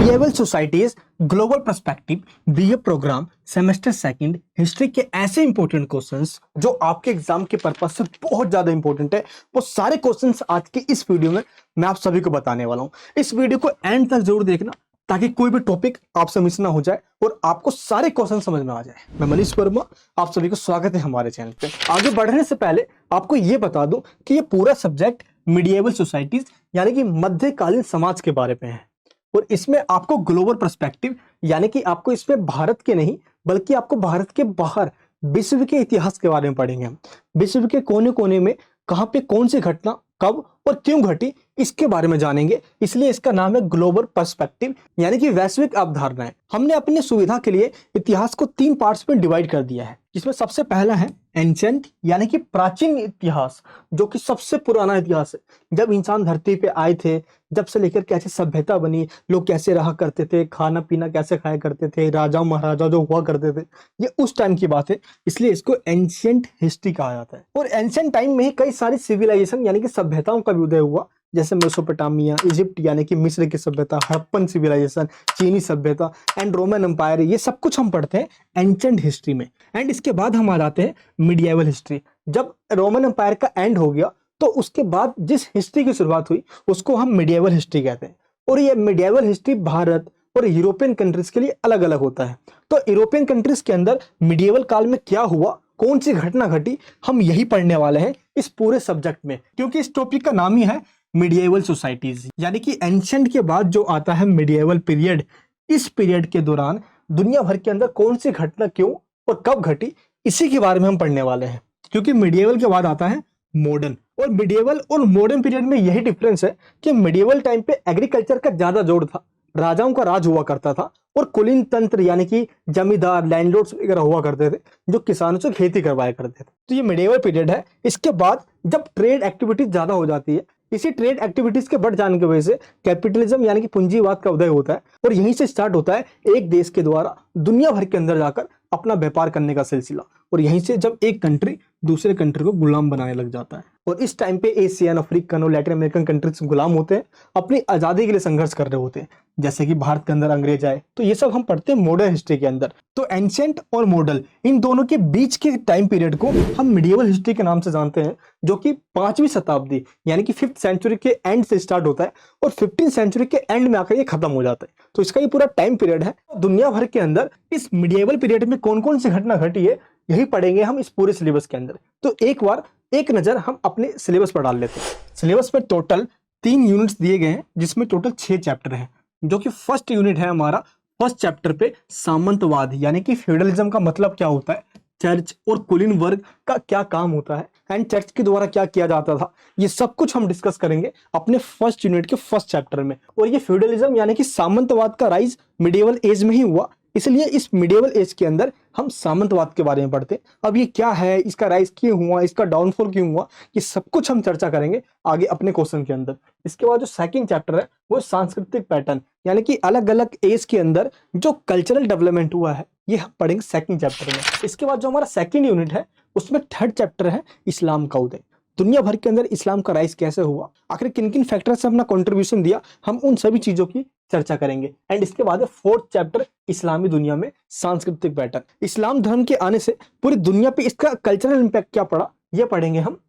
Medieval societies global perspective BA program semester second history के ऐसे important questions जो आपके एग्जाम के पर्पस से बहुत ज्यादा इंपॉर्टेंट है, वो सारे क्वेश्चंस आज के इस वीडियो में मैं आप सभी को बताने वाला हूं। इस वीडियो को एंड तक जरूर देखना ताकि कोई भी टॉपिक आपसे मिस ना हो जाए और आपको सारे क्वेश्चन समझ में आ जाए। मैं मनीष वर्मा, आप सभी को स्वागत है हमारे चैनल पे। आगे बढ़ने से पहले आपको ये बता दूं कि ये पूरा सब्जेक्ट मीडिएवल सोसाइटीज यानी कि मध्यकालीन समाज के बारे में है और इसमें आपको ग्लोबल पर्सपेक्टिव यानी कि आपको इसमें भारत के नहीं बल्कि आपको भारत के बाहर विश्व के इतिहास के बारे में पढ़ेंगे। हम विश्व के कोने कोने में कहां पे कौन सी घटना कब और क्यों घटी इसके बारे में जानेंगे, इसलिए इसका नाम है ग्लोबल पर्सपेक्टिव यानी कि वैश्विक अवधारणाएं। हमने अपनी सुविधा के लिए इतिहास को 3 पार्ट्स में डिवाइड कर दिया है, जिसमें सबसे पहला है एंशिएंट यानी कि प्राचीन इतिहास, जो कि सबसे पुराना इतिहास है। जब इंसान धरती पे आए थे, जब से लेकर कैसे सभ्यता बनी, लोग कैसे रहा करते थे, खाना पीना कैसे खाया करते थे, राजा महाराजा जो हुआ करते थे, ये उस टाइम की बात है, इसलिए इसको एंशिएंट हिस्ट्री कहा जाता है। और एंशिएंट टाइम में ही कई सारी सिविलाइजेशन यानी कि सभ्यताओं का भी उदय हुआ, जैसे मेसोपोटामिया, इजिप्ट यानी कि मिस्र की सभ्यता, हड़प्पन सिविलाइजेशन, चीनी सभ्यता एंड रोमन एम्पायर। ये सब कुछ हम पढ़ते हैं एंशिएंट हिस्ट्री में। एंड इसके बाद हम आ जाते हैं मीडिएवल हिस्ट्री। जब रोमन एम्पायर का एंड हो गया तो उसके बाद जिस हिस्ट्री की शुरुआत हुई उसको हम मीडिएवल हिस्ट्री कहते हैं। और ये मीडिएवल हिस्ट्री भारत और यूरोपियन कंट्रीज के लिए अलग अलग होता है। तो यूरोपियन कंट्रीज के अंदर मीडिएवल काल में क्या हुआ, कौन सी घटना घटी, हम यही पढ़ने वाले हैं इस पूरे सब्जेक्ट में, क्योंकि इस टॉपिक का नाम ही है मीडिएवल सोसाइटीज यानी कि एंशिएंट के बाद जो आता है मीडिएवल पीरियड। इस पीरियड के दौरान दुनिया भर के अंदर कौन सी घटना क्यों और कब घटी, इसी के बारे में हम पढ़ने वाले हैं। क्योंकि मीडिएवल के बाद आता है मॉडर्न, और मीडिएवल और मॉडर्न पीरियड में यही डिफरेंस है कि मीडिएवल टाइम पे एग्रीकल्चर का ज्यादा जोर था, राजाओं का राज हुआ करता था और कुलीन तंत्र यानी कि जमींदार लैंडलॉर्ड्स वगैरह हुआ करते थे जो किसानों से खेती करवाया करते थे। तो ये मीडिएवल पीरियड है। इसके बाद जब ट्रेड एक्टिविटीज ज्यादा हो जाती है, इसी ट्रेड एक्टिविटीज के बढ़ जाने की वजह से कैपिटलिज्म यानी कि पूंजीवाद का उदय होता है और यहीं से स्टार्ट होता है एक देश के द्वारा दुनिया भर के अंदर जाकर अपना व्यापार करने का सिलसिला। और यहीं से जब एक कंट्री दूसरे कंट्री को गुलाम बनाने लग जाता है, और इस टाइम पे एशियन, अफ्रीकन और लैटिन अमेरिकन कंट्रीज गुलाम होते हैं, अपनी आजादी के लिए संघर्ष कर रहे होते हैं, जैसे कि भारत के अंदर अंग्रेज आए। तो ये सब हम पढ़ते हैं मॉडर्न हिस्ट्री के अंदर। तो एंशिएंट और मॉडर्न इन दोनों के बीच के टाइम पीरियड को हम मीडिएवल हिस्ट्री के नाम से जानते हैं, जो कि 5वीं शताब्दी यानी कि 5th सेंचुरी के एंड से स्टार्ट होता है और 15th सेंचुरी के एंड में आकर ये खत्म हो जाता है। तो इसका ये पूरा टाइम पीरियड है। दुनिया भर के अंदर इस मीडिएवल पीरियड में कौन कौन सी घटना घटी है, यही पढ़ेंगे हम इस पूरे सिलेबस के अंदर। तो एक बार एक नजर हम अपने सिलेबस पर डाल लेते हैं। सिलेबस में टोटल 3 यूनिट्स दिए गए हैं, जिसमें टोटल 6 चैप्टर हैं, जो कि फर्स्ट यूनिट है हमारा। फर्स्ट चैप्टर पे सामंतवाद यानी कि फ्यूडलिज्म का मतलब क्या होता है, चर्च और कुलीन वर्ग का क्या काम होता है एंड चर्च के द्वारा क्या किया जाता था, ये सब कुछ हम डिस्कस करेंगे अपने फर्स्ट यूनिट के फर्स्ट चैप्टर में। और ये फ्यूडलिज्म यानी कि सामंतवाद का राइज मिडिएवल एज में ही हुआ, इसलिए इस मिडिएवल एज के अंदर हम सामंतवाद के बारे में पढ़ते हैं। अब ये क्या है, इसका राइज क्यों हुआ, इसका डाउनफॉल क्यों हुआ, ये सब कुछ हम चर्चा करेंगे आगे अपने क्वेश्चन के अंदर। इसके बाद जो सेकंड चैप्टर है वो सांस्कृतिक पैटर्न यानी कि अलग अलग एज के अंदर जो कल्चरल डेवलपमेंट हुआ है, ये हम पढ़ेंगे सेकंड चैप्टर में। इसके बाद जो हमारा सेकंड यूनिट है उसमें थर्ड चैप्टर है इस्लाम का उदय। दुनिया भर के अंदर इस्लाम का राइज कैसे हुआ, आखिर किन किन फैक्टर्स से अपना कंट्रीब्यूशन दिया, हम उन सभी चीजों की चर्चा करेंगे। एंड इसके बाद है फोर्थ चैप्टर इस्लामी दुनिया में सांस्कृतिक पैटर्न। इस्लाम धर्म के आने से पूरी दुनिया पे इसका कल्चरल इंपैक्ट क्या पड़ा, ये पढ़ेंगे हम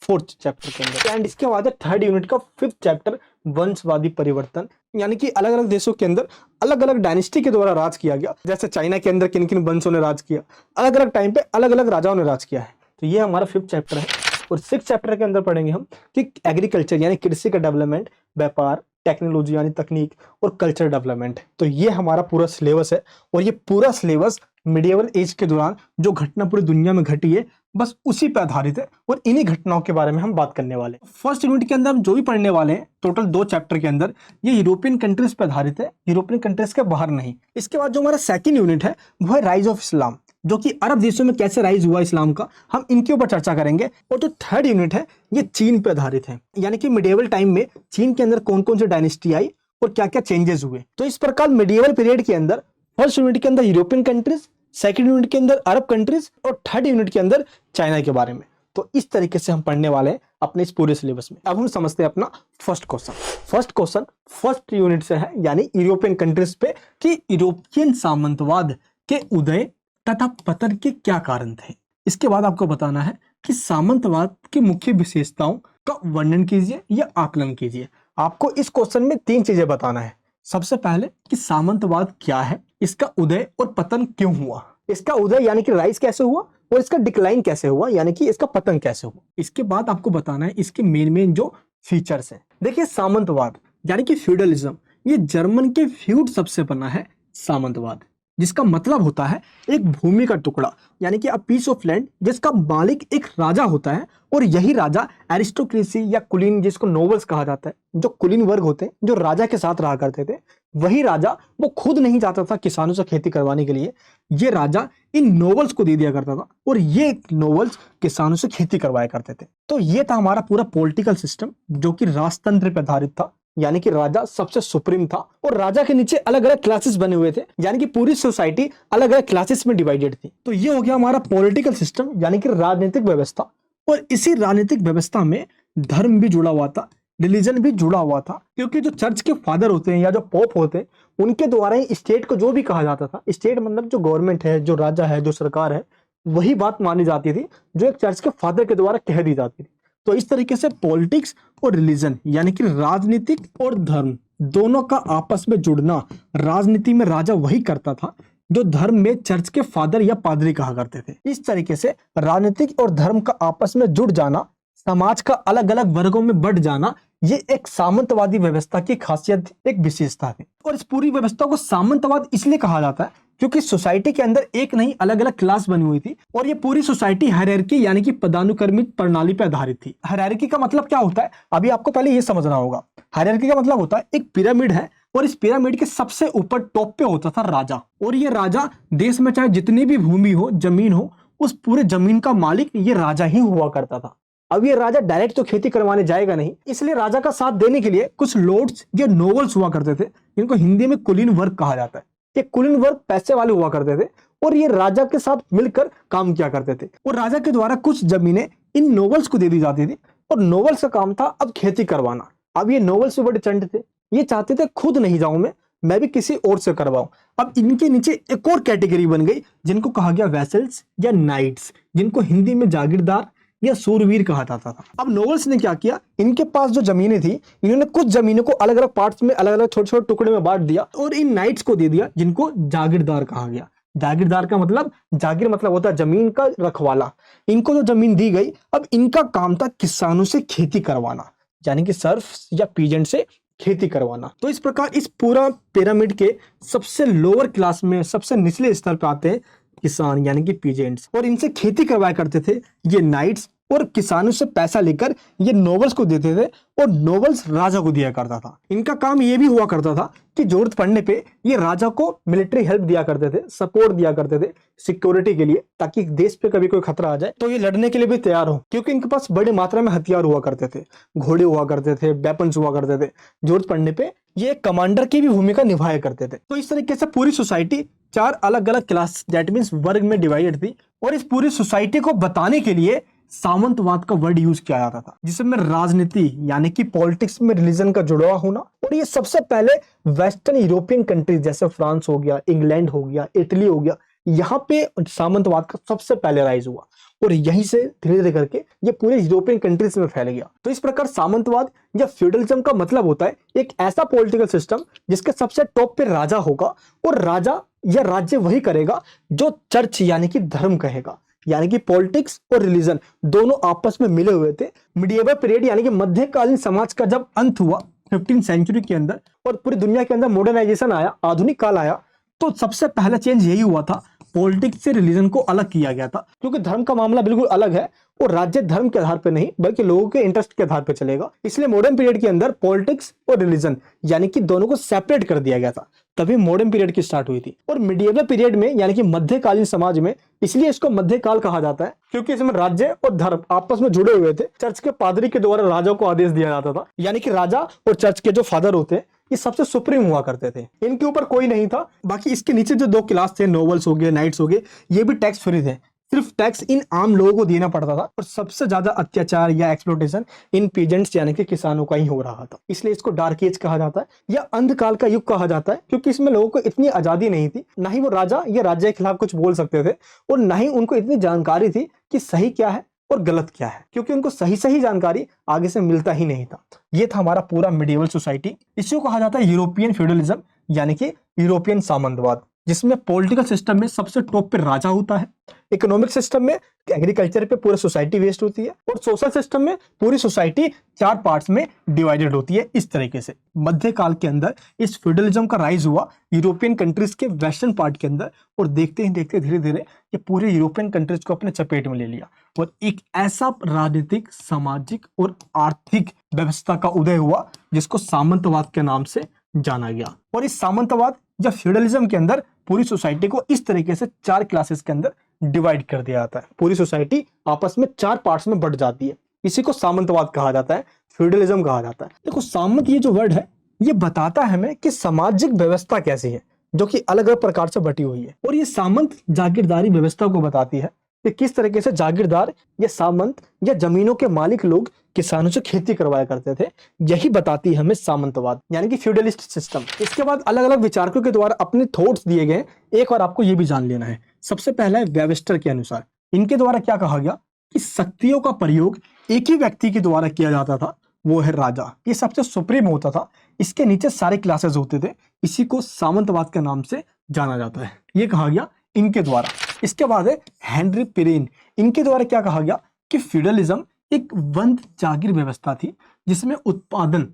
फोर्थ चैप्टर के अंदर। एंड इसके बाद है थर्ड यूनिट का 5th चैप्टर वंशवादी परिवर्तन यानी कि अलग अलग देशों के अंदर अलग अलग डायनेस्टी के द्वारा राज किया गया, जैसे चाइना के अंदर किन किन वंशों ने राज किया, अलग अलग टाइम पे अलग अलग राजाओं ने राज किया है। तो ये हमारा 5th चैप्टर है। और 6th चैप्टर के अंदर पढ़ेंगे हम कि एग्रीकल्चर यानी कृषि का डेवलपमेंट, व्यापार, टेक्नोलॉजी यानी तकनीक और कल्चर डेवलपमेंट। तो ये हमारा पूरा सिलेबस है और ये पूरा सिलेबस मिडिएवल एज के दौरान जो घटना पूरी दुनिया में घटी है बस उसी पे आधारित है और इन्हीं घटनाओं के बारे में हम बात करने वाले हैं। फर्स्ट यूनिट के अंदर हम जो भी पढ़ने वाले हैं टोटल 2 चैप्टर के अंदर, ये यूरोपियन कंट्रीज पे आधारित है, यूरोपियन कंट्रीज के बाहर नहीं। इसके बाद जो हमारा सेकंड यूनिट है वो है राइज ऑफ इस्लाम, जो कि अरब देशों में कैसे राइज हुआ इस्लाम का, हम इनके ऊपर चर्चा करेंगे। और जो थर्ड यूनिट है ये चीन पे आधारित है, यानी कि मिडिएवल टाइम में चीन के अंदर कौन कौन से डायनेस्टी आई और क्या क्या चेंजेस हुए। तो इस प्रकार मिडिएवल पीरियड के अंदर फर्स्ट यूनिट के अंदर यूरोपियन कंट्रीज, सेकंड यूनिट के अंदर अरब कंट्रीज और थर्ड यूनिट के अंदर चाइना के बारे में। तो इस तरीके से हम पढ़ने वाले हैं अपने इस पूरे सिलेबस में। अब हम समझते हैं अपना first question. First question first unit से है, यानी यूरोपियन कंट्रीज पे, कि यूरोपियन सामंतवाद के उदय तथा पतन के क्या कारण थे। इसके बाद आपको बताना है कि सामंतवाद की मुख्य विशेषताओं का वर्णन कीजिए या आकलन कीजिए। आपको इस क्वेश्चन में 3 चीजें बताना है। सबसे पहले कि सामंतवाद क्या है, इसका उदय और पतन क्यों हुआ, इसका उदय यानी कि राइज कैसे हुआ और इसका डिक्लाइन कैसे हुआ यानी कि इसका पतन कैसे हुआ। इसके बाद आपको बताना है इसके मेन जो फीचर्स हैं। देखिए, सामंतवाद यानी कि फ्यूडलिज्म, ये जर्मन के फ्यूड सबसे बना है सामंतवाद, जिसका मतलब होता है एक भूमि का टुकड़ा यानी कि अ पीस ऑफ लैंड, जिसका मालिक एक राजा होता है। और यही राजा एरिस्टोक्रेसी या कुलीन, जिसको नोबल्स कहा जाता है, जो कुलीन वर्ग होते हैं जो राजा के साथ रहा करते थे, वही राजा वो खुद नहीं जाता था किसानों से खेती करवाने के लिए, ये राजा इन नोबल्स को दे दिया करता था और ये नोबल्स किसानों से खेती करवाया करते थे। तो ये था हमारा पूरा पॉलिटिकल सिस्टम जो कि राजतंत्र पर आधारित था, यानी कि राजा सबसे सुप्रीम था और राजा के नीचे अलग अलग क्लासेस बने हुए थे, यानी कि पूरी सोसाइटी अलग अलग क्लासेस में डिवाइडेड थी। तो ये हो गया हमारा पॉलिटिकल सिस्टम यानी कि राजनीतिक व्यवस्था। और इसी राजनीतिक व्यवस्था में धर्म भी जुड़ा हुआ था, रिलीजन भी जुड़ा हुआ था, क्योंकि जो चर्च के फादर होते हैं या जो पोप होते हैं, उनके द्वारा ही स्टेट को जो भी कहा जाता था, स्टेट मतलब जो गवर्नमेंट है, जो राजा है, जो सरकार है, वही बात मानी जाती थी जो एक चर्च के फादर के द्वारा कह दी जाती थी। तो इस तरीके से पॉलिटिक्स और रिलीजन यानी कि राजनीतिक और धर्म दोनों का आपस में जुड़ना, राजनीति में राजा वही करता था जो धर्म में चर्च के फादर या पादरी कहा करते थे। इस तरीके से राजनीतिक और धर्म का आपस में जुड़ जाना, समाज का अलग अलग वर्गों में बढ़ जाना, ये एक सामंतवादी व्यवस्था की खासियत, एक विशेषता थी। और इस पूरी व्यवस्था को सामंतवाद इसलिए कहा जाता है क्योंकि सोसाइटी के अंदर एक नहीं अलग अलग क्लास बनी हुई थी और ये पूरी सोसाइटी हायरार्की यानी कि पदानुक्रमित प्रणाली पर आधारित थी। हायरार्की का मतलब क्या होता है, अभी आपको पहले ये समझना होगा। हायरार्की का मतलब होता है एक पिरामिड है और इस पिरामिड के सबसे ऊपर टॉप पे होता था राजा, और ये राजा देश में चाहे जितनी भी भूमि हो, जमीन हो, उस पूरे जमीन का मालिक ये राजा ही हुआ करता था। अब ये राजा डायरेक्ट तो खेती करवाने जाएगा नहीं, इसलिए राजा का साथ देने के लिए कुछ लॉर्ड्स या नोबल्स हुआ करते थे, जिनको हिंदी में कुलीन वर्ग कहा जाता है। ये कुलीन वर्ग पैसे वाले हुआ करते थे और ये राजा के साथ मिलकर काम किया करते थे और राजा के द्वारा कुछ जमीनें इन नोबल्स को दे दी जाती थी और नोबल्स का काम था अब खेती करवाना। अब ये नोबल्स भी बड़े चंट थे, ये चाहते थे खुद नहीं जाऊं मैं भी किसी और से करवाऊं। अब इनके नीचे एक और कैटेगरी बन गई जिनको कहा गया वैसल्स या नाइट्स, जिनको हिंदी में जागीरदार या सूरवीर कहा जाता था। अब नोबल्स ने क्या किया, इनके पास जो जमीनें थी, इन्होंने कुछ जमीनों को अलग अलग पार्ट्स में, अलग अलग छोटे छोटे टुकड़े में बांट दिया और इन नाइट्स को दे दिया जिनको जागीरदार कहा गया। जागीरदार का मतलब, जागीर मतलब होता है जमीन का रखवाला। इनको जो जमीन दी गई, अब इनका काम था किसानों से खेती करवाना, यानी कि सर्फ या पीजेंट से खेती करवाना। तो इस प्रकार इस पूरा पिरामिड के सबसे लोअर क्लास में, सबसे निचले स्तर पर आते हैं किसान यानी कि पीजेंट्स, और इनसे खेती करवाया करते थे ये नाइट्स, और किसानों से पैसा लेकर ये नोबल्स को देते थे और नोबल्स राजा को दिया करता था। इनका काम ये भी हुआ करता था कि जरूरत पड़ने पे ये राजा को मिलिट्री हेल्प दिया करते थे, सपोर्ट दिया करते थे सिक्योरिटी के लिए, ताकि देश पे कभी कोई खतरा आ जाए तो ये लड़ने के लिए भी तैयार हो, क्योंकि इनके पास बड़ी मात्रा में हथियार हुआ करते थे, घोड़े हुआ करते थे, वेपन्स हुआ करते थे। जरूरत पड़ने पे ये कमांडर की भी भूमिका निभाया करते थे। तो इस तरीके से पूरी सोसाइटी 4 अलग अलग क्लास, दैट मीन्स वर्ग में डिवाइडेड थी, और इस पूरी सोसाइटी को बताने के लिए सामंतवाद का वर्ड यूज किया जाता था, जिसमें राजनीति यानी कि पॉलिटिक्स में रिलीजन का जुड़ा होना। और ये सबसे पहले वेस्टर्न यूरोपियन कंट्रीज जैसे फ्रांस हो गया, इंग्लैंड हो गया, इटली हो गया, यहाँ पे सामंतवाद का सबसे पहले राइज हुआ और यहीं से धीरे धीरे करके ये पूरे यूरोपियन कंट्रीज में फैल गया। तो इस प्रकार सामंतवाद या फ्यूडलिज्म का मतलब होता है एक ऐसा पॉलिटिकल सिस्टम जिसके सबसे टॉप पे राजा होगा और राजा या राज्य वही करेगा जो चर्च यानी कि धर्म कहेगा, यानी कि पॉलिटिक्स और रिलीजन दोनों आपस में मिले हुए थे। मिडिएवल पीरियड यानी कि मध्यकालीन समाज का जब अंत हुआ 15th सेंचुरी के अंदर और पूरी दुनिया के अंदर मॉडर्नाइजेशन आया, आधुनिक काल आया, तो सबसे पहला चेंज यही हुआ था, पॉलिटिक्स से रिलीजन को अलग किया गया था, क्योंकि धर्म का मामला बिल्कुल अलग है और राज्य धर्म के आधार पर नहीं बल्कि लोगों के इंटरेस्ट के आधार पर चलेगा। इसलिए मॉडर्न पीरियड के अंदर पॉलिटिक्स और रिलीजन यानी कि दोनों को सेपरेट कर दिया गया था, तभी मॉडर्न पीरियड की स्टार्ट हुई थी। और मिडिएवल पीरियड में यानी कि मध्यकालीन समाज में, इसलिए इसको मध्यकाल कहा जाता है क्योंकि इसमें राज्य और धर्म आपस में जुड़े हुए थे। चर्च के पादरी के द्वारा राजा को आदेश दिया जाता था, यानी कि राजा और चर्च के जो फादर होते हैं ये सबसे सुप्रीम हुआ करते थे, इनके ऊपर कोई नहीं था। बाकी इसके नीचे जो 2 क्लास थे, नोबल्स हो गए, नाइट्स हो गए, ये भी टैक्स फ्री थे, सिर्फ टैक्स इन आम लोगों को देना पड़ता था और सबसे ज्यादा अत्याचार या एक्सप्लोटेशन इन पीजेंट्स यानी कि किसानों का ही हो रहा था। इसलिए इसको डार्क एज कहा जाता है या अंधकाल का युग कहा जाता है, क्योंकि इसमें लोगों को इतनी आजादी नहीं थी, ना ही वो राजा या राज्य के खिलाफ कुछ बोल सकते थे और ना ही उनको इतनी जानकारी थी कि सही क्या है और गलत क्या है, क्योंकि उनको सही सही जानकारी आगे से मिलता ही नहीं था। ये था हमारा पूरा मिडिवल सोसाइटी। इसी को कहा जाता है यूरोपियन फ्यूडलिज्म यानी कि यूरोपियन सामंतवाद, जिसमें पॉलिटिकल सिस्टम में सबसे टॉप पे राजा होता है, इकोनॉमिक सिस्टम में एग्रीकल्चर पे पूरी सोसाइटी बेस्ड होती है और सोशल सिस्टम में पूरी सोसाइटी 4 पार्ट्स में डिवाइडेड होती है। इस तरीके से मध्यकाल के अंदर इस फ्यूडलिज्म का राइज हुआ यूरोपियन कंट्रीज के वेस्टर्न पार्ट के अंदर और देखते ही देखते धीरे धीरे ये पूरे यूरोपियन कंट्रीज को अपने चपेट में ले लिया और एक ऐसा राजनीतिक, सामाजिक और आर्थिक व्यवस्था का उदय हुआ जिसको सामंतवाद के नाम से जाना गया। और इस सामंतवाद या फ्यूडलिज्म के अंदर पूरी सोसाइटी को इस तरीके से 4 क्लासेस के अंदर डिवाइड कर दिया जाता है। पूरी सोसाइटी आपस में 4 पार्ट्स में बट जाती है। इसी को सामंतवाद कहा जाता है, फ्यूडलिज्म कहा जाता है। देखो सामंत ये जो वर्ड है ये बताता है हमें कि सामाजिक व्यवस्था कैसी है जो कि अलग अलग प्रकार से बटी हुई है, और ये सामंत जागीरदारी व्यवस्था को बताती है कि किस तरीके से जागीरदार या सामंत या जमीनों के मालिक लोग किसानों से खेती करवाया करते थे। यही बताती है हमें सामंतवाद यानी कि फ्यूडलिस्ट सिस्टम। इसके बाद अलग अलग विचारकों के द्वारा अपने थॉट्स दिए गए। एक और आपको ये भी जान लेना है। सबसे पहला है वेबस्टर के अनुसार, इनके द्वारा क्या कहा गया कि शक्तियों का प्रयोग एक ही व्यक्ति के द्वारा किया जाता था, वो है राजा। ये सबसे सुप्रीम होता था, इसके नीचे सारे क्लासेस होते थे। इसी को सामंतवाद के नाम से जाना जाता है, ये कहा गया इनके द्वारा। इसके बाद है हेनरी पेरेन, इनके द्वारा क्या कहा गया कि फ्यूडलिज्म एक वंद जागीर व्यवस्था थी जिसमें उत्पादन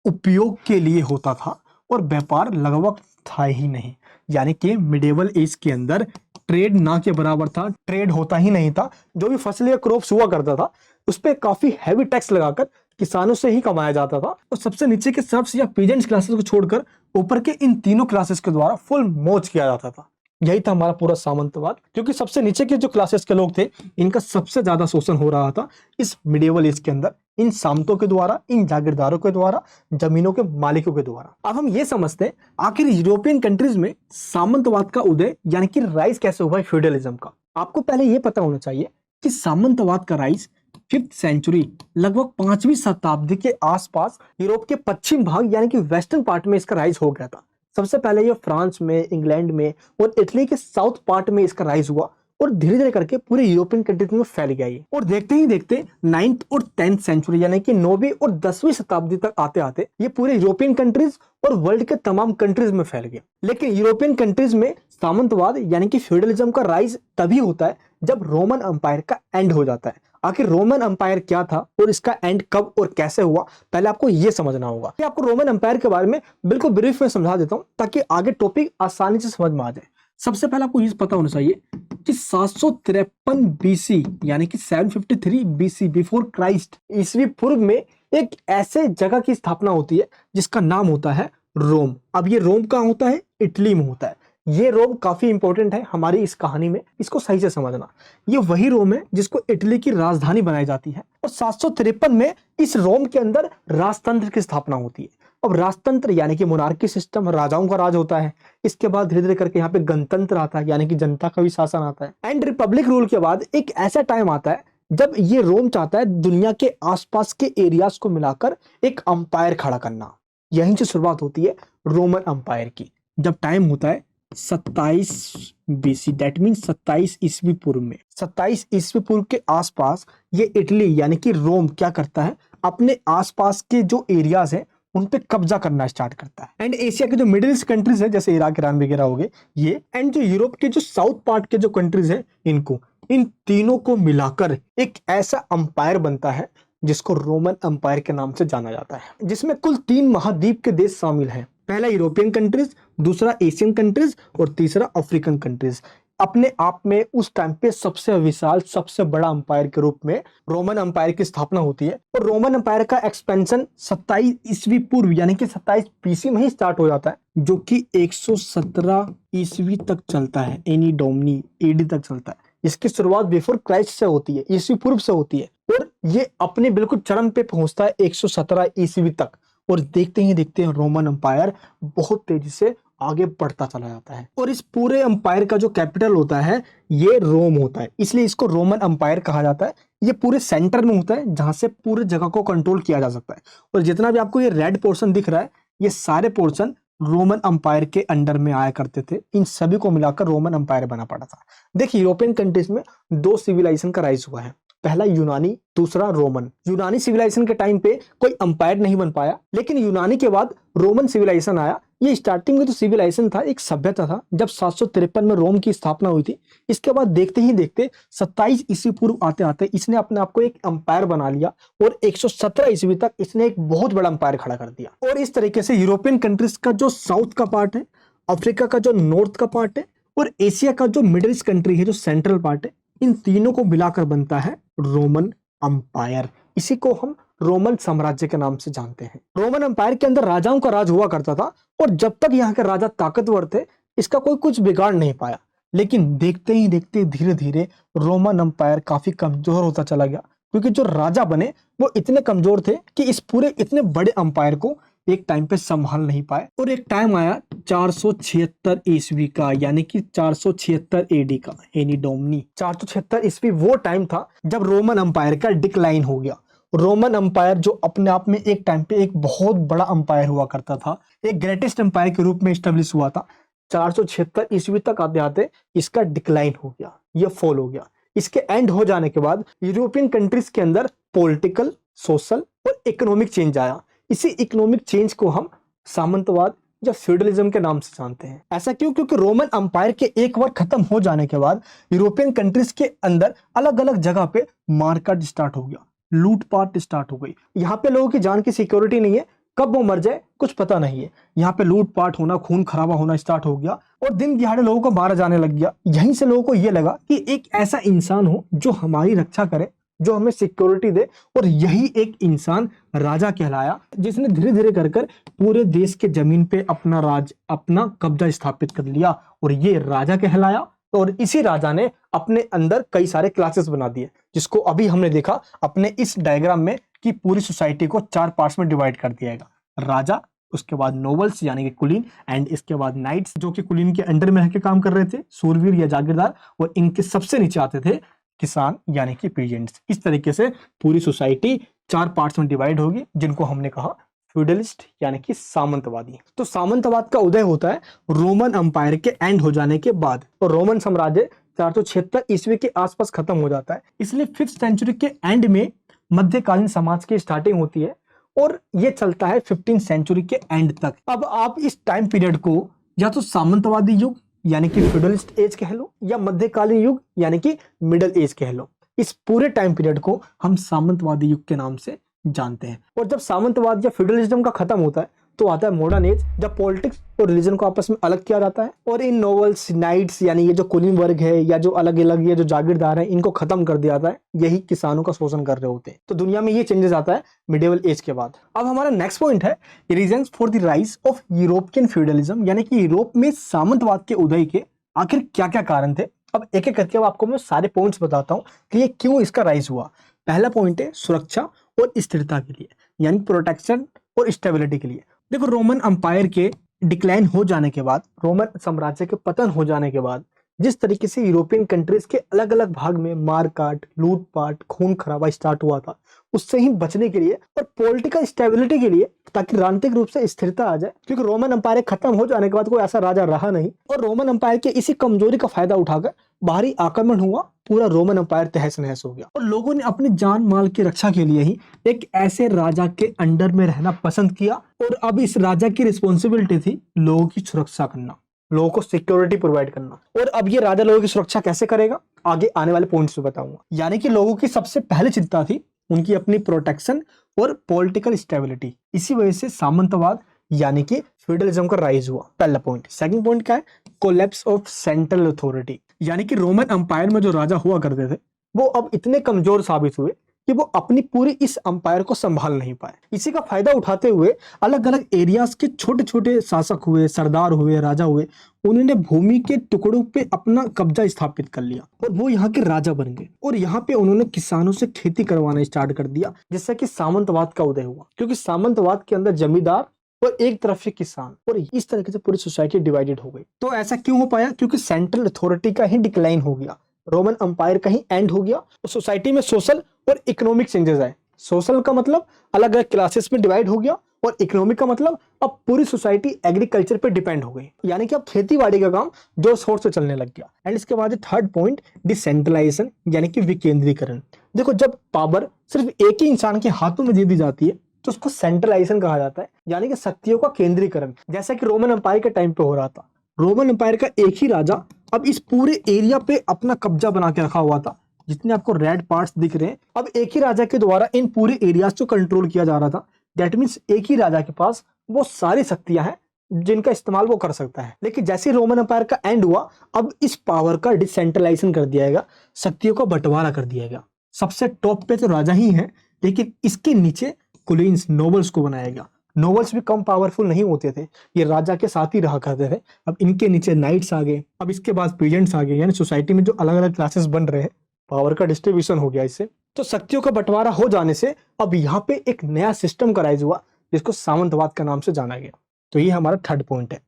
उपयोग के लिए होता था और व्यापार लगभग था ही नहीं। यानी कि मिडिवल एज के अंदर ट्रेड ना के बराबर था, ट्रेड होता ही नहीं था। जो भी फसल या क्रॉप्स हुआ करता था उस पर काफी हैवी टैक्स लगाकर किसानों से ही कमाया जाता था और सबसे नीचे के सर्व्स या पीजेंट्स क्लासेस को छोड़कर ऊपर के इन तीनों क्लासेस के द्वारा फुल मौज किया जाता था। यही था हमारा पूरा सामंतवाद, क्योंकि सबसे नीचे के जो क्लासेस के लोग थे इनका सबसे ज्यादा शोषण हो रहा था इस मिडिवल एज के अंदर, इन सामंतों के द्वारा, इन जागीरदारों के द्वारा, जमीनों के मालिकों के द्वारा। अब हम ये समझते हैं आखिर यूरोपियन कंट्रीज में सामंतवाद का उदय यानी कि राइज कैसे हुआ है फ्यूडलिज्म का। आपको पहले ये पता होना चाहिए कि सामंतवाद का राइज 5th सेंचुरी लगभग 5वीं शताब्दी के आसपास यूरोप के पश्चिम भाग यानी कि वेस्टर्न पार्ट में इसका राइज हो गया था। सबसे पहले ये फ्रांस में, इंग्लैंड में और इटली के साउथ पार्ट में इसका राइज हुआ और धीरे धीरे करके पूरे यूरोपियन कंट्रीज में फैल गया ये। और देखते ही देखते 9th और 10th सेंचुरी यानी कि 9वीं और 10वीं शताब्दी तक आते आते ये पूरे यूरोपियन कंट्रीज और वर्ल्ड के तमाम कंट्रीज में फैल गया। लेकिन यूरोपियन कंट्रीज में सामंतवाद यानी कि फ्यूडलिज्म का राइज तभी होता है जब रोमन एम्पायर का एंड हो जाता है। आखिर रोमन एम्पायर क्या था और इसका एंड कब और कैसे हुआ, पहले आपको यह समझना होगा। मैं आपको रोमन एम्पायर के बारे में बिल्कुल ब्रीफ में समझा देता हूं ताकि आगे टॉपिक आसानी से समझ में आ जाए। सबसे पहले आपको ये पता होना चाहिए कि 753 बीसी यानी कि 753 बीसी बिफोर क्राइस्ट ईसवी पूर्व में एक ऐसे जगह की स्थापना होती है जिसका नाम होता है रोम। अब ये रोम कहाँ होता है? इटली में होता है। ये रोम काफी इंपॉर्टेंट है हमारी इस कहानी में, इसको सही से समझना। ये वही रोम है जिसको इटली की राजधानी बनाई जाती है और 753 में इस रोम के अंदर राजतंत्र की स्थापना होती है। अब राजतंत्र यानी कि मोनार्की सिस्टम, राजाओं का राज होता है। इसके बाद धीरे धीरे करके यहाँ पे गणतंत्र आता है यानी कि जनता का भी शासन आता है। एंड रिपब्लिक रूल के बाद एक ऐसा टाइम आता है जब ये रोम चाहता है दुनिया के आसपास के एरियाज को मिलाकर एक अंपायर खड़ा करना। यहीं से शुरुआत होती है रोमन अंपायर की। जब टाइम होता है 27 बीसी, दैट मीन 27 ईस्वी पूर्व में, 27 ईस्वी पूर्व के आसपास ये इटली यानी कि रोम क्या करता है, अपने आसपास के जो एरियाज हैं उन पे कब्जा करना स्टार्ट करता है। एंड एशिया के जो मिडिल ईस्ट कंट्रीज है जैसे इराक, ईरान वगैरह हो गए ये, एंड जो यूरोप के जो साउथ पार्ट के जो कंट्रीज है इनको, इन तीनों को मिलाकर एक ऐसा अंपायर बनता है जिसको रोमन अंपायर के नाम से जाना जाता है, जिसमें कुल 3 महाद्वीप के देश शामिल हैं। पहला यूरोपियन कंट्रीज, दूसरा एशियन कंट्रीज और तीसरा अफ्रीकन कंट्रीज। अपने आप में उस टाइम पे सबसे विशाल, सबसे बड़ा अंपायर के रूप में रोमन अंपायर की स्थापना होती है। और रोमन अंपायर का एक्सपेंशन 27 ईस्वी पूर्व यानी कि 27 बीसी में ही स्टार्ट हो जाता है, जो कि 117 ईस्वी तक चलता है, एनी डोमिनी एडी तक चलता है। इसकी शुरुआत बिफोर क्राइस्ट से होती है, ईस्वी पूर्व से होती है, और ये अपने बिल्कुल चरम पे पहुंचता है 117 ईस्वी तक। और देखते ही देखते रोमन अंपायर बहुत तेजी से आगे बढ़ता चला जाता है। और इस पूरे अंपायर का जो कैपिटल होता है ये रोम होता है, इसलिए इसको रोमन अंपायर कहा जाता है। ये पूरे सेंटर में होता है जहां से पूरे जगह को कंट्रोल किया जा सकता है। और जितना भी आपको ये रेड पोर्शन दिख रहा है ये सारे पोर्शन रोमन अंपायर के अंडर में आया करते थे। इन सभी को मिलाकर रोमन अंपायर बना पड़ा था। देखिए यूरोपियन कंट्रीज में दो सिविलाइजेशन का राइज हुआ है, पहला यूनानी, दूसरा रोमन। यूनानी सिविलाइजेशन के टाइम पे कोई अंपायर नहीं बन पाया, लेकिन यूनानी के बाद रोमन सिविलाइजेशन आया। ये स्टार्टिंग में तो सिविलाइजेशन था, एक सभ्यता था। जब 753 में रोम की स्थापना हुई थी, इसके बाद देखते ही देखते 27 ईस्वी पूर्व आते आते इसने अपने आप को एक अंपायर बना लिया और 117 ईस्वी तक इसने एक बहुत बड़ा अंपायर खड़ा कर दिया। और इस तरीके से यूरोपियन कंट्रीज का जो साउथ का पार्ट है, अफ्रीका का जो नॉर्थ का पार्ट है और एशिया का जो मिडिल ईस्ट कंट्री है जो सेंट्रल पार्ट है, इन तीनों को मिलाकर बनता है रोमन अंपायर। इसी को हम रोमन साम्राज्य के नाम से जानते हैं। रोमन अंपायर के अंदर राजाओं का राज हुआ करता था और जब तक यहाँ के राजा ताकतवर थे इसका कोई कुछ बिगाड़ नहीं पाया। लेकिन देखते ही देखते धीरे धीरे रोमन अंपायर काफी कमजोर होता चला गया, क्योंकि जो राजा बने वो इतने कमजोर थे कि इस पूरे इतने बड़े अंपायर को एक टाइम पे संभाल नहीं पाए। और एक टाइम आया 476 ईस्वी का, यानी कि 476 एडी का, एनी डोमनी 476 ईस्वी वो टाइम था जब रोमन अंपायर का डिक्लाइन हो गया। रोमन अंपायर जो अपने आप में एक टाइम पे एक बहुत बड़ा अंपायर हुआ करता था, एक ग्रेटेस्ट अंपायर के रूप में स्टेब्लिश हुआ था, 476 ईस्वी तक आते आते इसका डिक्लाइन हो गया, ये फॉल हो गया। इसके एंड हो जाने के बाद यूरोपियन कंट्रीज के अंदर पॉलिटिकल, सोशल और इकोनॉमिक चेंज आया। इसी इकोनॉमिक चेंज को हम सामंतवाद या फ्यूडलिज्म के नाम से जानते हैं। ऐसा क्यों? क्योंकि रोमन अंपायर के एक बार खत्म हो जाने के बाद यूरोपियन कंट्रीज के अंदर अलग अलग जगह पे मारकाट स्टार्ट हो गया, लूटपाट स्टार्ट हो गई। यहाँ पे लोगों की जान की सिक्योरिटी नहीं है, कब वो मर जाए कुछ पता नहीं है। यहाँ पे लूटपाट होना, खून खराबा होना स्टार्ट हो गया और दिन दिहाड़े लोगों को मारा जाने लग गया। यहीं से लोगों को ये लगा कि एक ऐसा इंसान हो जो हमारी रक्षा करे, जो हमें सिक्योरिटी दे, और यही एक इंसान राजा कहलाया, जिसने धीरे धीरे कर कर पूरे देश के जमीन पे अपना राज, अपना कब्जा स्थापित कर लिया और ये राजा कहलाया। और इसी राजा ने अपने अंदर कई सारे क्लासेस बना दिए, जिसको अभी हमने देखा अपने इस डायग्राम में कि पूरी सोसाइटी को 4 पार्ट्स में डिवाइड कर दिया गया। राजा, उसके बाद नोबल्स यानी कि कुलीन, एंड इसके बाद नाइट्स जो कि कुलीन के अंडर में रहकर काम कर रहे थे, सूरवीर या जागीरदार, और इनके सबसे नीचे आते थे किसान यानी कि पीजेंट्स। इस तरीके से पूरी सोसाइटी 4 पार्ट्स में डिवाइड होगी, जिनको हमने कहा फ्यूडलिस्ट यानी कि सामंतवादी। तो सामंतवाद का उदय होता है रोमन अंपायर के एंड हो जाने के बाद, और रोमन साम्राज्य 476 ईस्वी के आसपास खत्म हो जाता है। इसलिए 5th सेंचुरी के एंड में मध्यकालीन समाज की स्टार्टिंग होती है और ये चलता है 15th सेंचुरी के एंड तक। अब आप इस टाइम पीरियड को या तो सामंतवादी युग यानी कि फ्यूडलिस्ट एज कह लो, या मध्यकालीन युग यानी कि मिडिल एज कह लो। इस पूरे टाइम पीरियड को हम सामंतवादी युग के नाम से जानते हैं। और जब सामंतवाद या फ्यूडलिज्म का खत्म होता है तो आता है मॉडर्न एज, जब पॉलिटिक्स और रिलीजन को आपस में अलग किया जाता है और इन नोबल्स, नाइट्स यानी ये जो कुलीन वर्ग है या जो अलग अलग ये जो जागीरदार है, इनको खत्म कर दिया जाता है। यही किसानों का शोषण कर रहे होते हैं। तो दुनिया में ये चेंजेस आता है मिडिवल एज के बाद। अब हमारा नेक्स्ट पॉइंट है reasons for the rise of European feudalism, यानी कि यूरोप में सामंतवाद के उदय के आखिर क्या क्या कारण थे। अब एक एक करके आपको मैं सारे पॉइंट्स बताता हूं कि ये क्यों इसका राइज हुआ। पहला पॉइंट है सुरक्षा और स्थिरता के लिए, यानी प्रोटेक्शन और स्टेबिलिटी के लिए। देखो, रोमन अंपायर के डिक्लाइन हो जाने के बाद, रोमन साम्राज्य के पतन हो जाने के बाद, जिस तरीके से यूरोपियन कंट्रीज के अलग अलग भाग में मारकाट, लूटपाट, खून खराबा स्टार्ट हुआ था, उससे ही बचने के लिए और पॉलिटिकल स्टेबिलिटी के लिए, ताकि राजनीतिक रूप से स्थिरता आ जाए, क्योंकि रोमन अंपायर खत्म हो जाने के बाद कोई ऐसा राजा रहा नहीं और रोमन अंपायर के इसी कमजोरी का फायदा उठाकर बाहरी आक्रमण हुआ, पूरा रोमन अंपायर तहस नहस हो गया और लोगों ने अपनी जान माल की रक्षा के लिए ही एक ऐसे राजा के अंडर में रहना पसंद किया। और अब इस राजा की रिस्पॉन्सिबिलिटी थी लोगों की सुरक्षा करना, लोगों को सिक्योरिटी प्रोवाइड करना। और अब ये राजा लोगों की सुरक्षा कैसे करेगा, आगे आने वाले पॉइंट्स में बताऊंगा। यानी कि लोगों की सबसे पहली चिंता थी उनकी अपनी प्रोटेक्शन और पॉलिटिकल स्टेबिलिटी। इसी वजह से सामंतवाद यानी कि फ्यूडलिज्म का राइज हुआ, पहला पॉइंट। सेकंड पॉइंट क्या है? कोलैप्स ऑफ सेंट्रल अथॉरिटी, यानी कि रोमन अंपायर में जो राजा हुआ करते थे वो अब इतने कमजोर साबित हुए कि वो अपनी पूरी इस अंपायर को संभाल नहीं पाए। इसी का फायदा उठाते हुए अलग अलग एरियाज के छोटे छोटे शासक हुए, सरदार हुए, राजा हुए, उन्होंने भूमि के टुकड़ों पे अपना कब्जा स्थापित कर लिया और वो यहाँ के राजा बन गए। और यहाँ पे उन्होंने किसानों से खेती करवाना स्टार्ट कर दिया, जिससे कि सामंतवाद का उदय हुआ। क्योंकि सामंतवाद के अंदर जमींदार और एक तरफ से किसान, और इस तरीके से पूरी सोसाइटी डिवाइडेड हो गई। तो ऐसा क्यों हो पाया? क्योंकि सेंट्रल अथॉरिटी का ही डिक्लाइन हो गया, रोमन अंपायर का ही एंड हो गया, तो सोसाइटी में सोशल और इकोनॉमिक चेंजेस आए। सोशल का मतलब अलग अलग क्लासेस में डिवाइड हो गया, और इकोनॉमिक का मतलब अब पूरी सोसाइटी एग्रीकल्चर पे डिपेंड हो गई, यानी कि अब खेती बाड़ी का काम जोर शोर से चलने लग गया। एंड इसके बाद थर्ड पॉइंट, डिसेंट्रलाइजेशन यानी कि विकेंद्रीकरण। देखो, जब पावर सिर्फ एक ही इंसान के हाथों में दे दी जाती है तो उसको सेंट्रलाइजेशन कहा जाता है, यानी कि शक्तियों का केंद्रीकरण, जैसा कि रोमन एम्पायर के टाइम पे हो रहा था। रोमन एम्पायर का एक ही राजा अब इस पूरे एरिया पे अपना कब्जा बना के रखा हुआ था। जितने आपको रेड पार्ट्स दिख रहे हैं, अब एक ही राजा के द्वारा इन पूरे एरियाज को कंट्रोल किया जा रहा था। दैट मीन्स एक ही राजा के पास वो सारी शक्तियां हैं जिनका इस्तेमाल वो कर सकता है। लेकिन जैसे रोमन एम्पायर का एंड हुआ, अब इस पावर का डिसेंट्रलाइजेशन कर दिया गया, शक्तियों का बंटवारा कर दिया गया। सबसे टॉप पे तो राजा ही है, लेकिन इसके नीचे कुलीन्स, नोबल्स को बनाया गया। नोबल्स भी कम पावरफुल नहीं होते थे, ये राजा के साथ ही रहा करते थे। अब इनके नीचे नाइट्स आ गए, अब इसके बाद पीजेंट्स आ गए, यानी सोसाइटी में जो अलग अलग क्लासेस बन रहे हैं, पावर का डिस्ट्रीब्यूशन हो गया इससे। तो शक्तियों का बंटवारा हो जाने से अब यहाँ पे एक नया सिस्टम का राइज हुआ, जिसको सामंतवाद का नाम से जाना गया। तो ये हमारा थर्ड पॉइंट है।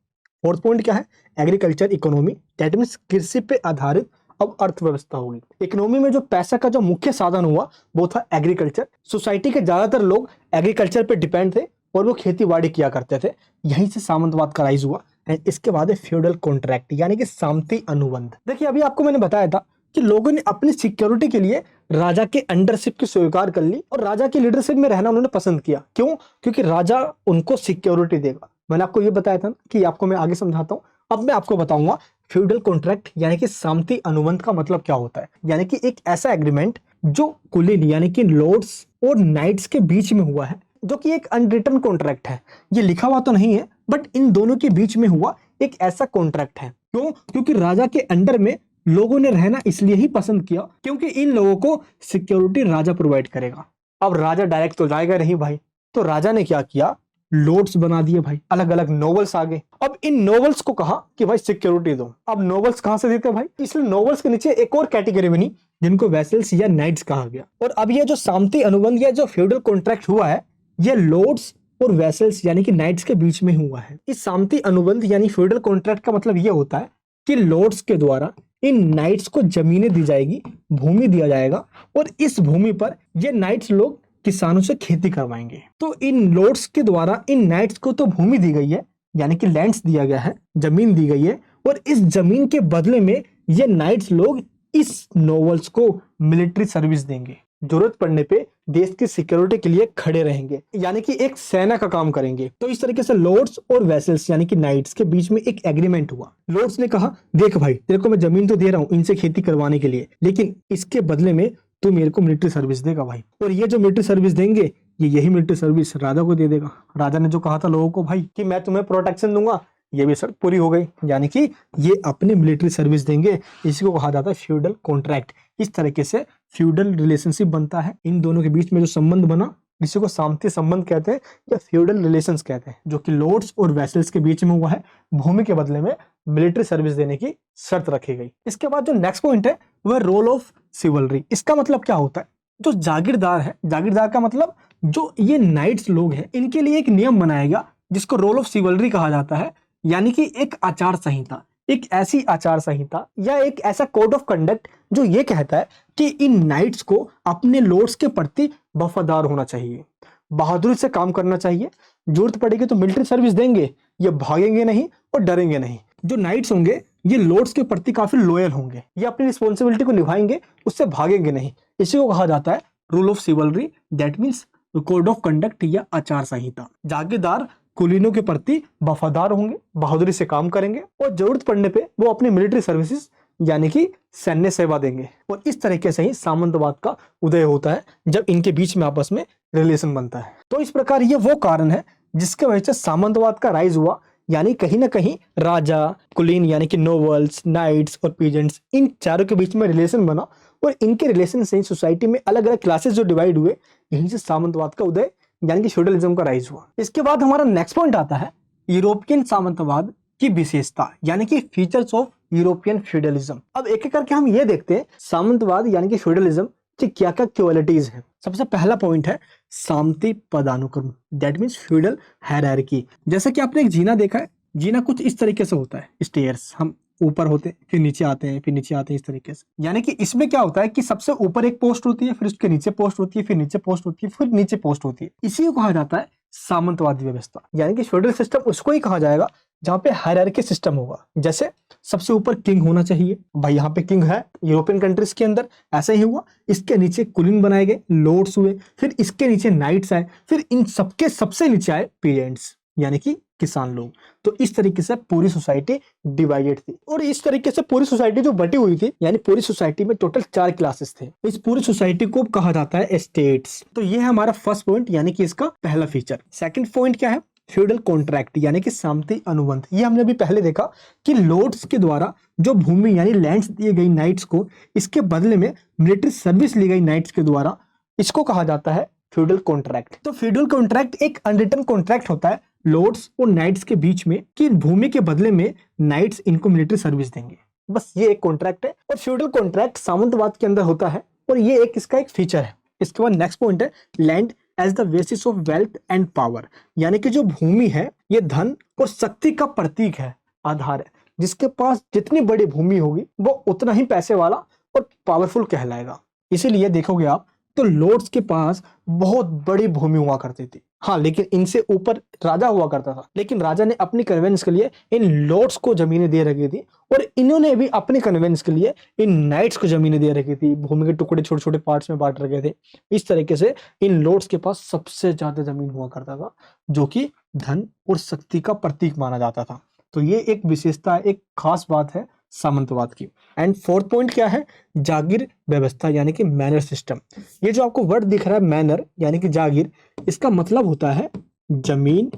फोर्थ पॉइंट क्या है? एग्रीकल्चर इकोनॉमी, दैट मीन्स कृषि पे आधारित अब अर्थव्यवस्था होगी। इकोनॉमी में जो पैसा का जो मुख्य साधन हुआ वो था एग्रीकल्चर। सोसाइटी के ज्यादातर लोग एग्रीकल्चर पे डिपेंड थे और वो खेती बाड़ी किया करते थे। यहीं से सामंतवाद का राइज हुआ। एंड इसके बाद है फ्यूडल कॉन्ट्रैक्ट, यानी कि सामंती अनुबंध। देखिए, अभी आपको मैंने बताया था कि लोगों ने अपनी सिक्योरिटी के लिए राजा के अंडरशिप की स्वीकार कर ली और राजा की लीडरशिप में रहना उन्होंने पसंद किया। क्यों? क्योंकि राजा उनको सिक्योरिटी देगा। मैंने आपको ये बताया था कि आपको मैं आगे समझाता हूँ। अब मैं आपको बताऊंगा फ्यूडल कॉन्ट्रैक्ट यानी कि सामंती अनुबंध का मतलब क्या होता है। यानी कि एक ऐसा एग्रीमेंट जो कुलीन यानी कि लॉर्ड्स और नाइट्स के बीच में हुआ है, जो कि एक अनरिटन कॉन्ट्रैक्ट है। ये लिखा हुआ तो नहीं है, बट इन दोनों के बीच में हुआ एक ऐसा कॉन्ट्रैक्ट है। क्यों? क्योंकि राजा के अंडर में लोगों ने रहना इसलिए ही पसंद किया क्योंकि इन लोगों को सिक्योरिटी राजा प्रोवाइड करेगा। अब राजा डायरेक्ट तो जाएगा नहीं भाई, तो राजा ने क्या किया? लॉर्ड्स बना दिए भाई, अलग अलग नोबल्स आ गए। अब इन नोबल्स को कहा कि भाई सिक्योरिटी दो। अब नोबल्स कहां से देते भाई? इसलिए नोबल्स के नीचे एक और कैटेगरी बनी जिनको वैसल्स या नाइट्स कहा गया। और अब ये जो सामंती अनुबंध या जो फ्यूडल कॉन्ट्रैक्ट हुआ है, ये लॉर्ड्स और वैसल्स यानी कि नाइट्स के बीच में हुआ है। इस सामंती अनुबंध यानी फ्यूडल कॉन्ट्रैक्ट का मतलब ये होता है कि लॉर्ड्स के द्वारा इन नाइट्स को जमीनें दी जाएगी, भूमि दिया जाएगा, और इस भूमि पर ये नाइट्स लोग किसानों से खेती करवाएंगे। तो इन लॉर्ड्स के द्वारा इन नाइट्स को तो भूमि दी गई है, यानी कि लैंड्स दिया गया है, जमीन दी गई है, और इस जमीन के बदले में ये नाइट्स लोग इस नोबल्स को मिलिट्री सर्विस देंगे। जरूरत पड़ने पे देश की सिक्योरिटी के लिए खड़े रहेंगे, यानी कि एक सेना का काम करेंगे। तो इस तरीके से लॉर्ड्स और वेसल्स यानी कि नाइट्स के बीच में एक एग्रीमेंट हुआ। लॉर्ड्स ने कहा, देख भाई, तेरे को मैं जमीन तो दे रहा हूँ इनसे खेती करवाने के लिए, लेकिन इसके बदले में तू मेरे को मिलिट्री सर्विस देगा भाई। और ये जो मिलिट्री सर्विस देंगे, यही मिलिट्री सर्विस राजा को दे देगा। राजा ने जो कहा था लोगों को भाई कि मैं तुम्हें प्रोटेक्शन दूंगा, ये भी शर्त पूरी हो गई, यानी कि ये अपने मिलिट्री सर्विस देंगे। इसी को कहा जाता है फ्यूडल कॉन्ट्रैक्ट। इस तरीके से फ्यूडल रिलेशनशिप बनता है। इन दोनों के बीच में जो संबंध बना, इसी को सामंती संबंध कहते हैं या फ्यूडल रिलेशंस कहते हैं, जो कि लॉर्ड्स और वैसल्स के बीच में हुआ है। भूमि के बदले में मिलिट्री सर्विस देने की शर्त रखी गई। इसके बाद जो नेक्स्ट पॉइंट है वह रोल ऑफ सिवलरी। इसका मतलब क्या होता है? जो जागीरदार है, जागीरदार का मतलब जो ये नाइट्स लोग हैं, इनके लिए एक नियम बनाया गया जिसको रोल ऑफ सिवलरी कहा जाता है, यानी कि एक आचार संहिता, एक ऐसी आचार संहिता या एक ऐसा कोड ऑफ कंडक्ट जो ये कहता है कि इन नाइट्स को अपने लॉर्ड्स के प्रति वफादार होना चाहिए, बहादुरी से काम करना चाहिए। जरूरत पड़ेगी तो मिलिट्री सर्विस देंगे, ये भागेंगे नहीं और डरेंगे नहीं। जो नाइट्स होंगे ये लॉर्ड्स के प्रति काफी लॉयल होंगे, ये अपनी रिस्पॉन्सिबिलिटी को निभाएंगे, उससे भागेंगे नहीं। इसी को कहा जाता है rule of chivalry, that means code of conduct या आचार संहिता। जागीरदार कुलीनों के प्रति वफादार होंगे, बहादुरी से काम करेंगे, और जरूरत पड़ने पे वो अपनी मिलिट्री सर्विसेज यानी कि सैन्य सेवा देंगे। और इस तरीके से ही सामंतवाद का उदय होता है, जब इनके बीच में आपस में रिलेशन बनता है। तो इस प्रकार ये वो कारण है जिसके वजह से सामंतवाद का राइज हुआ, यानी कहीं ना कहीं राजा, कुलीन यानी कि नोबल्स, नाइट्स और पीजेंट्स, इन चारों के बीच में रिलेशन बना, और इनके रिलेशन से ही सोसाइटी में अलग अलग क्लासेस जो डिवाइड हुए, यहीं से सामंतवाद का उदय यानी कि फ्यूडलिज्म का राइज हुआ। इसके बाद हमारा नेक्स्ट पॉइंट आता है यूरोपियन सामंतवाद की विशेषता, यानी कि फीचर्स ऑफ यूरोपियन फ्यूडलिज्म। अब एक एक करके हम ये देखते हैं सामंतवाद यानी कि फ्यूडलिज्म कि क्या क्या क्वालिटीज हैं। सबसे पहला पॉइंट है सामंती पदानुक्रम, दैट मीन्स फ्यूडल हायरार्की। जैसे कि आपने एक जीना देखा है, जीना कुछ इस तरीके से होता है, स्टेयर्स, हम ऊपर होते हैं फिर नीचे आते हैं फिर नीचे आते हैं इस तरीके से। यानी कि इसमें क्या होता है कि सबसे ऊपर एक पोस्ट होती है, फिर उसके नीचे पोस्ट होती है, फिर नीचे पोस्ट होती है, फिर नीचे पोस्ट होती है। इसी को कहा जाता है सामंतवादी व्यवस्था। यानी कि फ्यूडल सिस्टम उसको ही कहा जाएगा जहां पे हायरार्की सिस्टम होगा। जैसे सबसे ऊपर किंग होना चाहिए, भाई यहाँ पे किंग है यूरोपियन कंट्रीज के अंदर, ऐसा ही हुआ। इसके नीचे कुलीन बनाए गए, लॉर्ड्स हुए, फिर इसके नीचे नाइट्स आए, फिर इन सबके सबसे नीचे आए पीजेंट्स यानी कि किसान लोग। तो इस तरीके से पूरी सोसाइटी डिवाइडेड थी, और इस तरीके से पूरी सोसाइटी जो बटी हुई थी, यानी पूरी सोसाइटी में टोटल 4 क्लासेस थे। इस पूरी सोसाइटी को कहा जाता है स्टेट्स। तो ये है हमारा फर्स्ट पॉइंट, यानी कि इसका पहला फीचर। सेकंड पॉइंट क्या है? फ्यूडल कॉन्ट्रैक्ट, यानी कि सामंती अनुबंध। ये हमने अभी पहले देखा कि लॉर्ड्स के द्वारा जो भूमि यानी लैंड्स दी गई नाइट्स को, इसके बदले में मिलिट्री सर्विस ली गई नाइट्स के द्वारा, इसको कहा जाता है फ्यूडल कॉन्ट्रैक्ट। तो फ्यूडल कॉन्ट्रैक्ट एक अनरिटन कॉन्ट्रैक्ट होता है लॉर्ड्स और नाइट्स के बीच में कि भूमि के बदले में नाइट्स इनको मिलिट्री सर्विस देंगे। बस ये एक कॉन्ट्रैक्ट है, और फ्यूडल कॉन्ट्रैक्ट सामंतवाद के अंदर होता है, और ये एक इसका एक फीचर है। इसके बाद नेक्स्ट पॉइंट है land as the basis of wealth and power. यानी कि जो भूमि है ये धन और शक्ति का प्रतीक है, आधार है। जिसके पास जितनी बड़ी भूमि होगी वो उतना ही पैसे वाला और पावरफुल कहलाएगा। इसीलिए देखोगे आप तो लॉर्ड्स के पास बहुत बड़ी भूमि हुआ करती थी। हाँ, लेकिन इनसे ऊपर राजा हुआ करता था, लेकिन राजा ने अपनी कन्वेंस के लिए इन लॉर्ड्स को जमीनें दे रखी थी, और इन्होंने भी अपनी कन्वेंस के लिए इन नाइट्स को जमीनें दे रखी थी। भूमि के टुकड़े छोटे छोटे पार्ट्स में बांट रखे थे। इस तरीके से इन लॉर्ड्स के पास सबसे ज्यादा जमीन हुआ करता था, जो कि धन और शक्ति का प्रतीक माना जाता था। तो ये एक विशेषता, एक खास बात है सामंतवाद की। एंड फोर्थ पॉइंट क्या है? जागीर व्यवस्था, यानी कि मैनर सिस्टम। ये जो आपको वर्ड दिख रहा है मैनर यानी कि जागीर, इसका मतलब होता है जमीन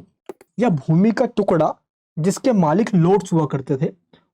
या भूमि का टुकड़ा जिसके मालिक लॉर्ड्स हुआ करते थे,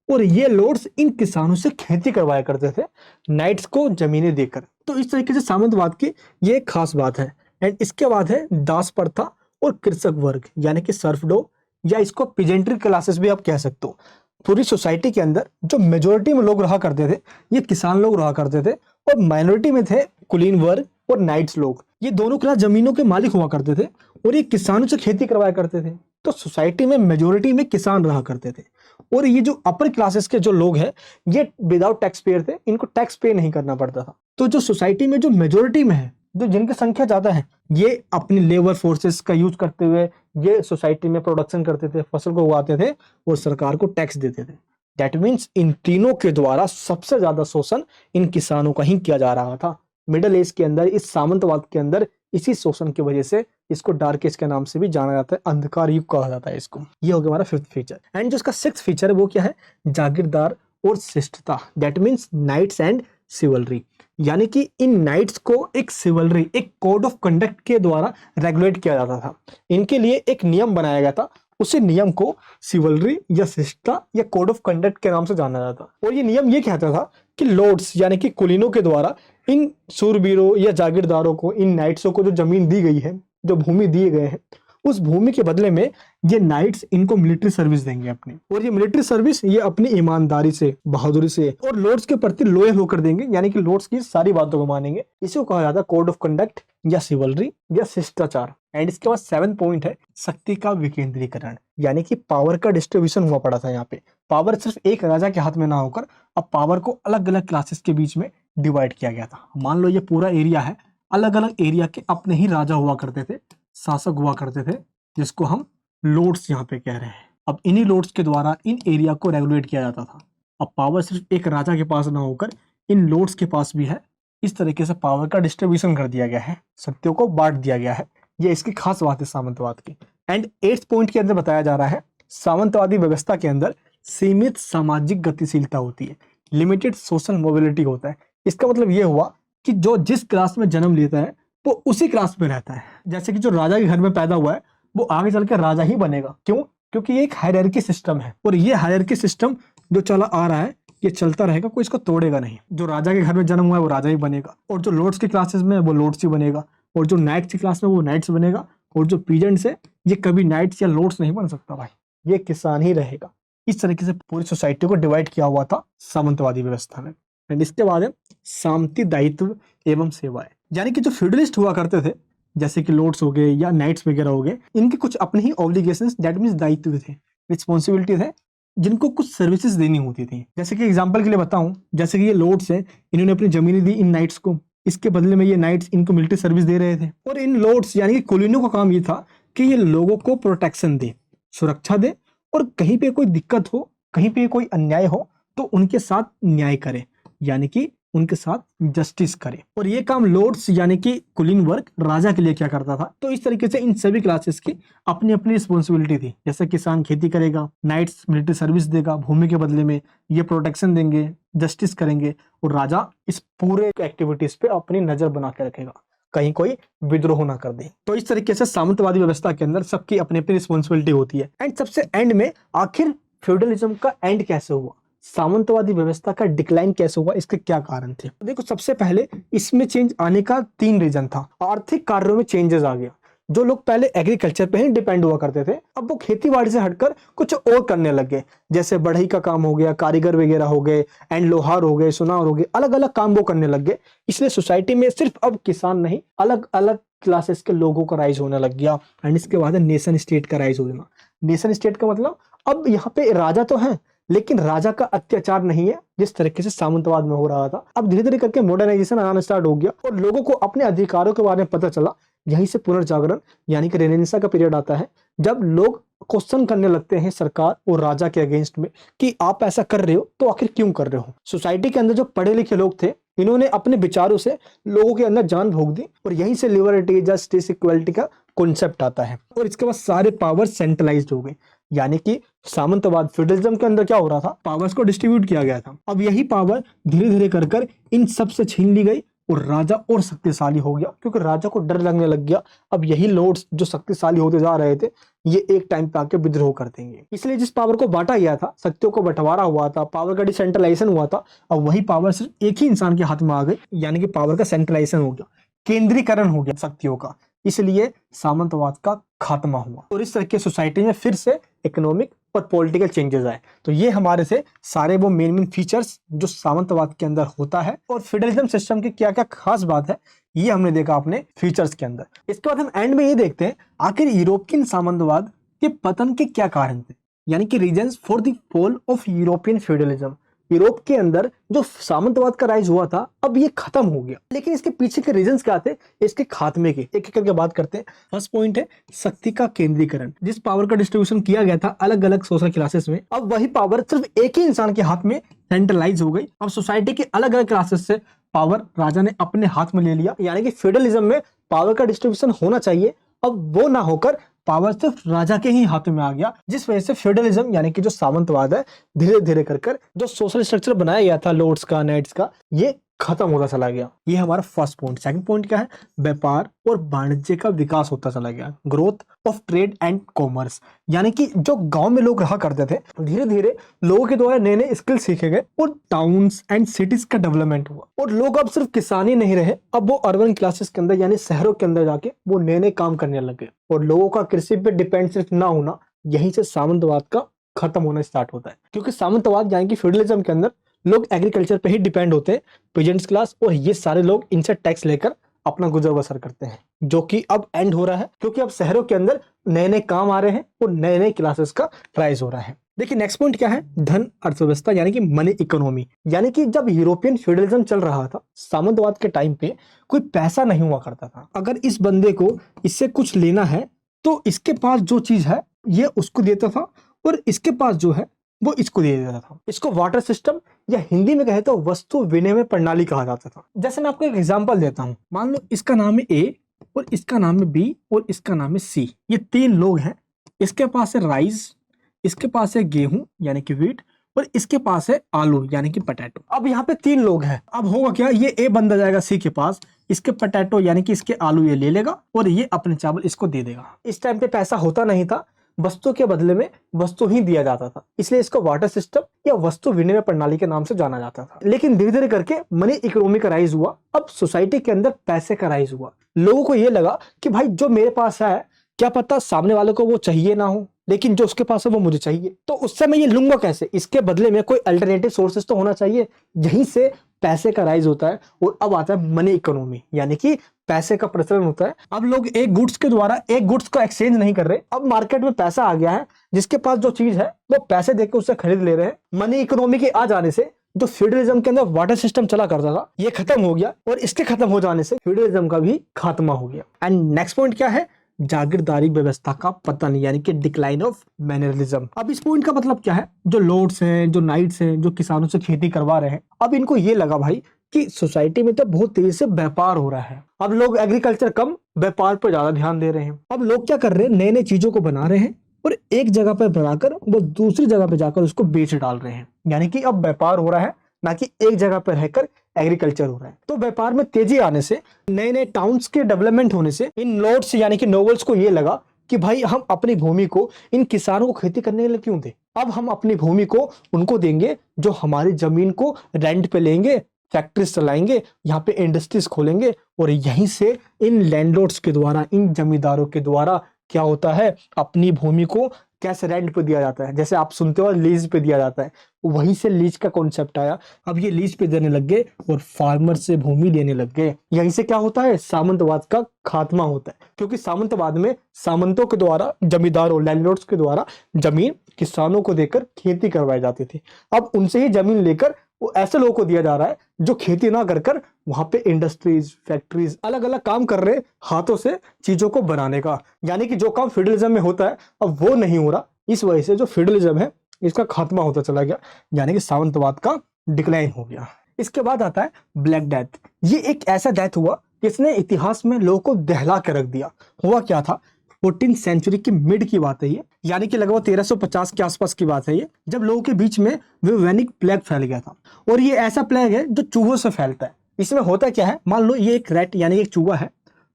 और ये लॉर्ड्स इन किसानों से खेती करवाया करते थे नाइट्स को जमीनें देकर। तो इस तरीके से सामंतवाद की ये एक खास बात है। एंड इसके बाद है दास प्रथा और कृषक वर्ग, यानी कि सर्फडो, या इसको पीजेंट्री क्लासेस भी आप कह सकते हो। पूरी सोसाइटी के अंदर जो मेजोरिटी में लोग रहा करते थे ये किसान लोग रहा करते थे, और माइनॉरिटी में थे कुलीन वर्ग और नाइट्स लोग। ये दोनों क्लास जमीनों के मालिक हुआ करते थे, और ये किसानों से खेती करवाया करते थे। तो सोसाइटी में मेजोरिटी में किसान रहा करते थे, और ये जो अपर क्लासेस के जो लोग हैं ये विदाउट टैक्स पेयर थे, इनको टैक्स पे नहीं करना पड़ता था। तो जो सोसाइटी में जो मेजोरिटी में है, जो जिनकी संख्या ज्यादा है, ये अपनी लेबर फोर्सेस का यूज करते हुए ये सोसाइटी में प्रोडक्शन करते थे, फसल को उगाते थे और सरकार को टैक्स देते थे। दैट मीन्स इन तीनों के द्वारा सबसे ज्यादा शोषण इन किसानों का ही किया जा रहा था। मिडिल एज के अंदर, इस सामंतवाद के अंदर, इसी शोषण की वजह से इसको डार्क एज के नाम से भी जाना जाता है, अंधकार युग कहा जाता है इसको। ये हो गया हमारा फिफ्थ फीचर। एंड जो इसका सिक्स्थ फीचर है वो क्या है? जागीरदार और शिष्टता, दैट मीन्स नाइट्स एंड सिवलरी। यानी कि इन नाइट्स को एक सिवलरी, एक कोड ऑफ कंडक्ट के द्वारा रेगुलेट किया जाता था। इनके लिए एक नियम बनाया गया था, उसी नियम को सिवलरी या शिष्टता या कोड ऑफ कंडक्ट के नाम से जाना जाता। और ये नियम ये कहता था कि लॉर्ड्स यानी कि कुलीनों के द्वारा इन सूरबीरों या जागीरदारों को, इन नाइट्सों को जो जमीन दी गई है, जो भूमि दिए गए हैं, उस भूमि के बदले में ये नाइट्स इनको मिलिट्री सर्विस देंगे अपनी, और ये मिलिट्री सर्विस ये अपनी ईमानदारी से, बहादुरी से और लॉर्ड्स के प्रति लॉयल होकर देंगे, यानी कि लॉर्ड्स की सारी बातों को मानेंगे। इसी को कहा जाता है कोड ऑफ कंडक्ट या सिवलरी या शिष्टाचार। एंड इसके बाद 7th पॉइंट है शक्ति का विकेंद्रीकरण, यानी कि पावर का डिस्ट्रीब्यूशन हुआ पड़ा था। यहाँ पे पावर सिर्फ एक राजा के हाथ में ना होकर अब पावर को अलग अलग क्लासेस के बीच में डिवाइड किया गया था। मान लो ये पूरा एरिया है, अलग अलग एरिया के अपने ही राजा हुआ करते थे, शासक हुआ करते थे, जिसको हम लॉर्ड्स यहाँ पे कह रहे हैं। अब इन्हीं लॉर्ड्स के द्वारा इन एरिया को रेगुलेट किया जाता था। अब पावर सिर्फ एक राजा के पास ना होकर इन लॉर्ड्स के पास भी है। इस तरीके से पावर का डिस्ट्रीब्यूशन कर दिया गया है, शक्तियों को बांट दिया गया है। ये इसकी खास बात है सामंतवाद की। एंड 8th पॉइंट के अंदर बताया जा रहा है सामंतवादी व्यवस्था के अंदर सीमित सामाजिक गतिशीलता होती है, लिमिटेड सोशल मोबिलिटी होता है। इसका मतलब ये हुआ कि जो जिस क्लास में जन्म लेता है वो उसी क्लास में रहता है। जैसे कि जो राजा के घर में पैदा हुआ है वो आगे चलकर राजा ही बनेगा। क्यों? क्योंकि ये एक हायरार्की सिस्टम है, और ये हायरार्की सिस्टम जो चला आ रहा है ये चलता रहेगा, कोई इसको तोड़ेगा नहीं। जो राजा के घर में जन्म हुआ है वो राजा ही बनेगा, और जो लॉर्ड्स की क्लासेस में है वो लॉर्ड्स ही बनेगा, और जो नाइट्स की क्लास में वो नाइट्स बनेगा, और जो पीजेंट्स है ये कभी नाइट्स या लॉर्ड्स नहीं बन सकता भाई, ये किसान ही रहेगा। इस तरीके से पूरी सोसाइटी को डिवाइड किया हुआ था सामंतवादी व्यवस्था में। एंड इसके बाद है सामंती दायित्व एवं सेवाएं, यानी कि जो फ्यूडलिस्ट हुआ करते थे जैसे कि लॉर्ड्स हो गए या नाइट्स वगैरह हो गए, इनके कुछ अपने ही ऑब्लिगेशंस दैट मींस दायित्व थे, रिस्पॉन्सिबिलिटी थे, जिनको कुछ सर्विसेज देनी होती थी। जैसे कि एग्जांपल के लिए बताऊं, जैसे कि ये लॉर्ड्स हैं, इन्होंने अपनी जमीनें दी इन नाइट्स को, इसके बदले में ये नाइट्स इनको मिलिट्री सर्विस दे रहे थे। और इन लॉर्ड्स यानी कि कुलीनों का काम ये था कि ये लोगों को प्रोटेक्शन दे, सुरक्षा दे, और कहीं पे कोई दिक्कत हो, कहीं पे कोई अन्याय हो तो उनके साथ न्याय करे, यानी कि उनके साथ जस्टिस करे। और ये काम लॉर्ड्स यानी कि कुलीन वर्ग राजा के लिए क्या करता था। तो इस तरीके से इन सभी क्लासेस की अपनी अपनी रिस्पॉन्सिबिलिटी थी। जैसे किसान खेती करेगा, नाइट्स मिलिट्री सर्विस देगा, भूमि के बदले में ये प्रोटेक्शन देंगे, जस्टिस करेंगे, और राजा इस पूरे एक्टिविटीज पे अपनी नजर बना के रखेगा, कहीं कोई विद्रोह ना कर दे। तो इस तरीके से सामंतवादी व्यवस्था के अंदर सबकी अपनी अपनी रिस्पॉन्सिबिलिटी होती है। एंड सबसे एंड में आखिर फ्यूडलिज्म का एंड कैसे हुआ, सामंतवादी व्यवस्था का डिक्लाइन कैसे हुआ, इसके क्या कारण थे। देखो, सबसे पहले इसमें चेंज आने का 3 रीजन था। आर्थिक कार्यों में चेंजेस आ गया। जो लोग पहले एग्रीकल्चर पे ही डिपेंड हुआ करते थे, अब वो खेती बाड़ी से हटकर कुछ और करने लग गए। जैसे बढ़ई का काम हो गया, कारीगर वगैरह हो गए, एंड लोहार हो गए, सुनार हो गए, अलग अलग काम वो करने लग गए। इसलिए सोसाइटी में सिर्फ अब किसान नहीं, अलग अलग क्लासेस के लोगों का राइज होने लग गया। एंड इसके बाद नेशन स्टेट का राइज होना। नेशन स्टेट का मतलब अब यहाँ पे राजा तो है, लेकिन राजा का अत्याचार नहीं है जिस तरीके से सामंतवाद में हो रहा था। अब धीरे धीरे करके मॉडर्नाइजेशन आना स्टार्ट हो गया और लोगों को अपने अधिकारों के बारे में पता चला। यहीं से पुनर्जागरण यानी कि रेनेसां का पीरियड आता है, जब लोग क्वेश्चन करने लगते हैं सरकार और राजा के अगेंस्ट में कि आप ऐसा कर रहे हो तो आखिर क्यों कर रहे हो। सोसाइटी के अंदर जो पढ़े लिखे लोग थे, इन्होंने अपने विचारों से लोगों के अंदर जान भोग दी, और यहीं से लिबर्टी, जस्टिस, इक्वलिटी का कॉन्सेप्ट आता है। और इसके बाद सारे पावर सेंट्रलाइज्ड हो गए, यानी कि सामंतवाद फ्यूडलिज्म के अंदर क्या हो रहा था, पावर्स को डिस्ट्रीब्यूट किया गया था। अब यही पावर धीरे धीरे कर इन सब से छीन ली गई और राजा और शक्तिशाली हो गया, क्योंकि राजा को डर लगने लग गया अब यही लॉर्ड्स जो शक्तिशाली होते जा रहे थे ये एक टाइम पे आके विद्रोह कर देंगे। इसलिए जिस पावर को बांटा गया था, शक्तियों को बंटवारा हुआ था, पावर का डिसेंट्रलाइजेशन हुआ था, अब वही पावर सिर्फ एक ही इंसान के हाथ में आ गई, यानी कि पावर का सेंट्रलाइजेशन हो गया, केंद्रीकरण हो गया शक्तियों का। इसलिए सामंतवाद का खात्मा हुआ और इस तरह की सोसाइटी में फिर से इकोनॉमिक और पॉलिटिकल चेंजेस आए। तो ये हमारे से सारे वो मेन फीचर्स जो सामंतवाद के अंदर होता है और फेडरलिज्म सिस्टम की क्या क्या खास बात है, ये हमने देखा अपने फीचर्स के अंदर। इसके बाद हम एंड में ये देखते हैं आखिर यूरोपियन सामंतवाद के पतन के क्या कारण थे, यानी कि reasons for the fall of European federalism. Europe के अंदर जो सामंतवाद का राइज हुआ था अब ये खत्म हो गया, लेकिन इसके पीछे के रीजंस क्या थे इसके खात्मे के, एक एक करके बात करते हैं। फर्स्ट पॉइंट है शक्ति का केंद्रीकरण। जिस पावर का डिस्ट्रीब्यूशन किया गया था अलग अलग सोशल क्लासेस में, अब वही पावर सिर्फ एक ही इंसान के हाथ में सेंट्रलाइज हो गई। अब सोसाइटी के अलग अलग क्लासेस से पावर राजा ने अपने हाथ में ले लिया, यानी कि फेडरलिज्म में पावर का डिस्ट्रीब्यूशन होना चाहिए, अब वो ना होकर पावर सिर्फ राजा के ही हाथों में आ गया, जिस वजह से फेडरलिज्म यानी कि जो सामंतवाद है धीरे धीरे कर जो सोशल स्ट्रक्चर बनाया गया था लॉर्ड्स का, नाइट्स का, ये खत्म होता चला गया। ये हमारा फर्स्ट पॉइंट। सेकंड पॉइंट क्या है, व्यापार और वाणिज्य का विकास होता चला गया, growth of trade and commerce. यानी कि जो गांव में लोग रहा करते थे धीरे धीरे लोगों के द्वारा नए नए स्किल सीखे गए और टाउन्स एंड सिटीज का डेवलपमेंट हुआ, और लोग अब सिर्फ किसान ही नहीं रहे, अब वो अर्बन क्लासेस के अंदर यानी शहरों के अंदर जाके वो नए नए काम करने लगे, और लोगों का कृषि पे डिपेंड सिर्फ ना होना, यहीं से सामंतवाद का खत्म होना स्टार्ट होता है। क्योंकि सामंतवाद यानी कि फेडरलिज्म के अंदर लोग एग्रीकल्चर पे ही डिपेंड होते हैं, पीजेंट्स क्लास, और ये सारे लोग इनसे टैक्स लेकर अपना गुजर बसर करते हैं, जो कि अब एंड हो रहा है, क्योंकि अब शहरों के अंदर नए नए काम आ रहे हैं और नए नए क्लासेस का राइज हो रहा है। देखिए नेक्स्ट पॉइंट क्या है, धन अर्थव्यवस्था यानी कि मनी इकोनॉमी। यानी कि जब यूरोपियन फ्यूडलिज्म चल रहा था सामंतवाद के टाइम पे कोई पैसा नहीं हुआ करता था। अगर इस बंदे को इससे कुछ लेना है तो इसके पास जो चीज है ये उसको देता था, और इसके पास जो है वो इसको दे देता था। इसको वाटर सिस्टम या हिंदी में कहे तो वस्तु विनिमय प्रणाली कहा जाता था। जैसे मैं आपको एक एग्जांपल देता हूं, मान लो इसका नाम है ए और इसका नाम है बी और इसका नाम है सी। ये 3 लोग हैं, इसके पास है राइस, इसके पास है गेहूं यानी कि व्हीट, और इसके पास है आलू यानी कि पोटैटो। अब यहाँ पे 3 लोग हैं, अब होगा क्या, ये ए बंदा जाएगा सी के पास, इसके पोटैटो यानी कि इसके आलू ये ले लेगा और ये अपने चावल इसको दे देगा। इस टाइम पे पैसा होता नहीं था, वस्तु के बदले में वस्तु ही दिया जाता था, इसलिए इसको वाटर सिस्टम या वस्तु विनिमय प्रणाली के नाम से जाना जाता था। लेकिन धीरे धीरे करके मनी इकोनॉमी का राइज हुआ, अब सोसाइटी के अंदर पैसे का राइज हुआ। लोगों को ये लगा कि भाई जो मेरे पास है क्या पता सामने वाले को वो चाहिए ना हो, लेकिन जो उसके पास है वो मुझे चाहिए, तो उससे मैं ये लूंगा कैसे, इसके बदले में कोई अल्टरनेटिव सोर्सेस तो होना चाहिए। यहीं से पैसे का राइज होता है और अब आता है मनी इकोनॉमी, यानी कि पैसे का प्रचलन होता है। अब लोग एक गुड्स के द्वारा एक गुड्स को एक्सचेंज नहीं कर रहे, अब मार्केट में पैसा आ गया है, जिसके पास जो चीज है वो पैसे देकर उससे खरीद ले रहे हैं। मनी इकोनॉमी के आ जाने से जो फ्यूडलिज्म के अंदर वाटर सिस्टम चला करता था ये खत्म हो गया, और इसके खत्म हो जाने से फ्यूडलिज्म का भी खात्मा हो गया। एंड नेक्स्ट पॉइंट क्या है? जागीरदारी व्यवस्था का पतन, यानी कि डिक्लाइन ऑफ मैनरिज्म। अब इस पॉइंट का मतलब क्या है? जो लॉर्ड्स हैं, जो नाइट्स हैं, जो किसानों से खेती करवा रहे हैं, अब इनको ये लगा भाई कि सोसाइटी में तो बहुत तेजी से व्यापार हो रहा है, अब लोग एग्रीकल्चर कम व्यापार पर ज्यादा ध्यान दे रहे हैं। अब लोग क्या कर रहे हैं? नए नए चीजों को बना रहे हैं और एक जगह पर बनाकर वो दूसरी जगह पर जाकर उसको बेच डाल रहे हैं, यानी कि अब व्यापार हो रहा है, ना कि एक जगह पर रहकर एग्रीकल्चर हो रहा है। तो व्यापार में तेजी आने से, नए नए टाउन्स के डेवलपमेंट होने से इन लॉर्ड्स यानी कि नोबल्स को ये लगा कि भाई हम अपनी भूमि को इन किसानों को खेती करने के लिए क्यों दें, अब हम अपनी भूमि को उनको देंगे जो हमारी जमीन को रेंट पे लेंगे, फैक्ट्रीज चलाएंगे, यहाँ पे इंडस्ट्रीज खोलेंगे, और यहीं से इन लैंडलॉर्ड्स के द्वारा, इन जमींदारों के द्वारा क्या होता है? अपनी भूमि को कैसे रेंट पे दिया जाता है, जैसे आप सुनते हो लीज पे दिया जाता है, वहीं से लीज का कॉन्सेप्ट आया। अब ये लीज पे देने लग गए और फार्मर से भूमि लेने लग गए। यहीं से क्या होता है? सामंतवाद का खात्मा होता है, क्योंकि सामंतवाद में सामंतों के द्वारा, जमींदारों लैंडलॉर्ड्स के द्वारा जमीन किसानों को देकर खेती करवाई जाती थी। अब उनसे ही जमीन लेकर वो ऐसे लोगों को दिया जा रहा है जो खेती ना कर कर वहां पे इंडस्ट्रीज, फैक्ट्रीज, अलग अलग काम कर रहे हाथों से चीजों को बनाने का, यानी कि जो काम फ्यूडलिज्म में होता है अब वो नहीं हो रहा। इस वजह से जो फ्यूडलिज्म है इसका खात्मा होता चला गया, यानी कि सामंतवाद का डिक्लाइन हो गया। इसके बाद आता है ब्लैक डेथ। ये एक ऐसा डेथ हुआ जिसने इतिहास में लोगों को दहला के रख दिया। हुआ क्या था? 14th सेंचुरी की मिड की बात है ये, यानी कि लगभग 1350 के आसपास की बात है ये, जब लोगों के बीच में विवेनिक प्लेग फैल गया था। और ये ऐसा प्लेग है जो चूहों से फैलता है। इसमें होता क्या है? मान लो ये एक रैट यानी एक चूहा है,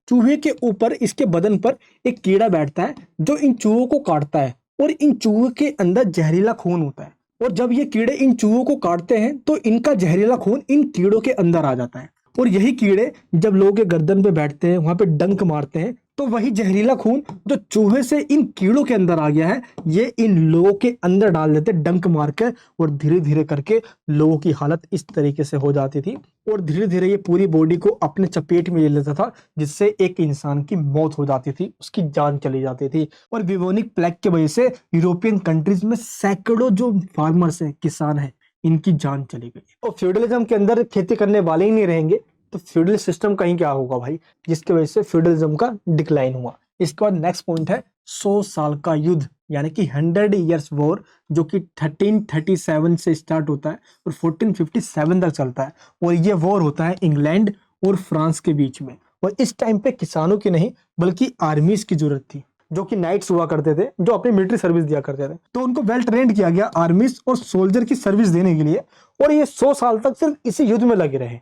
चूहे के ऊपर इसके बदन पर एक कीड़ा बैठता है जो इन चूहों को काटता है, और इन चूहों के अंदर जहरीला खून होता है, और जब ये कीड़े इन चूहों को काटते हैं तो इनका जहरीला खून इन कीड़ों के अंदर आ जाता है, और यही कीड़े जब लोगों के गर्दन पे बैठते हैं, वहां पे डंक मारते हैं, तो वही जहरीला खून जो चूहे से इन कीड़ों के अंदर आ गया है ये इन लोगों के अंदर डाल देते डंक मार के, और धीरे धीरे करके लोगों की हालत इस तरीके से हो जाती थी, और धीरे धीरे ये पूरी बॉडी को अपने चपेट में ले लेता था, जिससे एक इंसान की मौत हो जाती थी, उसकी जान चली जाती थी। और विवोनिक प्लेग की वजह से यूरोपियन कंट्रीज में सैकड़ों जो फार्मर्स हैं, किसान हैं, इनकी जान चली गई। और फ्यूडलिज्म के अंदर खेती करने वाले ही नहीं रहेंगे तो फ्यूडल सिस्टम कहीं क्या होगा भाई, जिसकी वजह से फ्यूडलिज्म का डिक्लाइन हुआ। इसके बाद नेक्स्ट पॉइंट है 100 साल का युद्ध, यानी कि 100 इयर्स वॉर, जो कि 1337 से स्टार्ट होता है और 1457 तक चलता है। और ये वॉर होता है इंग्लैंड और फ्रांस के बीच में। और इस टाइम पे किसानों की नहीं बल्कि आर्मीज की जरूरत थी, जो कि नाइट्स हुआ करते थे, जो अपनी मिलिट्री सर्विस दिया करते थे। तो उनको वेल ट्रेंड किया गया आर्मीज और सोल्जर की सर्विस देने के लिए, और ये 100 साल तक सिर्फ इसी युद्ध में लगे रहे।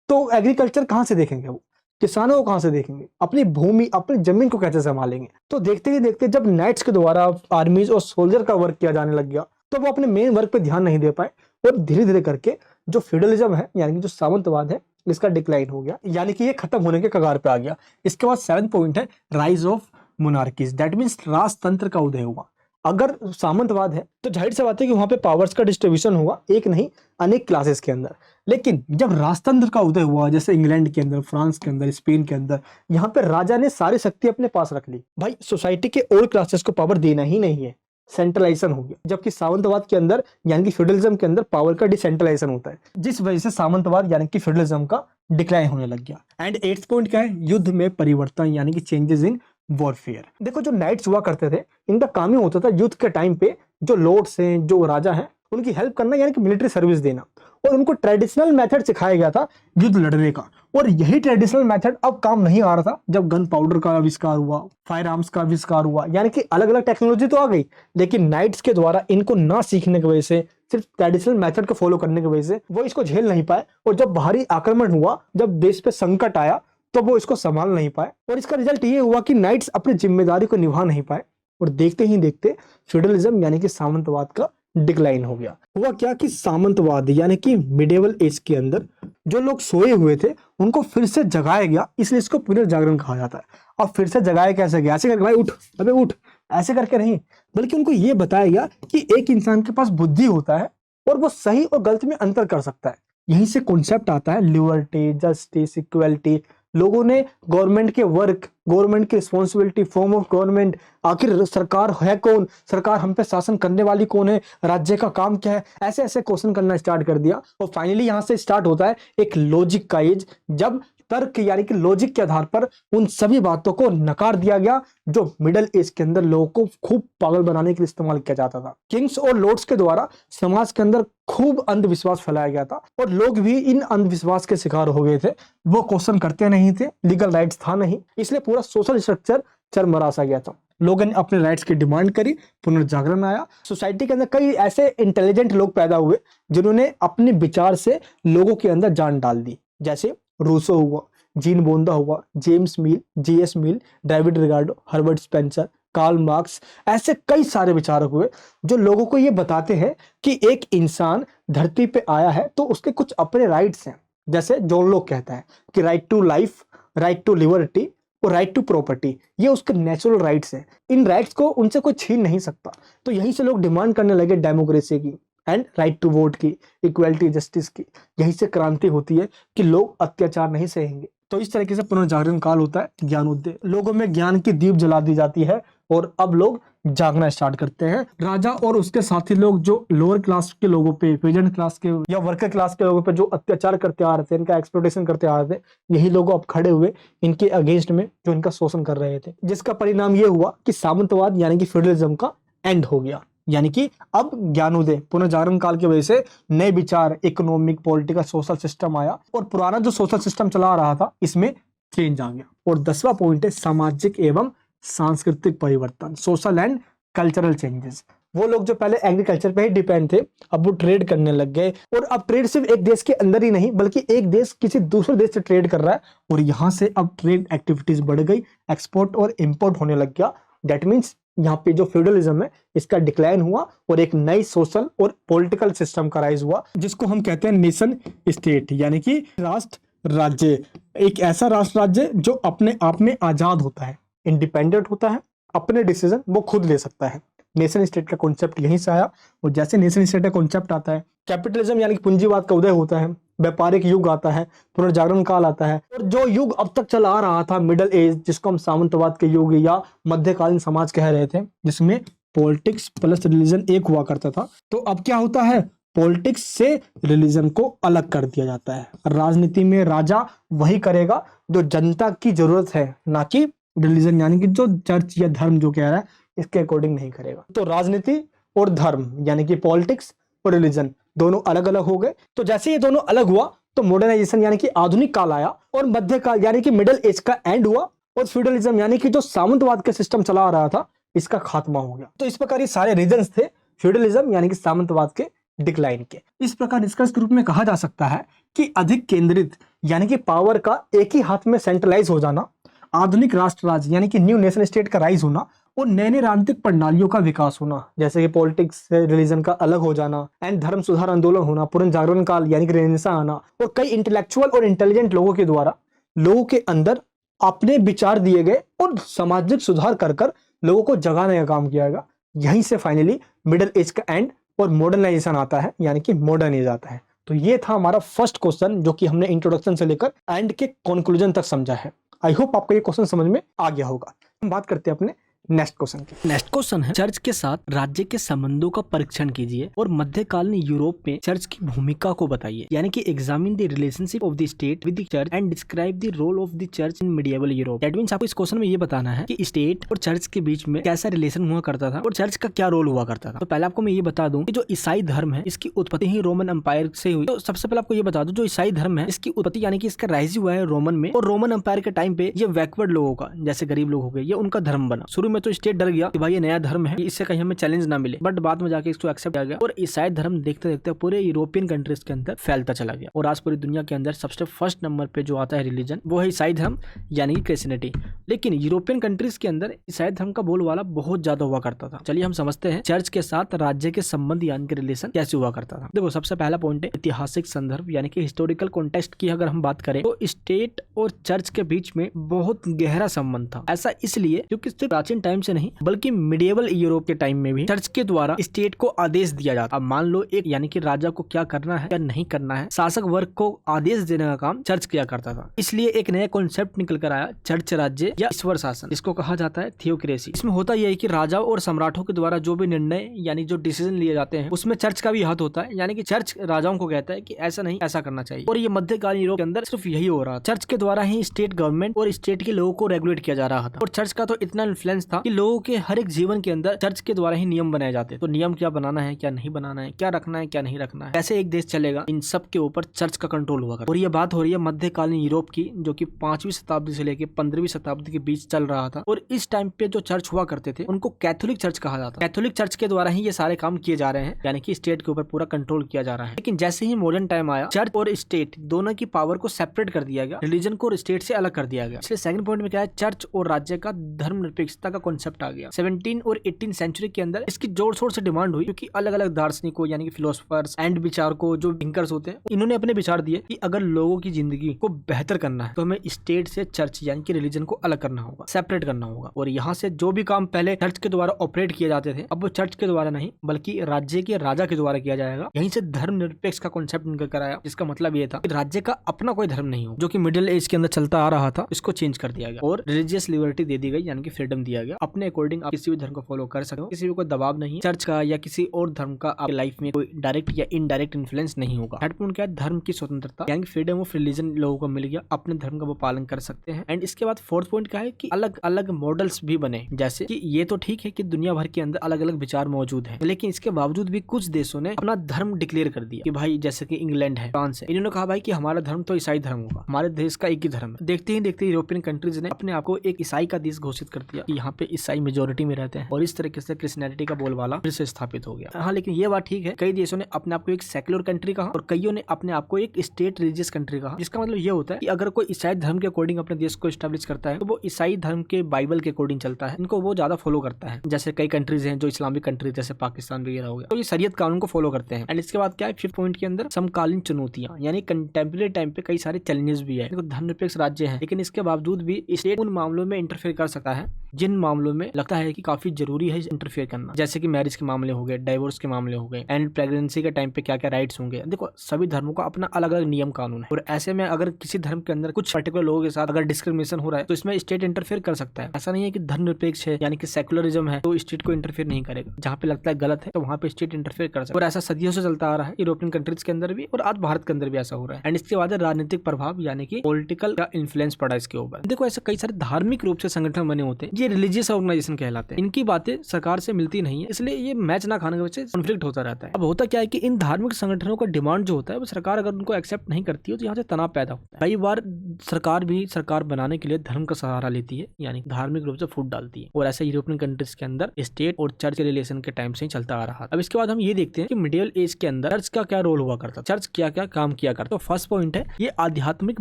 तो एग्रीकल्चर कहां से देखेंगे? वो किसानों को कहां से देखेंगे? अपनी भूमि, अपनी जमीन को कैसे संभालेंगे? तो देखते ही देखते जब नाइट्स के द्वारा आर्मीज और सोल्जर का वर्क किया जाने लग गया तो वो अपने मेन वर्क पे ध्यान नहीं दे पाए, और धीरे धीरे करके जो फ्यूडलिज्म है यानी कि जो सामंतवाद है इसका डिक्लाइन हो गया, यानी कि ये खत्म होने के कगार पे आ गया। इसके बाद 7th पॉइंट है rise of monarchies, that means राजतंत्र का उदय हुआ। अगर सामंतवाद है तो जाहिर सी बात है कि वहां पे पावर्स का डिस्ट्रीब्यूशन हुआ, एक नहीं अनेक क्लासेस के अंदर। लेकिन जब राजतंत्र का उदय हुआ, जैसे इंग्लैंड के अंदर, फ्रांस के अंदर, स्पेन के अंदर, यहाँ पे राजा ने सारी शक्ति अपने पास रख ली। भाई सोसाइटी के और क्लासेस को पावर देना ही नहीं है, सेंट्रलाइजेशन हो गया। जबकि सामंतवाद के अंदर यानी कि फ्यूडलिज्म के अंदर पावर का डिसेंट्रलाइजेशन होता है, जिस वजह से सामंतवाद यानी कि फ्यूडलिज्म का डिक्लाइन होने लग गया। एंड 8th पॉइंट क्या है? युद्ध में परिवर्तन यानी कि चेंजेस इन वॉरफेयर। देखो जो नाइट्स हुआ करते थे इनका काम ही होता था युद्ध के टाइम पे जो लॉर्ड्स हैं, जो राजा हैं, उनकी हेल्प करना यानी कि मिलिट्री सर्विस देना, और उनको ट्रेडिशनल मेथड सिखाया गया था युद्ध लड़ने का। और यही ट्रेडिशनल मेथड अब काम नहीं आ रहा था जब गन पाउडर का आविष्कार हुआ, फायर आर्म्स का आविष्कार हुआ, यानी कि अलग अलग टेक्नोलॉजी तो आ गई, लेकिन नाइट्स के द्वारा इनको ना सीखने की वजह से, सिर्फ ट्रेडिशनल मेथड को फॉलो करने की वजह से वो इसको झेल नहीं पाए। और जब बाहरी आक्रमण हुआ, जब देश पे संकट आया, तो वो इसको संभाल नहीं पाए, और इसका रिजल्ट ये हुआ कि नाइट्स अपनी जिम्मेदारी को निभा नहीं पाए, और देखते ही देखते फ्यूडलिज्म यानी कि सामंतवाद का डिक्लाइन हो गया। हुआ क्या कि सामंतवाद यानी कि मिडिवल एज के अंदर जो लोग सोए हुए थे उनको फिर से जगाया गया, इसलिए इसको पुनर्जागरण कहा जाता है। अब फिर से जगाया कैसे गया? ऐसे करके भाई उठ, अबे उठ, ऐसे करके नहीं, बल्कि उनको ये बताया गया कि एक इंसान के पास बुद्धि होता है और वो सही और गलत में अंतर कर सकता है। यहीं से कॉन्सेप्ट आता है लिबर्टी, जस्टिस, इक्वलिटी। लोगों ने गवर्नमेंट के वर्क, गवर्नमेंट की रिस्पॉन्सिबिलिटी, फॉर्म ऑफ गवर्नमेंट, आखिर सरकार है कौन, सरकार हम पे शासन करने वाली कौन है, राज्य का काम क्या है, ऐसे ऐसे क्वेश्चन करना स्टार्ट कर दिया। और फाइनली यहाँ से स्टार्ट होता है एक लॉजिक का एज, जब तर्क यानी कि लॉजिक के आधार पर उन सभी बातों को नकार दिया गया जो मिडिल एज के अंदर लोगों को खूब पागल बनाने के लिए इस्तेमाल किया जाता था। किंग्स और लॉर्ड्स के द्वारा समाज के अंदर खूब अंधविश्वास फैलाया गया था और लोग भी इन अंधविश्वास के शिकार हो गए थे। वो क्वेश्चन करते नहीं थे, लीगल राइट्स था नहीं, इसलिए पूरा सोशल स्ट्रक्चर चरमरा सा गया था। लोगों ने अपने राइट्स की डिमांड करी, पुनर्जागरण आया। सोसाइटी के अंदर कई ऐसे इंटेलिजेंट लोग पैदा हुए जिन्होंने अपने विचार से लोगों के अंदर जान डाल दी, जैसे रूसो हुआ, जीन बोंदा हुआ, James Mill, JS Mill, David Ricardo, Herbert Spencer, Karl Marx. ऐसे कई सारे विचारक हुए जो लोगों को ये बताते हैं कि एक इंसान धरती पे आया है तो उसके कुछ अपने राइट्स हैं। जैसे जॉन लॉक कहता है कि right to life, right to liberty और राइट टू प्रॉपर्टी, ये उसके नेचुरल राइट्स हैं। इन राइट्स को उनसे कोई छीन नहीं सकता। तो यहीं से लोग डिमांड करने लगे डेमोक्रेसी की एंड राइट टू वोट की, इक्वलिटी, जस्टिस की। यहीं से क्रांति होती है कि लोग अत्याचार नहीं सहेंगे। तो इस तरीके से पुनर्जागरण काल होता है ज्ञानोदय। लोगों में ज्ञान की दीप जला दी जाती है और अब लोग जागना स्टार्ट करते हैं। राजा और उसके साथी लोग जो लोअर क्लास के लोगों पे, पेजेंट क्लास के या वर्कर क्लास के लोगों पे जो अत्याचार करते आ रहे थे, इनका एक्सप्लॉयटेशन करते आ रहे थे, यही लोग अब खड़े हुए इनके अगेंस्ट में जो इनका शोषण कर रहे थे, जिसका परिणाम ये हुआ कि सामंतवाद यानी कि फ्यूडलिज्म का एंड हो गया। यानी कि अब ज्ञानोदय, पुनर्जागरण काल की वजह से नए विचार, इकोनॉमिक, पॉलिटिकल, सोशल सिस्टम आया और पुराना जो सोशल सिस्टम चला आ रहा था इसमें चेंज आ गया। और 10वां पॉइंट है सामाजिक एवं सांस्कृतिक परिवर्तन, सोशल एंड कल्चरल चेंजेस। वो लोग जो पहले एग्रीकल्चर पे ही डिपेंड थे, अब वो ट्रेड करने लग गए। और अब ट्रेड सिर्फ एक देश के अंदर ही नहीं बल्कि एक देश किसी दूसरे देश से ट्रेड कर रहा है और यहाँ से अब ट्रेड एक्टिविटीज बढ़ गई, एक्सपोर्ट और इंपोर्ट होने लग गया। दैट मीन्स यहाँ पे जो फ्यूडलिज्म है इसका डिक्लाइन हुआ और एक नई सोशल और पॉलिटिकल सिस्टम का राइज हुआ, जिसको हम कहते हैं नेशन स्टेट, यानी कि राष्ट्र राज्य। एक ऐसा राष्ट्र राज्य जो अपने आप में आजाद होता है, इंडिपेंडेंट होता है, अपने डिसीजन वो खुद ले सकता है। नेशन स्टेट का कॉन्सेप्ट यहीं से आया। और जैसे नेशन स्टेट का कॉन्सेप्ट आता है, कैपिटलिज्म यानी कि पूंजीवाद का उदय होता है, व्यापारिक युग आता है, पुनर्जागरण काल आता है। और जो युग अब तक चला आ रहा था मिडिल एज, जिसको हम सामंतवाद के युग या मध्यकालीन समाज कह रहे थे, जिसमें पॉलिटिक्स प्लस रिलीजन एक हुआ करता था, तो अब क्या होता है, पॉलिटिक्स से रिलीजन को अलग कर दिया जाता है। राजनीति में राजा वही करेगा जो जनता की जरूरत है, ना कि रिलीजन यानी कि जो चर्च या धर्म जो कह रहा है इसके अकॉर्डिंग नहीं करेगा। तो राजनीति और धर्म यानी कि पॉलिटिक्स और रिलीजन दोनों अलग अलग हो गए। तो जैसे ये दोनों अलग हुआ तो मॉडर्नाइजेशन यानी कि आधुनिक काल आया और मध्यकाल यानी कि मिडिल एज का एंड हुआ और फ्यूडलिज्म यानी कि जो सामंतवाद का सिस्टम चला आ रहा था इसका खात्मा हो गया। तो इस प्रकार ये सारे रीजंस थे फ्यूडलिज्म यानी कि सामंतवाद के डिक्लाइन के। इस प्रकार निष्कर्ष के रूप में कहा जा सकता है कि अधिक केंद्रित यानी कि पावर का एक ही हाथ में सेंट्रलाइज हो जाना, आधुनिक राष्ट्र राज्य यानी कि न्यू नेशन स्टेट का राइज होना और नए नए राजनीतिक प्रणालियों का विकास होना, जैसे कि पॉलिटिक्स से रिलीजन का अलग हो जाना एंड धर्म सुधार आंदोलन होना, पुनर्जागरण काल यानी कि रेनेसां आना और कई इंटेलेक्चुअल और इंटेलिजेंट लोगों के द्वारा लोगों के अंदर अपने विचार दिए गए और सामाजिक सुधार कर कर लोगों को जगाने का काम किया गया। यहीं से फाइनली मिडिल एज का एंड और मॉडर्नाइजेशन आता है यानी कि मॉडर्न एज आता है। तो ये था हमारा फर्स्ट क्वेश्चन जो कि हमने इंट्रोडक्शन से लेकर एंड के कंक्लूजन तक समझा है। आई होप आपको ये क्वेश्चन समझ में आ गया होगा। हम बात करते हैं अपने नेक्स्ट क्वेश्चन की। नेक्स्ट क्वेश्चन है, चर्च के साथ राज्य के संबंधों का परीक्षण कीजिए और मध्यकालीन यूरोप में चर्च की भूमिका को बताइए। यानी कि examine the relationship of the state with the church and describe the role of the church in medieval Europe. That means आपको इस क्वेश्चन में ये बताना है कि स्टेट और चर्च के बीच में कैसा रिलेशन हुआ करता था और चर्च का क्या रोल हुआ करता था। तो पहले आपको मैं ये बता दूं कि जो ईसाई धर्म है इसकी उत्पत्ति ही रोमन एम्पायर से हुई। तो सबसे पहले आपको ये बता दूं, जो ईसाई धर्म है इसकी उत्पत्ति यानी कि इसका राइज हुआ है रोमन में, और रोमन एम्पायर के टाइम पे ये बैकवर्ड लोगों का, जैसे गरीब लोग हो गए, ये उनका धर्म बना। शुरू में तो स्टेट डर गया कि भाई ये नया धर्म है, इससे कहीं हमें चैलेंज ना मिले, बट बाद में जाके इसको एक्सेप्ट किया गया और ईसाई धर्म देखते देखते पूरे यूरोपियन कंट्रीज के अंदर फैलता चला गया। और आज पूरी दुनिया के अंदर सबसे फर्स्ट नंबर पे जो आता है रिलीजन वो है ईसाई धर्म यानी कि क्रिश्चियनिटी। लेकिन यूरोपियन कंट्रीज के अंदर ईसाई धर्म का बोलबाला बहुत ज्यादा हुआ करता था। चलिए हम समझते हैं चर्च के साथ राज्य के संबंध यानी कि रिलेशन कैसे हुआ करता था। देखो सबसे पहला पॉइंट है ऐतिहासिक संदर्भ यानी कि हिस्टोरिकल कॉन्टेक्स्ट की अगर हम बात करें तो स्टेट और चर्च के बीच में बहुत गहरा संबंध था। ऐसा इसलिए क्योंकि प्राचीन टाइम से नहीं बल्कि मिडिएवल यूरोप के टाइम में भी चर्च के द्वारा स्टेट को आदेश दिया जाता। अब मान लो एक यानी कि राजा को क्या करना है क्या नहीं करना है, शासक वर्ग को आदेश देने का काम चर्च किया करता था। इसलिए एक नया कॉन्सेप्ट निकल कर आया, चर्च राज्य या ईश्वर शासन, इसको कहा जाता है थियोक्रेसी। इसमें होता यह है कि राजाओं और सम्राटों के द्वारा जो भी निर्णय यानी जो डिसीजन लिए जाते हैं उसमें चर्च का भी हाथ होता है, यानी कि चर्च राजाओं को कहता है कि ऐसा नहीं ऐसा करना चाहिए। और ये मध्यकालीन यूरोप के अंदर सिर्फ यही हो रहा था। चर्च के द्वारा ही स्टेट गवर्नमेंट और स्टेट के लोगों को रेगुलेट किया जा रहा था। और चर्च का तो इतना इन्फ्लुएंस था कि लोगों के हर एक जीवन के अंदर चर्च के द्वारा ही नियम बनाए जाते। तो नियम क्या बनाना है क्या नहीं बनाना है, क्या रखना है क्या नहीं रखना है, कैसे एक देश चलेगा, इन सब के ऊपर चर्च का कंट्रोल हुआ। और ये बात हो रही है मध्यकालीन यूरोप की, जो कि 5वीं शताब्दी से लेकर 15वीं शताब्दी के बीच चल रहा था। और इस टाइम पे जो चर्च हुआ करते थे उनको कैथोलिक चर्च कहा जाता। कैथोलिक चर्च के द्वारा ही ये सारे काम किए जा रहे हैं, यानी कि स्टेट के ऊपर पूरा कंट्रोल किया जा रहा है। लेकिन जैसे ही मॉडर्न टाइम आया, चर्च और स्टेट दोनों की पावर को सेपरेट कर दिया गया, रिलीजन को स्टेट से अलग कर दिया गया। इसलिए सेकंड पॉइंट में क्या है, चर्च और राज्य का धर्मनिरपेक्षता का कॉन्सेप्ट आ गया। 17 और 18 सेंचुरी के अंदर इसकी जोर शोर से डिमांड हुई, क्योंकि अलग अलग दार्शनिकों यानी कि फिलोसफर्स एंड विचारकों जो थिंकर्स होते हैं, इन्होंने अपने विचार दिए कि अगर लोगों की जिंदगी को बेहतर करना है तो हमें स्टेट से चर्च यानी कि रिलीजन को अलग करना होगा, सेपरेट करना होगा। और यहाँ से जो भी काम पहले चर्च के द्वारा ऑपरेट किए जाते थे, अब वो चर्च के द्वारा नहीं बल्कि राज्य के राजा के द्वारा किया जाएगा। यहीं से धर्मनिरपेक्ष का कॉन्सेप्ट निकल कर आया, जिसका मतलब ये था कि राज्य का अपना कोई धर्म नहीं हो, जो कि मिडिल एज के अंदर चलता आ रहा था, इसको चेंज कर दिया गया और रिलीजियस लिबर्टी दे दी गई, यानी कि फ्रीडम दिया गया। अपने अकॉर्डिंग आप किसी भी धर्म को फॉलो कर सकते हो, किसी भी कोई दबाव नहीं है चर्च का या किसी और धर्म का आपकी लाइफ में कोई डायरेक्ट या इनडायरेक्ट इन्फ्लुएंस नहीं होगा। थर्ड पॉइंट क्या है, धर्म की स्वतंत्रता, यानी फ्रीडम ऑफ रिलीजन लोगों को मिल गया, अपने धर्म का वो पालन कर सकते हैं। एंड इसके बाद फोर्थ पॉइंट क्या है कि अलग अलग मॉडल्स भी बने, जैसे कि ये तो ठीक है कि दुनिया भर के अंदर अलग अलग विचार मौजूद हैं, लेकिन इसके बावजूद भी कुछ देशों ने अपना धर्म डिक्लेयर कर दिया कि भाई, जैसे कि इंग्लैंड है, फ्रांस है, इन्होंने कहा भाई कि हमारा धर्म तो ईसाई धर्म होगा, हमारे देश का एक ही धर्म है। देखते ही देखते यूरोपियन कंट्रीज ने अपने आप को एक ईसाई का देश घोषित कर दिया कि यहाँ पे ईसाई मेजोरिटी में रहते हैं, और इस तरीके से क्रिश्चियनिटी का बोलबाला फिर से स्थापित हो गया। हाँ, लेकिन ये बात ठीक है, कई देशों ने अपने आप को एक सेक्युलर कंट्री कहा और कईयों ने अपने आप को एक स्टेट रिलीजियस कंट्री कहा, जिसका मतलब ये होता है कि अगर कोई ईसाई धर्म के अकॉर्डिंग अपने देश को एस्टैब्लिश करता है तो वो ईसाई धर्म के बाइबल के अकॉर्डिंग चलता है, इनको वो ज्यादा फॉलो करता है। जैसे कई कंट्रीज हैं जो इस्लामिक कंट्रीज जैसे पाकिस्तान वगैरह हो गया, तो ये शरीयत कानून को फॉलो करते हैं। एंड इसके बाद क्या है, फिफ्थ पॉइंट के अंदर समकालीन चुनौतियां, यानी कंटेम्परेरी टाइम पे कई सारे चैलेंजेस भी है। धर्मनिरपेक्ष राज्य है, लेकिन इसके बावजूद भी स्टेट उन मामलों में इंटरफेयर कर सकता है जिन मामलों में लगता है कि काफी जरूरी है इंटरफेयर करना, जैसे कि मैरिज के मामले हो गए, डाइवोर्स के मामले हो गए, एंड प्रेगनेंसी के टाइम पे क्या क्या राइट्स होंगे। देखो, सभी धर्मों का अपना अलग अलग नियम कानून है, और ऐसे में अगर किसी धर्म के अंदर कुछ पर्टिकुलर लोगों के साथ अगर डिस्क्रिमिनेशन हो रहा है तो इसमें स्टेट इंटरफेयर कर सकता है। ऐसा नहीं है कि धर्मनिरपेक्ष है यानी कि सेकुलरिज्म है तो स्टेट को इंटरफेयर नहीं करेगा, जहाँ पे लगता है गलत है तो वहाँ पे स्टेट इंटरफेयर कर सकता है। और ऐसा सदियों से चलता आ रहा है यूरोपियन कंट्रीज के अंदर भी, और आज भारत के अंदर भी ऐसा हो रहा है। एंड इसके बाद राजनीतिक प्रभाव यानी कि पॉलिटिकल का इन्फ्लुएंस पड़ा इसके ऊपर। देखो, ऐसे कई सारे धार्मिक रूप से संगठन बने होते हैं, ये रिलीजियस ऑर्गेनाइजेशन कहलाते हैं। इनकी बातें सरकार से मिलती नहीं है, इसलिए ये मैच ना खाने की वजह से कॉन्फ्लिक्ट होता रहता है। अब होता क्या है कि इन धार्मिक संगठनों का डिमांड जो होता है वो सरकार अगर उनको एक्सेप्ट नहीं करती हो तो यहाँ से तनाव पैदा होता है। कई बार सरकार भी सरकार बनाने के लिए धर्म का सहारा लेती है, यानी धार्मिक रूप से फूट डालती है, और ऐसा यूरोपियन कंट्रीज के अंदर स्टेट और चर्च के रिलेशन के टाइम से ही चलता आ रहा है। अब इसके बाद हम ये देखते हैं कि मिडियल एज के अंदर चर्च का क्या रोल हुआ करता, चर्च क्या क्या काम किया करता। तो फर्स्ट पॉइंट है, ये आध्यात्मिक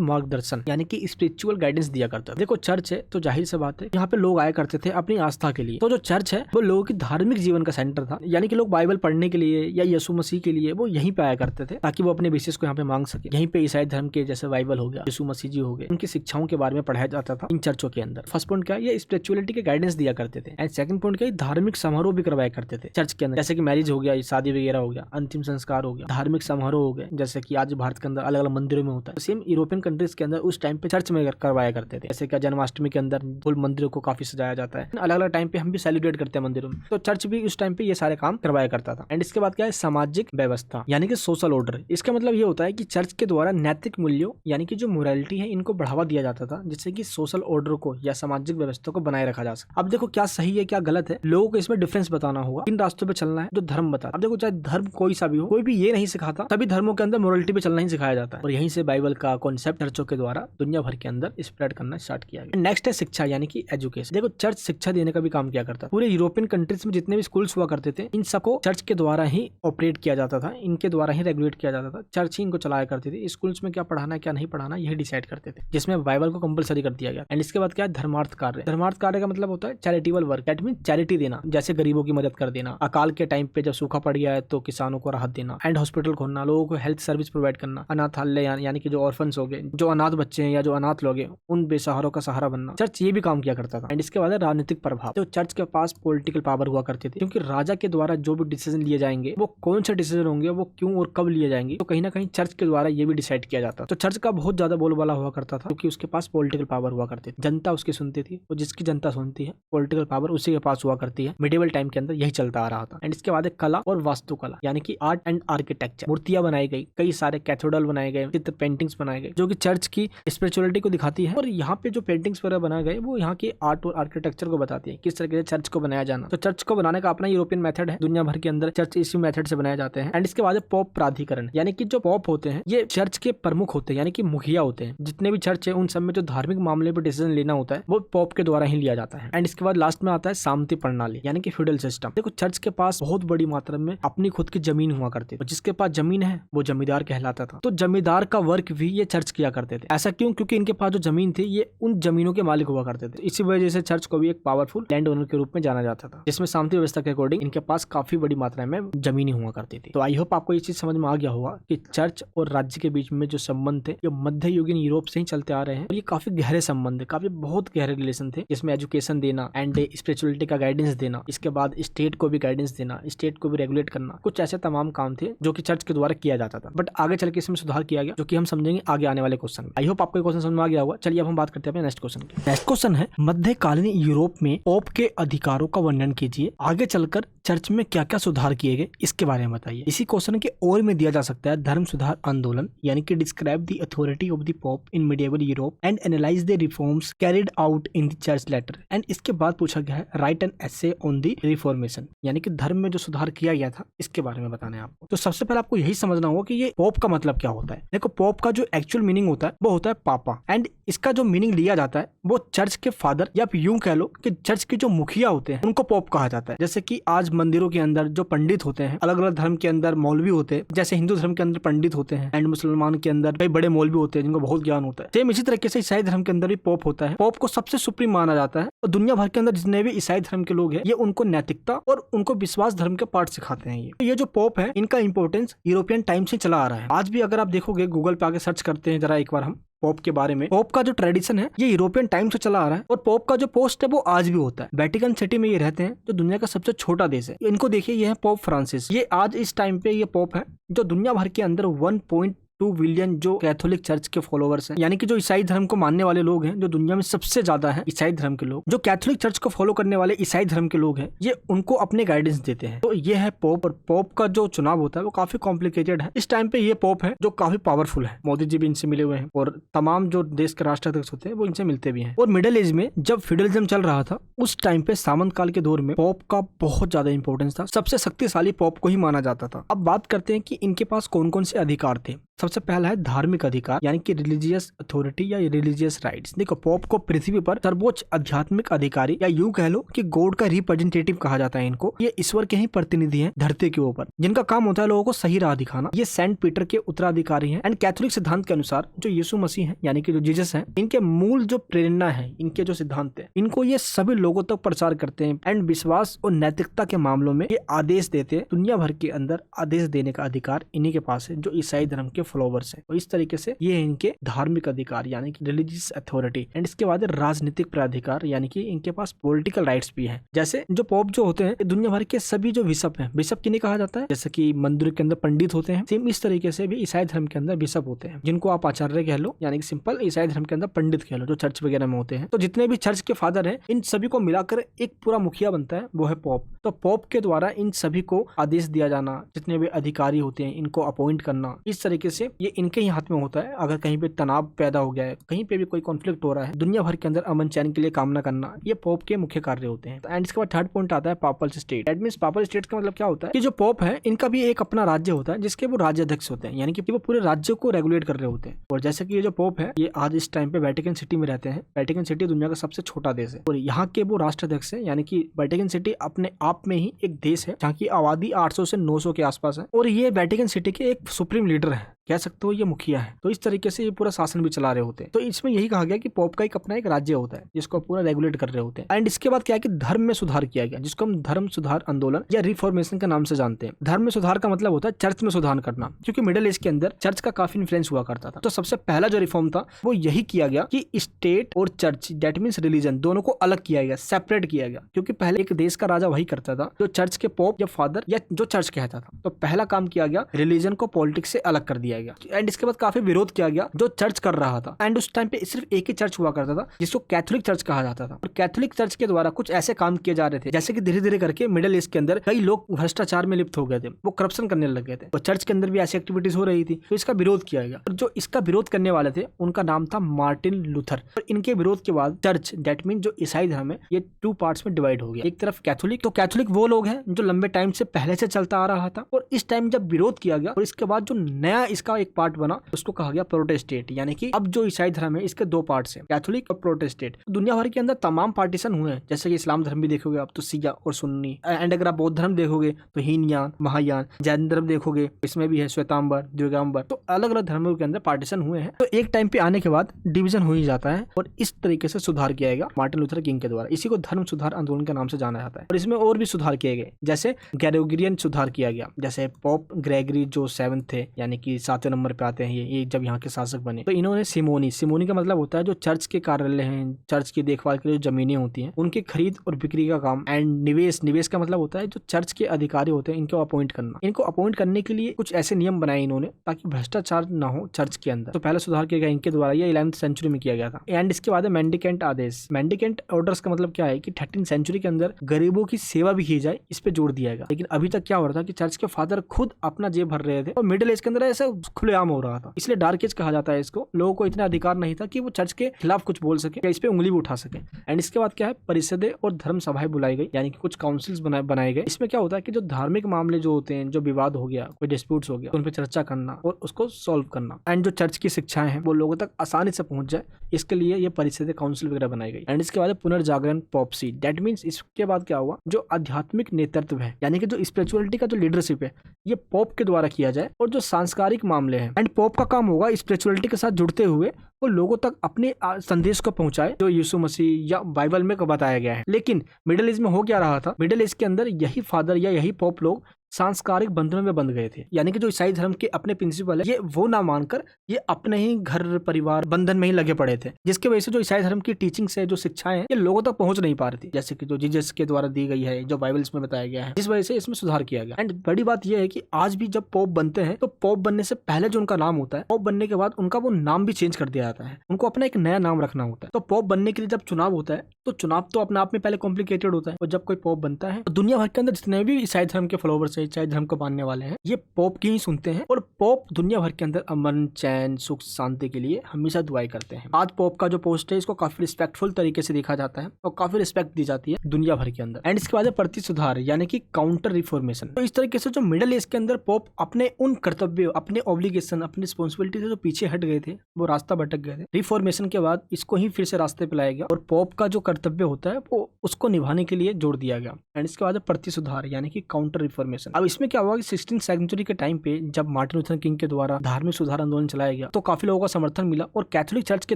मार्गदर्शन यानी कि स्पिरिचुअल गाइडेंस दिया करता है। देखो, चर्च है तो जाहिर सी बात है यहाँ पे लोग आया करते थे अपनी आस्था के लिए, तो जो चर्च है वो लोगों की धार्मिक जीवन का सेंटर था, यानी कि लोग बाइबल पढ़ने के लिए या यीशु मसीह के लिए वो यहीं पे आया करते थे, ताकि वो अपने बेसिस को यहाँ पे मांग सके। यहीं पे ईसाई धर्म के जैसे बाइबल हो गया, यीशु मसीह जी हो गए, उनकी शिक्षाओं के बारे में पढ़ाया जाता था इन चर्चों के अंदर। फर्स्ट पॉइंट क्या है, ये स्पिरिचुअलिटी के गाइडेंस दिया करते थे। एंड सेकंड पॉइंट क्या है, धार्मिक समारोह भी करवाया करते थे चर्च के अंदर, जैसे कि मैरिज हो गया, शादी वगैरह हो गया, अंतिम संस्कार हो गया, धार्मिक समारोह हो गए, जैसे कि आज भारत के अंदर अलग अलग मंदिरों में होता है, सेम यूरोपियन कंट्रीज के अंदर उस टाइम पे चर्च में करवाया करते थे। जैसे कि जन्माष्टमी के अंदर फुल मंदिरों को काफी सजाया जाता है, अलग अलग टाइम पे हम भी सेलिब्रेट करते हैं मंदिरों में, तो चर्च भी उस टाइम पे ये सारे काम करवाया करता था। एंड इसके बाद क्या है, सामाजिक व्यवस्था यानी कि सोशल ऑर्डर। इसका मतलब ये होता है कि चर्च के द्वारा नैतिक मूल्यों यानी कि जो मोरालिटी है इनको बढ़ावा दिया जाता था, जिससे कि सोशल ऑर्डर को या सामाजिक व्यवस्था को बनाए रखा जा सके। अब देखो, क्या सही है क्या गलत है, लोगों को इसमें डिफरेंस बताना होगा, किन रास्तों पे चलना है जो धर्म बता। अब देखो, चाहे धर्म कोई सा भी हो, कोई भी ये नहीं सिखाता, सभी धर्मों के अंदर मोरालिटी पे चलना ही सिखाया जाता है, और यहीं से बाइबल का कॉन्सेप्ट चर्चों के द्वारा दुनिया भर के अंदर स्प्रेड करना स्टार्ट किया गया। नेक्स्ट है शिक्षा यानी कि एजुकेशन। देखो, चर्च शिक्षा देने का भी काम किया करता है। पूरे यूरोपियन कंट्रीज में जितने भी स्कूल्स हुआ करते थे, इन सबको चर्च के द्वारा ही ऑपरेट किया जाता था, इनके द्वारा ही रेगुलेट किया जाता था, चर्च ही इनको चलाया करती थी। स्कूल्स में क्या पढ़ाना है क्या नहीं पढ़ाना यही डिसाइड करते थे, जिसमें बाइबल को कंपलसरी कर दिया गया। एंड इसके बाद क्या है, धर्मार्थ कार्य। धर्मार्थ कार्य का मतलब होता है charitable work, that mean charity देना, जैसे गरीबों की मदद कर देना, अकाल के टाइम पे जब सूखा पड़ गया है तो किसानों को राहत देना, एंड हॉस्पिटल खोलना, लोगों को हेल्थ सर्विस प्रोवाइड करना, अनाथालय यानी कि जो ऑर्फन्स हो गए, जो अनाथ बच्चे हैं या जो अनाथ लोग हैं, उन बेसहारों का सहारा बनना, चर्च ये भी काम किया करता था। एंड इसके बाद है राजनीतिक प्रभाव। तो चर्च के पास पॉलिटिकल पावर हुआ करती थी, क्योंकि राजा के द्वारा जो भी डिसीजन लिए जाएंगे वो कौन से डिसीजन होंगे, वो क्यों और कब लिए जाएंगे, तो कहीं ना कहीं चर्च के द्वारा ये भी डिसाइड किया जाता। तो चर्च का बहुत ज्यादा बोलबाला हुआ करता था, क्योंकि उसके पास पॉलिटिकल पावर हुआ करती थी, जनता उसकी सुनती थी, और जिसकी जनता सुनती है पॉलिटिकल पावर उसी के पास हुआ करती है। मिडिवल टाइम के अंदर यही चलता आ रहा था। एंड इसके बाद कला और वास्तुकला यानी कि आर्ट एंड आर्किटेक्चर, मूर्तियां बनाई गई, कई सारे कैथेड्रल बनाए गए, चित्र पेंटिंग्स बनाए गए जो कि चर्च की स्पिरिचुअलिटी को दिखाती है। और यहाँ पे जो पेंटिंग्स वगैरह बनाए गए वो यहाँ के आर्ट और आर्किटेक्चर को बताती है, किस तरीके से चर्च को बनाया जाना। तो चर्च को बनाने का अपना यूरोपियन मेथड है, दुनिया भर के अंदर चर्च इसी मेथड से बनाए जाते हैं। एंड इसके बाद पॉप प्राधिकरण, यानी कि जो पॉप होते हैं ये चर्च के प्रमुख होते हैं, यानी कि मुखिया होते हैं। जितने भी चर्च है उन सब में जो धार्मिक मामले पर डिसीजन लेना होता है वो पॉप के द्वारा ही लिया जाता है। एंड इसके बाद लास्ट में आता है सामंती प्रणाली, यानी कि फ्यूडल सिस्टम। देखो चर्च के पास बहुत बड़ी मात्रा में अपनी खुद की जमीन हुआ करती थी, जिसके पास जमीन है वो जमींदार कहलाता था। तो जमींदार का वर्क भी ये चर्च किया करते थे। ऐसा क्यों? क्योंकि इनके पास जो जमीन थी ये उन जमीनों के मालिक हुआ करते थे। इसी वजह से चर्च को भी एक पावरफुल लैंड ओनर के रूप में जाना जाता था, जिसमें सामंती व्यवस्था के अकॉर्डिंग इनके पास काफी बड़ी मात्रा में जमीन हुआ करती थी। तो आई होप आपको ये चीज समझ में आ गया होगा कि चर्च और राज्य के बीच में जो संबंध थे ये मध्ययुगीन यूरोप से ही चलते आ रहे हैं, और ये काफी गहरे संबंध है, काफी बहुत गहरे रिलेशन थे, जिसमें एजुकेशन देना एंड स्पिरिचुअलिटी का गाइडेंस देना, इसके बाद स्टेट को भी गाइडेंस देना, स्टेट को भी रेगुलेट करना, कुछ ऐसे तमाम काम थे जो कि चर्च के द्वारा किया जाता था। बट आगे चल के इसमें सुधार किया गया, जो कि हम समझेंगे आगे आने वाले क्वेश्चन में। आई होप आपको क्वेश्चन समझ में आ गया होगा। चलिए अब हम बात करते हैं नेक्स्ट क्वेश्चन की। नेक्स्ट क्वेश्चन है मध्यकालीन यूरोप में पोप के अधिकारों का वर्णन कीजिए, आगे चलकर चर्च में क्या क्या सुधार किए गए इसके बारे में बताइए। इसी क्वेश्चन के और में दिया जा सकता है धर्म सुधार आंदोलन, यानी कि describe the authority of the pope in medieval Europe and analyse the reforms carried out in the church later. And इसके बाद पूछा गया है write an essay on the reformation, यानी कि धर्म में जो सुधार किया गया था इसके बारे में बताना है आपको। तो सबसे पहले आपको यही समझना होगा कि ये पोप का मतलब क्या होता है। देखो पोप का जो एक्चुअल मीनिंग होता है वो होता है पापा, एंड इसका जो मीनिंग लिया जाता है वो चर्च के फादर, या आप यूं कह लो कि चर्च के जो मुखिया होते हैं उनको पोप कहा जाता है। जैसे कि आज मंदिरों के अंदर जो पंडित होते हैं, अलग अलग धर्म के अंदर मौलवी होते हैं, जैसे हिंदू धर्म के अंदर पंडित होते हैं एंड मुसलमान के अंदर कई बड़े मौलवी होते हैं जिनको बहुत ज्ञान होता है। सेम इसी तरीके से ईसाई धर्म के अंदर भी पोप होता है। पोप को सबसे सुप्रीम माना जाता है, और दुनिया भर के अंदर जितने भी ईसाई धर्म के लोग हैं ये उनको नैतिकता और उनको विश्वास धर्म के पाठ सिखाते हैं। ये जो पोप है इनका इंपॉर्टेंस यूरोपियन टाइम से चला आ रहा है। आज भी अगर आप देखोगे गूगल पे आके सर्च करते हैं जरा एक बार हम पोप के बारे में, पोप का जो ट्रेडिशन है ये यूरोपियन टाइम से चला आ रहा है, और पोप का जो पोस्ट है वो आज भी होता है। वेटिकन सिटी में ये रहते हैं, जो दुनिया का सबसे छोटा देश है। इनको देखिए, ये है पोप फ्रांसिस। ये आज इस टाइम पे ये पोप है जो दुनिया भर के अंदर 1.2 बिलियन जो कैथोलिक चर्च के फॉलोवर्स हैं, यानी कि जो ईसाई धर्म को मानने वाले लोग हैं, जो दुनिया में सबसे ज्यादा है ईसाई धर्म के लोग, जो कैथोलिक चर्च को फॉलो करने वाले ईसाई धर्म के लोग हैं, ये उनको अपने गाइडेंस देते हैं। तो ये है पोप, और पोप का जो चुनाव होता है वो काफी कॉम्प्लिकेटेड है। इस टाइम पे ये पोप है जो काफी पावरफुल है। मोदी जी भी इनसे मिले हुए हैं, और तमाम जो देश के राष्ट्राध्यक्ष होते हैं वो इनसे मिलते भी हैं। और मिडिल एज में जब फ्यूडलिज्म चल रहा था उस टाइम पे सामंत काल के दौर में पोप का बहुत ज्यादा इंपॉर्टेंस था, सबसे शक्तिशाली पोप को ही माना जाता था। अब बात करते हैं कि इनके पास कौन कौन से अधिकार थे। सबसे पहला है धार्मिक अधिकार, यानी कि रिलीजियस अथॉरिटी या रिलीजियस राइट्स। देखो पोप को पृथ्वी पर सर्वोच्च आध्यात्मिक अधिकारी, या यूं कह लो कि गॉड का रिप्रेजेंटेटिव कहा जाता है इनको। ये ईश्वर के ही प्रतिनिधि हैं धरती के ऊपर, जिनका काम होता है लोगों को सही राह दिखाना। ये सेंट पीटर के उत्तराधिकारी हैं। एंड कैथोलिक सिद्धांत के अनुसार जो यीशु मसीह है, यानी कि जो जीसस है, इनके मूल जो प्रेरणा है, इनके जो सिद्धांत है, इनको ये सभी लोगों तक प्रचार करते हैं। एंड विश्वास और नैतिकता के मामलों में ये आदेश देते हैं। दुनिया भर के अंदर आदेश देने का अधिकार इन्हीं के पास है जो ईसाई धर्म के फॉलोवर्स हैं। तो इस तरीके से ये इनके धार्मिक अधिकार, यानी कि रिलीजियस अथॉरिटी। एंड इसके बाद राजनीतिक प्राधिकार, यानी कि इनके पास पॉलिटिकल राइट्स भी हैं। जैसे जो पोप जो होते हैं दुनिया भर के सभी जो बिशप हैं, बिशप किन्हें कहा जाता है, जैसे कि मंदिर के अंदर पंडित होते हैं, सेम इस तरीके से भी ईसाई धर्म के अंदर बिशप होते हैं, जिनको आप आचार्य कह लो, यानी कि सिंपल ईसाई धर्म के अंदर पंडित कह लो, जो चर्च वगैरह में होते हैं। तो जितने भी चर्च के फादर हैं इन सभी को मिलाकर एक पूरा मुखिया बनता है, वो है पोप। तो पोप के द्वारा इन सभी को आदेश दिया जाना, जितने भी अधिकारी होते हैं इनको अपॉइंट करना, इस तरीके से ये इनके ही हाथ में होता है। अगर कहीं पे तनाव पैदा हो गया है, कहीं पे भी कोई कॉन्फ्लिक्ट हो रहा है, दुनिया भर के अंदर अमन चैन के लिए कामना करना, ये पोप के मुख्य कार्य होते हैं। एंड इसके बाद थर्ड पॉइंट आता है papal state. That means papal state का मतलब क्या होता है कि जो पोप है इनका भी एक अपना राज्य होता है, जिसके वो राज्याध्यक्ष होते हैं, यानी कि वो पूरे राज्य को रेगुलेट कर रहे होते हैं। और जैसे कि ये जो पोप है ये आज इस टाइम पे वेटिकन सिटी में रहते हैं। वेटिकन सिटी दुनिया का सबसे छोटा देश है, और यहाँ के वो राष्ट्राध्यक्ष है, यानी कि वेटिकन सिटी अपने आप में ही एक देश है जहाँ की आबादी 800 से 900 के आसपास है। और ये वेटिकन सिटी के एक सुप्रीम लीडर है, कह सकते हो ये मुखिया है। तो इस तरीके से ये पूरा शासन भी चला रहे होते हैं। तो इसमें यही कहा गया कि पोप का एक अपना एक राज्य होता है जिसको पूरा रेगुलेट कर रहे होते हैं। एंड इसके बाद क्या है कि धर्म में सुधार किया गया, जिसको हम धर्म सुधार आंदोलन या रिफॉर्मेशन के नाम से जानते हैं। धर्म में सुधार का मतलब होता है चर्च में सुधार करना, क्योंकि मिडिल ईस्ट के अंदर चर्च का काफी इन्फ्लुएंस हुआ करता था। तो सबसे पहला जो रिफॉर्म था वो यही किया गया कि स्टेट और चर्च, दैट मींस रिलीजन, दोनों को अलग किया गया, सेपरेट किया गया। क्योंकि पहले एक देश का राजा वही करता था जो चर्च के पोप या फादर या जो चर्च कहता था। तो पहला काम किया गया, रिलीजन को पॉलिटिक्स से अलग कर दिया गया। एंड इसके बाद काफी विरोध किया गया जो चर्च कर रहा था। एंड उस टाइम पे सिर्फ एक ही चर्च हुआ करता था जिसको कैथोलिक चर्च कहा जाता था। और कैथोलिक चर्च के द्वारा कुछ ऐसे काम किए जा रहे थे जैसे कि धीरे धीरे करके मिडिल ईस्ट के अंदर कई लोग भ्रष्टाचार में लिप्त हो गए थे, वो करप्शन करने लग गए थे, और चर्च के अंदर भी ऐसी एक्टिविटीज हो रही थी। तो इसका विरोध किया गया। और जो इसका विरोध करने वाले थे उनका नाम था मार्टिन लूथर। और इनके विरोध के बाद चर्च, दैट मीन जो ईसाई धर्म है, ये 2 पार्ट्स में डिवाइड हो गया। एक तरफ कैथोलिक, तो कैथोलिक वो लोग हैं जो लंबे टाइम से पहले से चलता आ रहा था, और इस टाइम जब विरोध किया गया और इसके बाद जो नया इसका एक पार्ट बना उसको कहा गया प्रोटेस्टेंट। यानी कि अब जो ईसाई धर्म है इसके 2 पार्ट्स हैं, कैथोलिक और प्रोटेस्टेंट। दुनिया भर के अंदर तमाम पार्टीशन हुए हैं, जैसे कि इस्लाम धर्म भी देखोगे आप तो शिया और सुन्नी। एंड अगर आप बौद्ध धर्म देखोगे तो हीनयान, महायान। जैन धर्म देखोगे इसमें भी है श्वेतांबर, दिगंबर। तो अलग अलग धर्मों के अंदर पार्टीशन हुए हैं। तो एक टाइम पे आने के बाद डिवीजन हो ही जाता है, और इस तरीके से सुधार किया गया मार्टिन लूथर किंग के द्वारा। इसी को धर्म सुधार आंदोलन के नाम से जाना जाता है। और इसमें और भी सुधार किए गए, जैसे ग्रेगोरियन सुधार किया गया। जैसे पोप ग्रेगरी जो 7 थे, यानी कि 7वें नंबर पे आते हैं ये जब यहाँ के शासक बने, तो इन्होंने सिमोनी का मतलब होता है जो चर्च के कार्यालय हैं, चर्च की देखभाल के लिए जो जमीनें होती हैं उनकी खरीद और बिक्री का काम। एंड निवेश का मतलब होता है जो चर्च के अधिकारी होते हैं इनको अपॉइंट करना। इनको अपॉइंट करने के लिए कुछ ऐसे नियम बनाए इन्होंने ताकि भ्रष्टाचार ना हो चर्च के अंदर। तो पहला सुधार किया गया इनके द्वारा, ये 11वीं सेंचुरी में किया गया था। एंड इसके बाद मेंडिकेंट आदेश। मेंडिकेंट ऑर्डर्स का मतलब क्या है कि 13वीं सेंचुरी के अंदर गरीबों की सेवा भी की जाए, इस पे जोर दिया गया। लेकिन अभी तक क्या हो रहा था कि चर्च के फादर खुद अपना जेब भर रहे थे, और मिडिल एज के अंदर ऐसा खुलेआम हो रहा था, इसलिए डार्क एज कहा जाता है इसको। लोगों को इतना अधिकार नहीं था कि वो चर्च के खिलाफ कुछ बोल सके या इस पे उंगली भी उठा सके। एंड इसके बाद क्या है, परिषदें और धर्म सभाएं बुलाई गई, यानी कि कुछ काउंसिल्स बनाए गए। इसमें क्या होता है कि जो धार्मिक मामले जो होते हैं, जो विवाद हो गया, कोई डिस्प्यूट्स हो गया, उन पे चर्चा करना और उसको सॉल्व करना। एंड जो चर्च की शिक्षाएं हैं वो लोगों तक आसानी से पहुंच जाए, इसके लिए ये परिषदें, काउंसिल वगैरह बनाई गई। एंड इसके बाद पुनर्जागरण पॉपसी, दैट मीन्स इसके बाद क्या हुआ, जो आध्यात्मिक नेतृत्व है, यानी कि जो स्पिरिचुअलिटी का जो लीडरशिप है, ये पोप के द्वारा किया जाए। और जो सांस्कारिक मामले हैं, एंड पोप का काम होगा स्पिरिचुअलिटी के साथ जुड़ते हुए वो लोगों तक अपने संदेश को पहुंचाए जो यीशु मसीह या बाइबल में बताया गया है। लेकिन मिडिल ईस्ट में हो क्या रहा था, मिडिल ईस्ट के अंदर यही फादर या यही पोप लोग सांस्कारिक बंधनों में बंध गए थे। यानी कि जो ईसाई धर्म के अपने प्रिंसिपल है, ये वो ना मानकर ये अपने ही घर परिवार बंधन में ही लगे पड़े थे, जिसकी वजह से जो ईसाई धर्म की टीचिंग है, जो शिक्षाएं हैं, ये लोगों तक पहुंच नहीं पा रही थी, जैसे कि जो जीसस के द्वारा दी गई है, जो बाइबल में बताया गया है। जिस वजह से इसमें सुधार किया गया। एंड बड़ी बात यह है कि आज भी जब पोप बनते हैं तो पोप बनने से पहले जो उनका नाम होता है, पोप बनने के बाद उनका वो नाम भी चेंज कर दिया जाता है, उनको अपना एक नया नाम रखना होता है। तो पोप बनने के लिए जब चुनाव होता है तो चुनाव तो अपने आप में पहले कॉम्प्लिकेटेड होता है, और जब कोई पोप बनता है तो दुनिया भर के अंदर जितने भी ईसाई धर्म के फॉलोवर्स है, ईसाई धर्म को मानने वाले हैं, ये पोप की ही सुनते हैं। और पोप दुनिया भर के अंदर अमन, चैन, सुख, शांति के लिए हमेशा दुआएं करते हैं। आज पोप का जो पोस्ट है इसको काफी रिस्पेक्टफुल तरीके से देखा जाता है और काफी रिस्पेक्ट दी जाती है दुनिया भर के अंदर। एंड इसके बाद प्रति सुधार, यानी कि काउंटर रिफॉर्मेशन। तो इस तरीके से जो मिडिल ईस्ट के अंदर पोप अपने उन कर्तव्य, अपने ऑब्लिगेशन, अपनी रिस्पॉन्सिबिलिटी से जो पीछे हट गए थे, वो रास्ता भटक गए थे। रिफॉर्मेशन के बाद इसको ही फिर से रास्ते पे लाया गया और पोप का जो कर्तव्य होता है वो उसको निभाने के लिए जोड़ दिया गया। एंड इसके बाद प्रति सुधार, यानी कि काउंटर रिफॉर्मेशन। अब इसमें क्या हुआ कि 16वीं सेंचुरी के टाइम पे जब मार्टिन लूथर किंग के द्वारा धार्मिक सुधार आंदोलन चलाया गया तो काफी लोगों का समर्थन मिला, और कैथोलिक चर्च के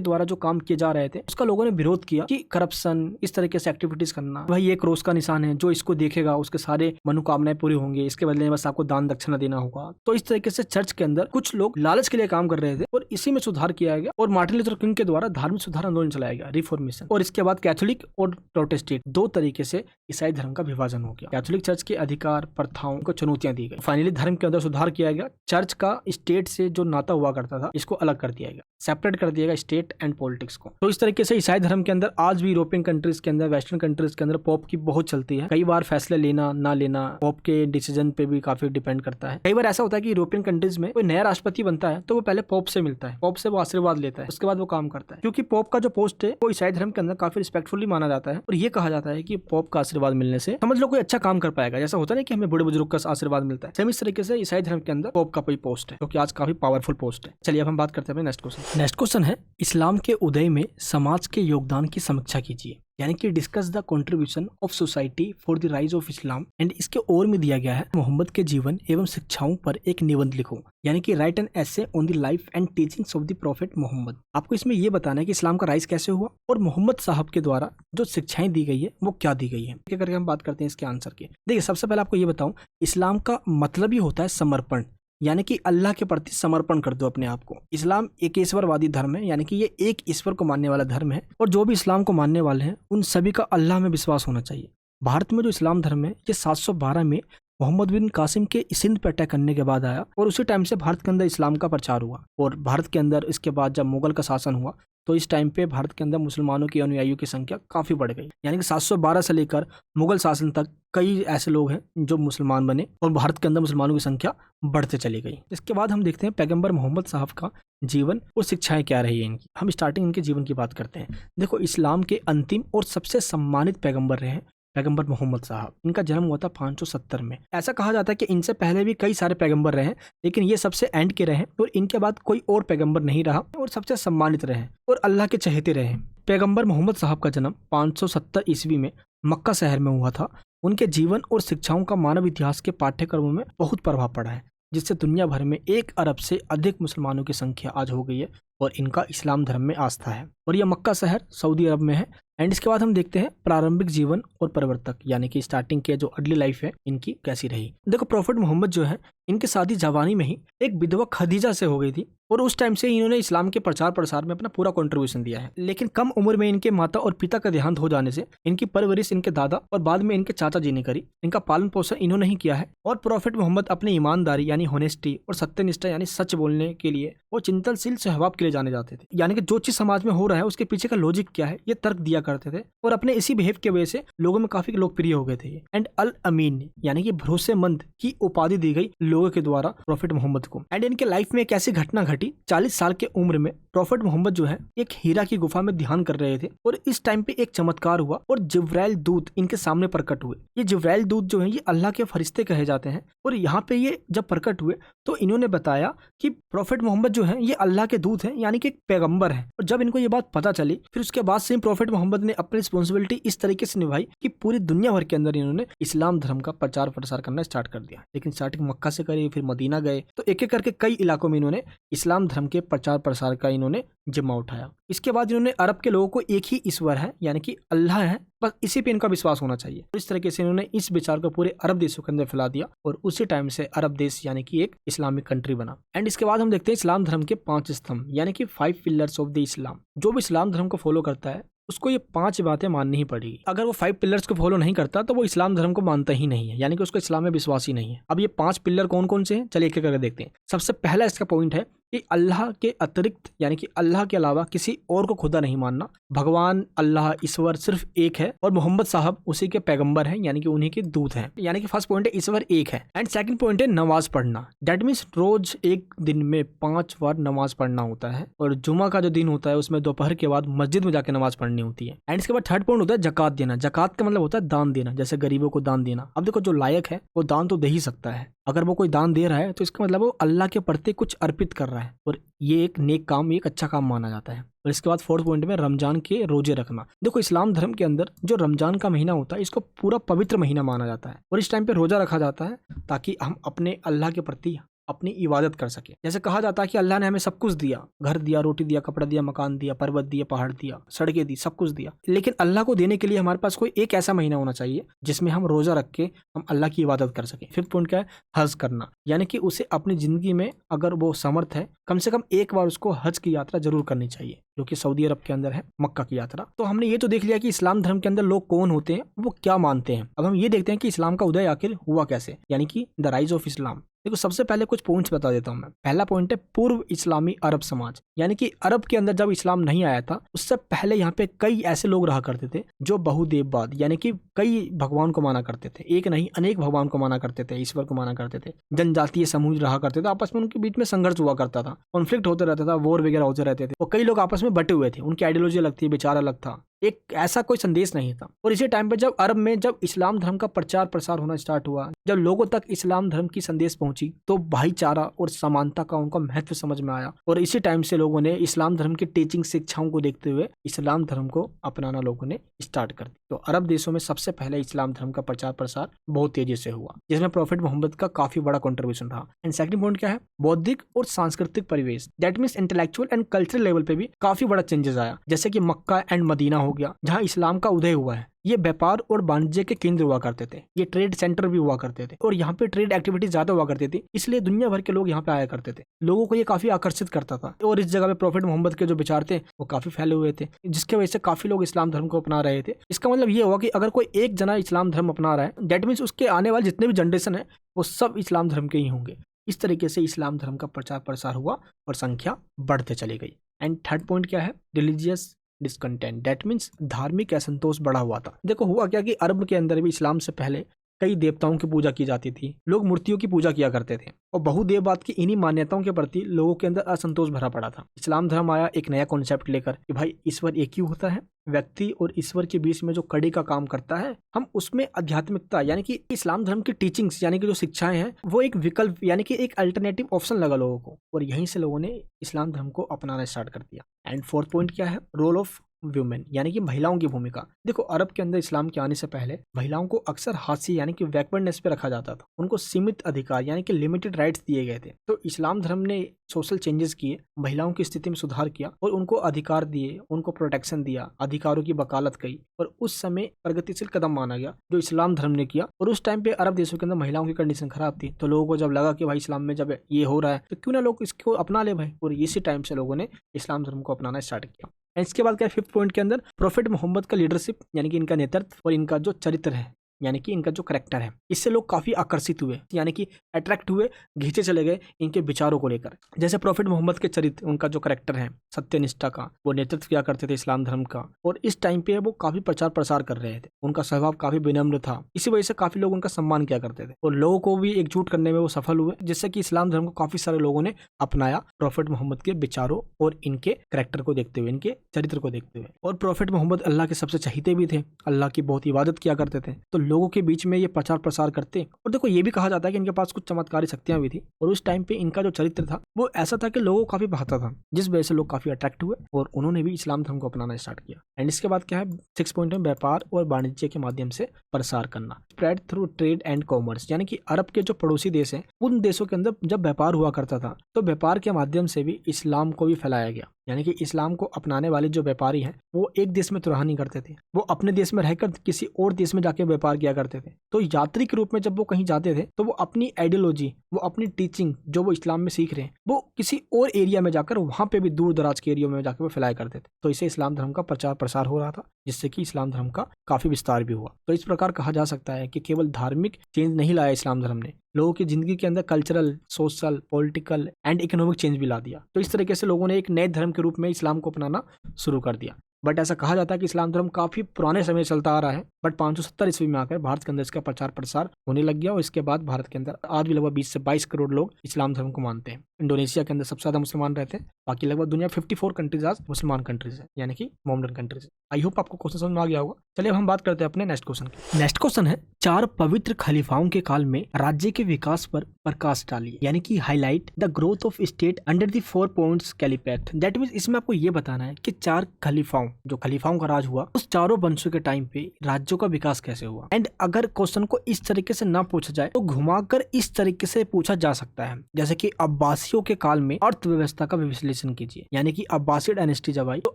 द्वारा जो काम किए जा रहे थे उसका लोगों ने विरोध किया कि करप्शन, इस तरीके से एक्टिविटीज करना, भाई एक क्रोस का निशान है, जो इसको देखेगा उसके सारे मनोकामनाएं पूरी होंगे, इसके बदले में बस आपको दान दक्षिणा देना होगा। तो इस तरीके से चर्च के अंदर कुछ लोग लालच के लिए काम कर रहे थे, और इसी में सुधार किया गया और मार्टिन लूथर किंग के द्वारा धार्मिक सुधार आंदोलन चलाया गया, रिफॉर्मेशन। और इसके बाद कैथोलिक और प्रोटेस्टेंट 2 तरीके से ईसाई धर्म का विभाजन हो गया। कैथोलिक चर्च के अधिकार, प्रथाओं को चुनौतियां दी गई। फाइनली धर्म के अंदर सुधार किया गया। चर्च का स्टेट से जो नाता हुआ करता था इसको अलग कर दिया गया, सेपरेट कर दिया गया स्टेट एंड पॉलिटिक्स को। तो इस तरीके से ईसाई धर्म के अंदर आज भी यूरोपियन कंट्रीज के अंदर, वेस्टर्न कंट्रीज के अंदर पोप की बहुत चलती है। कई बार फैसले लेना ना लेना पोप के डिसीजन पे भी काफी डिपेंड करता है। कई बार ऐसा होता है कि यूरोपियन कंट्रीज में कोई नया राष्ट्रपति बनता है तो वो पहले पोप से मिलता है, पोप से वो आशीर्वाद लेता है, उसके बाद वो काम करता है। क्योंकि पोप का जो पोस्ट है वो ईसाई धर्म के अंदर काफी रिस्पेक्टफुली माना जाता है, और ये कहा जाता है कि पोप का आशीर्वाद मिलने से समझ लो कोई अच्छा काम कर पाएगा। जैसा होता है ना कि हमें बड़े बुजुर्ग का आशीर्वाद मिलता है, सेम इस तरीके से ईसाई धर्म के अंदर पोप का कोई पोस्ट है, क्योंकि आज काफी पावरफुल पोस्ट है। चलिए अब हम बात करते हैं नेक्स्ट क्वेश्चन। नेक्स्ट क्वेश्चन है, इस्लाम के उदय में समाज के योगदान की समीक्षा कीजिए। यानी कि discuss the contribution of society for the rise of Islam. And इसके और में दिया गया है मोहम्मद के जीवन एवं शिक्षाओं पर एक निबंध लिखो, यानी कि write an essay on the life and teachings of the prophet Muhammad. आपको इसमें यह बताना है कि इस्लाम का राइज कैसे हुआ और मोहम्मद साहब के द्वारा जो शिक्षाएं दी गई है वो क्या दी गई है। क्या करके हम बात करते हैं इसके आंसर की। देखिए, सबसे पहले आपको ये बताऊं, इस्लाम का मतलब ही होता है समर्पण, यानी कि अल्लाह के प्रति समर्पण कर दो अपने आप को। इस्लाम एक ईश्वरवादी धर्म है, यानी कि ये एक ईश्वर को मानने वाला धर्म है और जो भी इस्लाम को मानने वाले हैं उन सभी का अल्लाह में विश्वास होना चाहिए। भारत में जो इस्लाम धर्म है ये 712 में मोहम्मद बिन कासिम के सिंध पे अटैक करने के बाद आया और उसी टाइम से भारत के अंदर इस्लाम का प्रचार हुआ। और भारत के अंदर इसके बाद जब मुगल का शासन हुआ तो इस टाइम पे भारत के अंदर मुसलमानों की अनुयायियों की संख्या काफ़ी बढ़ गई, यानी कि 712 से लेकर मुगल शासन तक कई ऐसे लोग हैं जो मुसलमान बने और भारत के अंदर मुसलमानों की संख्या बढ़ते चली गई। इसके बाद हम देखते हैं पैगंबर मोहम्मद साहब का जीवन और शिक्षाएं क्या रही है इनकी। हम स्टार्टिंग इनके जीवन की बात करते हैं। देखो, इस्लाम के अंतिम और सबसे सम्मानित पैगंबर रहे हैं पैगंबर मोहम्मद साहब। इनका जन्म हुआ था 570 में। ऐसा कहा जाता है कि इनसे पहले भी कई सारे पैगंबर रहे हैं, लेकिन ये सबसे एंड के रहे और इनके बाद कोई और पैगंबर नहीं रहा और सबसे सम्मानित रहे और अल्लाह के चहेते रहे। पैगंबर मोहम्मद साहब का जन्म 570 ईस्वी में मक्का शहर में हुआ था। उनके जीवन और शिक्षाओं का मानव इतिहास के पाठ्यक्रमों में बहुत प्रभाव पड़ा है, जिससे दुनिया भर में 1 अरब से अधिक मुसलमानों की संख्या आज हो गई है और इनका इस्लाम धर्म में आस्था है। और यह मक्का शहर सऊदी अरब में है। एंड इसके बाद हम देखते हैं प्रारंभिक जीवन और परिवर्तक, यानी कि स्टार्टिंग के जो अर्ली लाइफ है इनकी कैसी रही। देखो, प्रॉफिट मोहम्मद जो है इनकी शादी जवानी में ही एक विधवा खदीजा से हो गई थी और उस टाइम से इन्होंने इस्लाम के प्रचार प्रसार में अपना पूरा कंट्रीब्यूशन दिया है। लेकिन कम उम्र में इनके माता और पिता का देहांत हो जाने से इनकी परवरिश इनके दादा और बाद में इनके चाचा जी ने करी। इनका पालन पोषण इन्होंने ही किया है और प्रॉफिट मोहम्मद अपनी ईमानदारी यानी होनेस्टी और सत्यनिष्ठा यानी सच बोलने के लिए वो चिंतनशील स्वभाव के लिए जाने जाते थे, यानी कि जो चीज समाज में हो रहा है उसके पीछे का लॉजिक क्या है ये तर्क दिया करते थे और अपने इसी बिहेव की वजह से लोगों में काफी लोकप्रिय हो गए थे। एंड अल अमीन यानी कि भरोसेमंद की उपाधि दी गई लोगों के द्वारा प्रॉफिट मोहम्मद को। एंड इनके लाइफ में एक ऐसी घटना घटी, 40 साल के उम्र में प्रॉफिट मोहम्मद जो है एक हीरा की गुफा में ध्यान कर रहे थे और इस टाइम पे एक चमत्कार हुआ और जिब्राइल दूत इनके सामने प्रकट हुए। ये जिब्राइल दूत जो है ये अल्लाह के फरिश्ते कहे जाते हैं और यहाँ पे ये जब प्रकट हुए तो इन्होंने बताया कि प्रॉफिट मोहम्मद जो है ये अल्लाह के दूत हैं, यानी कि एक पैगंबर है। और जब इनको ये बात पता चली फिर उसके बाद से प्रॉफिट मोहम्मद ने अपनी रिस्पॉन्सिबिलिटी इस तरीके से निभाई कि पूरी दुनिया भर के अंदर इन्होंने इस्लाम धर्म का प्रचार प्रसार करना स्टार्ट कर दिया। लेकिन स्टार्टिंग मक्का से करे, फिर मदीना गए, तो एक एक करके कई इलाकों में इन्होंने इस्लाम धर्म के प्रचार प्रसार का इन्होंने जिम्मा उठाया। इसके बाद इन्होंने अरब के लोगों को एक ही ईश्वर है यानी कि अल्लाह है, बस इसी पे इनका विश्वास होना चाहिए। इस तरीके से इन्होंने इस विचार को पूरे अरब देशों के अंदर फैला दिया और उसी टाइम से अरब देश यानी कि एक इस्लामिक कंट्री बना। एंड इसके बाद हम देखते हैं इस्लाम धर्म के 5 स्तंभ यानी कि 5 पिलर्स ऑफ द इस्लाम। जो भी इस्लाम धर्म को फॉलो करता है उसको ये 5 बातें माननी ही पड़ेगी। अगर वो 5 पिलर्स को फॉलो नहीं करता तो वो इस्लाम धर्म को मानता ही नहीं है, यानी कि उसको इस्लाम में विश्वास ही नहीं है। अब ये 5 पिलर कौन कौन से हैं, चलिए एक एक करके देखते हैं। सबसे पहला इसका पॉइंट है कि अल्लाह के अतिरिक्त यानी कि अल्लाह के अलावा किसी और को खुदा नहीं मानना। भगवान अल्लाह ईश्वर सिर्फ एक है और मोहम्मद साहब उसी के पैगंबर हैं, यानी कि उन्हीं के दूत हैं। यानी कि फर्स्ट पॉइंट है ईश्वर एक है। एंड सेकंड पॉइंट है नमाज पढ़ना। दैट मीन्स रोज एक दिन में 5 बार नमाज पढ़ना होता है और जुमा का जो दिन होता है उसमें दोपहर के बाद मस्जिद में जाकर नमाज पढ़नी होती है। एंड इसके बाद थर्ड पॉइंट होता है जकात देना। जकात का मतलब होता है दान देना, जैसे गरीबों को दान देना। अब देखो, जो लायक है वो दान तो दे ही सकता है। अगर वो कोई दान दे रहा है तो इसका मतलब वो अल्लाह के प्रति कुछ अर्पित कर रहा है और ये एक नेक काम, एक अच्छा काम माना जाता है। और इसके बाद फोर्थ पॉइंट में रमजान के रोजे रखना। देखो, इस्लाम धर्म के अंदर जो रमजान का महीना होता है इसको पूरा पवित्र महीना माना जाता है और इस टाइम पे रोजा रखा जाता है ताकि हम अपने अल्लाह के प्रति अपनी इबादत कर सके। जैसे कहा जाता है कि अल्लाह ने हमें सब कुछ दिया, घर दिया, रोटी दिया, कपड़ा दिया, मकान दिया, पर्वत दिया, पहाड़ दिया, सड़कें दी, सब कुछ दिया, लेकिन अल्लाह को देने के लिए हमारे पास कोई एक ऐसा महीना होना चाहिए जिसमें हम रोजा रख के हम अल्लाह की इबादत कर सके। फिफ्थ पॉइंट क्या है, हज करना, यानी कि उसे अपनी जिंदगी में अगर वो समर्थ है कम से कम एक बार उसको हज की यात्रा जरूर करनी चाहिए, जो कि सऊदी अरब के अंदर है, मक्का की यात्रा। तो हमने ये तो देख लिया कि इस्लाम धर्म के अंदर लोग कौन होते हैं, वो क्या मानते हैं। अब हम ये देखते हैं कि इस्लाम का उदय आखिर हुआ कैसे, यानी कि द राइज ऑफ इस्लाम। देखो, सबसे पहले कुछ पॉइंट्स बता देता हूं मैं। पहला पॉइंट है पूर्व इस्लामी अरब समाज, यानी कि अरब के अंदर जब इस्लाम नहीं आया था उससे पहले यहाँ पे कई ऐसे लोग रहा करते थे जो बहुदेववाद यानी कि कई भगवान को माना करते थे, एक नहीं अनेक भगवान को माना करते थे, ईश्वर को माना करते थे। जनजातीय समूह रहा करते थे, आपस में उनके बीच में संघर्ष हुआ करता था, कॉन्फ्लिक्ट होते रहता था, वॉर वगैरह होते रहते थे और कई लोग आपस में बटे हुए थे, उनकी आइडियोलॉजी अलग थी, विचार अलग था, एक ऐसा कोई संदेश नहीं था। और इसी टाइम पे जब अरब में जब इस्लाम धर्म का प्रचार प्रसार होना स्टार्ट हुआ, जब लोगों तक इस्लाम धर्म की संदेश पहुंची तो भाईचारा और समानता का उनका महत्व समझ में आया और इसी टाइम से लोग लोगों ने इस्लाम धर्म की टीचिंग शिक्षाओं को देखते हुए इस्लाम धर्म को अपनाना लोगों ने स्टार्ट कर दिया। तो अरब देशों में सबसे पहले इस्लाम धर्म का प्रचार प्रसार बहुत तेजी से हुआ, जिसमें प्रॉफिट मोहम्मद का काफी बड़ा कंट्रीब्यूशन रहा। एंड सेकंड पॉइंट क्या है, बौद्धिक और सांस्कृतिक परिवेश, that means intellectual and cultural level पे भी काफी बड़ा चेंजेस आया। जैसे कि मक्का एंड मदीना हो गया, जहाँ इस्लाम का उदय हुआ है। ये व्यापार और वाणिज्य के केंद्र हुआ करते थे, ये ट्रेड सेंटर भी हुआ करते थे और यहाँ पे ट्रेड एक्टिविटी ज्यादा हुआ करती थी, इसलिए दुनिया भर के लोग यहाँ पे आया करते थे। लोगों को ये काफी आकर्षित करता था और इस जगह पे प्रॉफिट मोहम्मद के जो विचार थे वो काफी फैले हुए थे, जिसके वजह से काफी लोग इस्लाम धर्म को अपना रहे थे। इसका मतलब ये हुआ कि अगर कोई एक जना इस्लाम धर्म अपना रहा है, दैट मीन्स उसके आने वाले जितने भी जनरेशन है वो सब इस्लाम धर्म के ही होंगे। इस तरीके से इस्लाम धर्म का प्रचार प्रसार हुआ और संख्या बढ़ते चली गई। एंड थर्ड पॉइंट क्या है, रिलीजियस डिसकंटेंट, दैट मीन्स धार्मिक असंतोष बढ़ा हुआ था। देखो हुआ क्या कि अरब के अंदर भी इस्लाम से पहले कई देवताओं की पूजा की जाती थी, लोग मूर्तियों की पूजा किया करते थे और बहुदेववाद की इन्हीं मान्यताओं के प्रति लोगों के अंदर असंतोष भरा पड़ा था। इस्लाम धर्म आया एक नया कॉन्सेप्ट लेकर कि भाई ईश्वर एक ही होता है, व्यक्ति और ईश्वर के बीच में जो कड़ी का काम करता है, हम उसमें आध्यात्मिकता यानी कि इस्लाम धर्म की टीचिंग्स यानी कि जो शिक्षाएं हैं वो एक विकल्प यानी कि एक अल्टरनेटिव ऑप्शन लगा लोगों को, और यहीं से लोगों ने इस्लाम धर्म को अपनाना स्टार्ट कर दिया। एंड फोर्थ पॉइंट क्या है, रोल ऑफ वुमेन यानी कि महिलाओं की भूमिका। देखो अरब के अंदर इस्लाम के आने से पहले महिलाओं को अक्सर हाशिए यानी कि बैकवर्डनेस पे रखा जाता था, उनको सीमित अधिकार यानी कि लिमिटेड राइट्स दिए गए थे। तो इस्लाम धर्म ने सोशल चेंजेस किए, महिलाओं की स्थिति में सुधार किया और उनको अधिकार दिए, उनको प्रोटेक्शन दिया, अधिकारों की वकालत की, और उस समय प्रगतिशील कदम माना गया जो इस्लाम धर्म ने किया। और उस टाइम पे अरब देशों के अंदर महिलाओं की कंडीशन खराब थी, तो लोगों को जब लगा कि भाई इस्लाम में जब ये हो रहा है तो क्यों ना लोग इसको अपना ले भाई, और इसी टाइम से लोगों ने इस्लाम धर्म को अपनाना स्टार्ट किया। इसके बाद क्या, फिफ्थ पॉइंट के अंदर प्रॉफिट मोहम्मद का लीडरशिप यानी कि इनका नेतृत्व और इनका जो चरित्र है यानी कि इनका जो करेक्टर है, इससे लोग काफी आकर्षित हुए यानी कि अट्रैक्ट हुए, खींचे चले गए इनके विचारों को लेकर। जैसे प्रॉफिट मोहम्मद के चरित्र, उनका जो करेक्टर है सत्यनिष्ठा का, वो नेतृत्व किया करते थे इस्लाम धर्म का, और इस टाइम पे वो काफी प्रचार प्रसार कर रहे थे। उनका स्वभाव काफी विनम्र था, इसी वजह से काफी लोग उनका सम्मान किया करते थे और लोगों को भी एकजुट करने में वो सफल हुए, जिससे कि इस्लाम धर्म को काफी सारे लोगों ने अपनाया प्रॉफिट मोहम्मद के विचारों और इनके करेक्टर को देखते हुए, इनके चरित्र को देखते हुए। और प्रॉफिट मोहम्मद अल्लाह के सबसे चहीते भी थे, अल्लाह की बहुत इबादत किया करते थे, तो लोगों के बीच में प्रचार प्रसार करते। और देखो ये भी कहा जाता है कि इनके पास कुछ चमत्कारी शक्तियां भी थी, और उस टाइम पे इनका जो चरित्र था वो ऐसा था कि लोगों को काफी भाता था, जिस वजह से लोग काफी अट्रैक्ट हुए और उन्होंने भी इस्लाम धर्म को अपनाना स्टार्ट किया। एंड इसके बाद क्या है, 6 पॉइंट में व्यापार और वाणिज्य के माध्यम से प्रसार करना, spread through trade and commerce, यानी कि अरब के जो पड़ोसी देश हैं उन देशों के अंदर जब व्यापार हुआ करता था तो व्यापार के माध्यम से भी इस्लाम को भी फैलाया गया। यानी कि इस्लाम को अपनाने वाले जो व्यापारी हैं वो एक देश में तो रहा नहीं करते थे, वो अपने देश में रहकर किसी और देश में जाके व्यापार किया करते थे। तो यात्री के रूप में जब वो कहीं जाते थे तो वो अपनी आइडियोलॉजी, वो अपनी टीचिंग जो वो इस्लाम में सीख रहे हैं वो किसी और एरिया में जाकर वहां पे भी दूर दराज के एरिया में जाकर वो फैलाया करते थे। तो इससे इस्लाम धर्म का प्रचार प्रसार हो रहा था, जिससे कि इस्लाम धर्म का काफी विस्तार भी हुआ। तो इस प्रकार कहा जा सकता है कि केवल धार्मिक चेंज नहीं लाया इस्लाम धर्म ने, लोगों की जिंदगी के अंदर cultural, social, political and economic change भी ला दिया। तो इस तरीके से लोगों ने एक नए धर्म के रूप में इस्लाम को अपनाना शुरू कर दिया। बट ऐसा कहा जाता है कि इस्लाम धर्म काफी पुराने समय से चलता आ रहा है, बट 570 ईस्वी में आकर भारत के अंदर इसका प्रचार प्रसार होने लग गया और इसके बाद भारत के अंदर आज भी लगभग 20 से 22 करोड़ लोग इस्लाम धर्म को मानते हैं। इंडोनेशिया के अंदर सबसे ज्यादा मुसलमान रहते हैं, बाकी लगभग दुनिया 54 कंट्रीज आज मुसलमान कंट्रीज है, यानी कि मोमडन कंट्रीज है। आई होप आपको क्वेश्चन समझ में आ गया होगा। चलिए अब हम बात करते हैं अपने नेक्स्ट क्वेश्चन की। नेक्स्ट क्वेश्चन है, 4 पवित्र खलीफाओं के काल में राज्य के विकास पर प्रकाश डालिए, यानी कि highlight the growth of state under the 4 points caliphate. That means इसमें आपको ये बताना है कि 4 खलीफाओं, जो खलीफाओं का राज हुआ, उस चारों वंशों के टाइम पे राज्यों का विकास कैसे हुआ। एंड अगर क्वेश्चन को इस तरीके से ना पूछा जाए तो घुमाकर इस तरीके से पूछा जा सकता है, जैसे कि अब्बासियों के काल में अर्थव्यवस्था का विश्लेषण कीजिए, यानी कि अब्बासी डायनेस्टी जब आई तो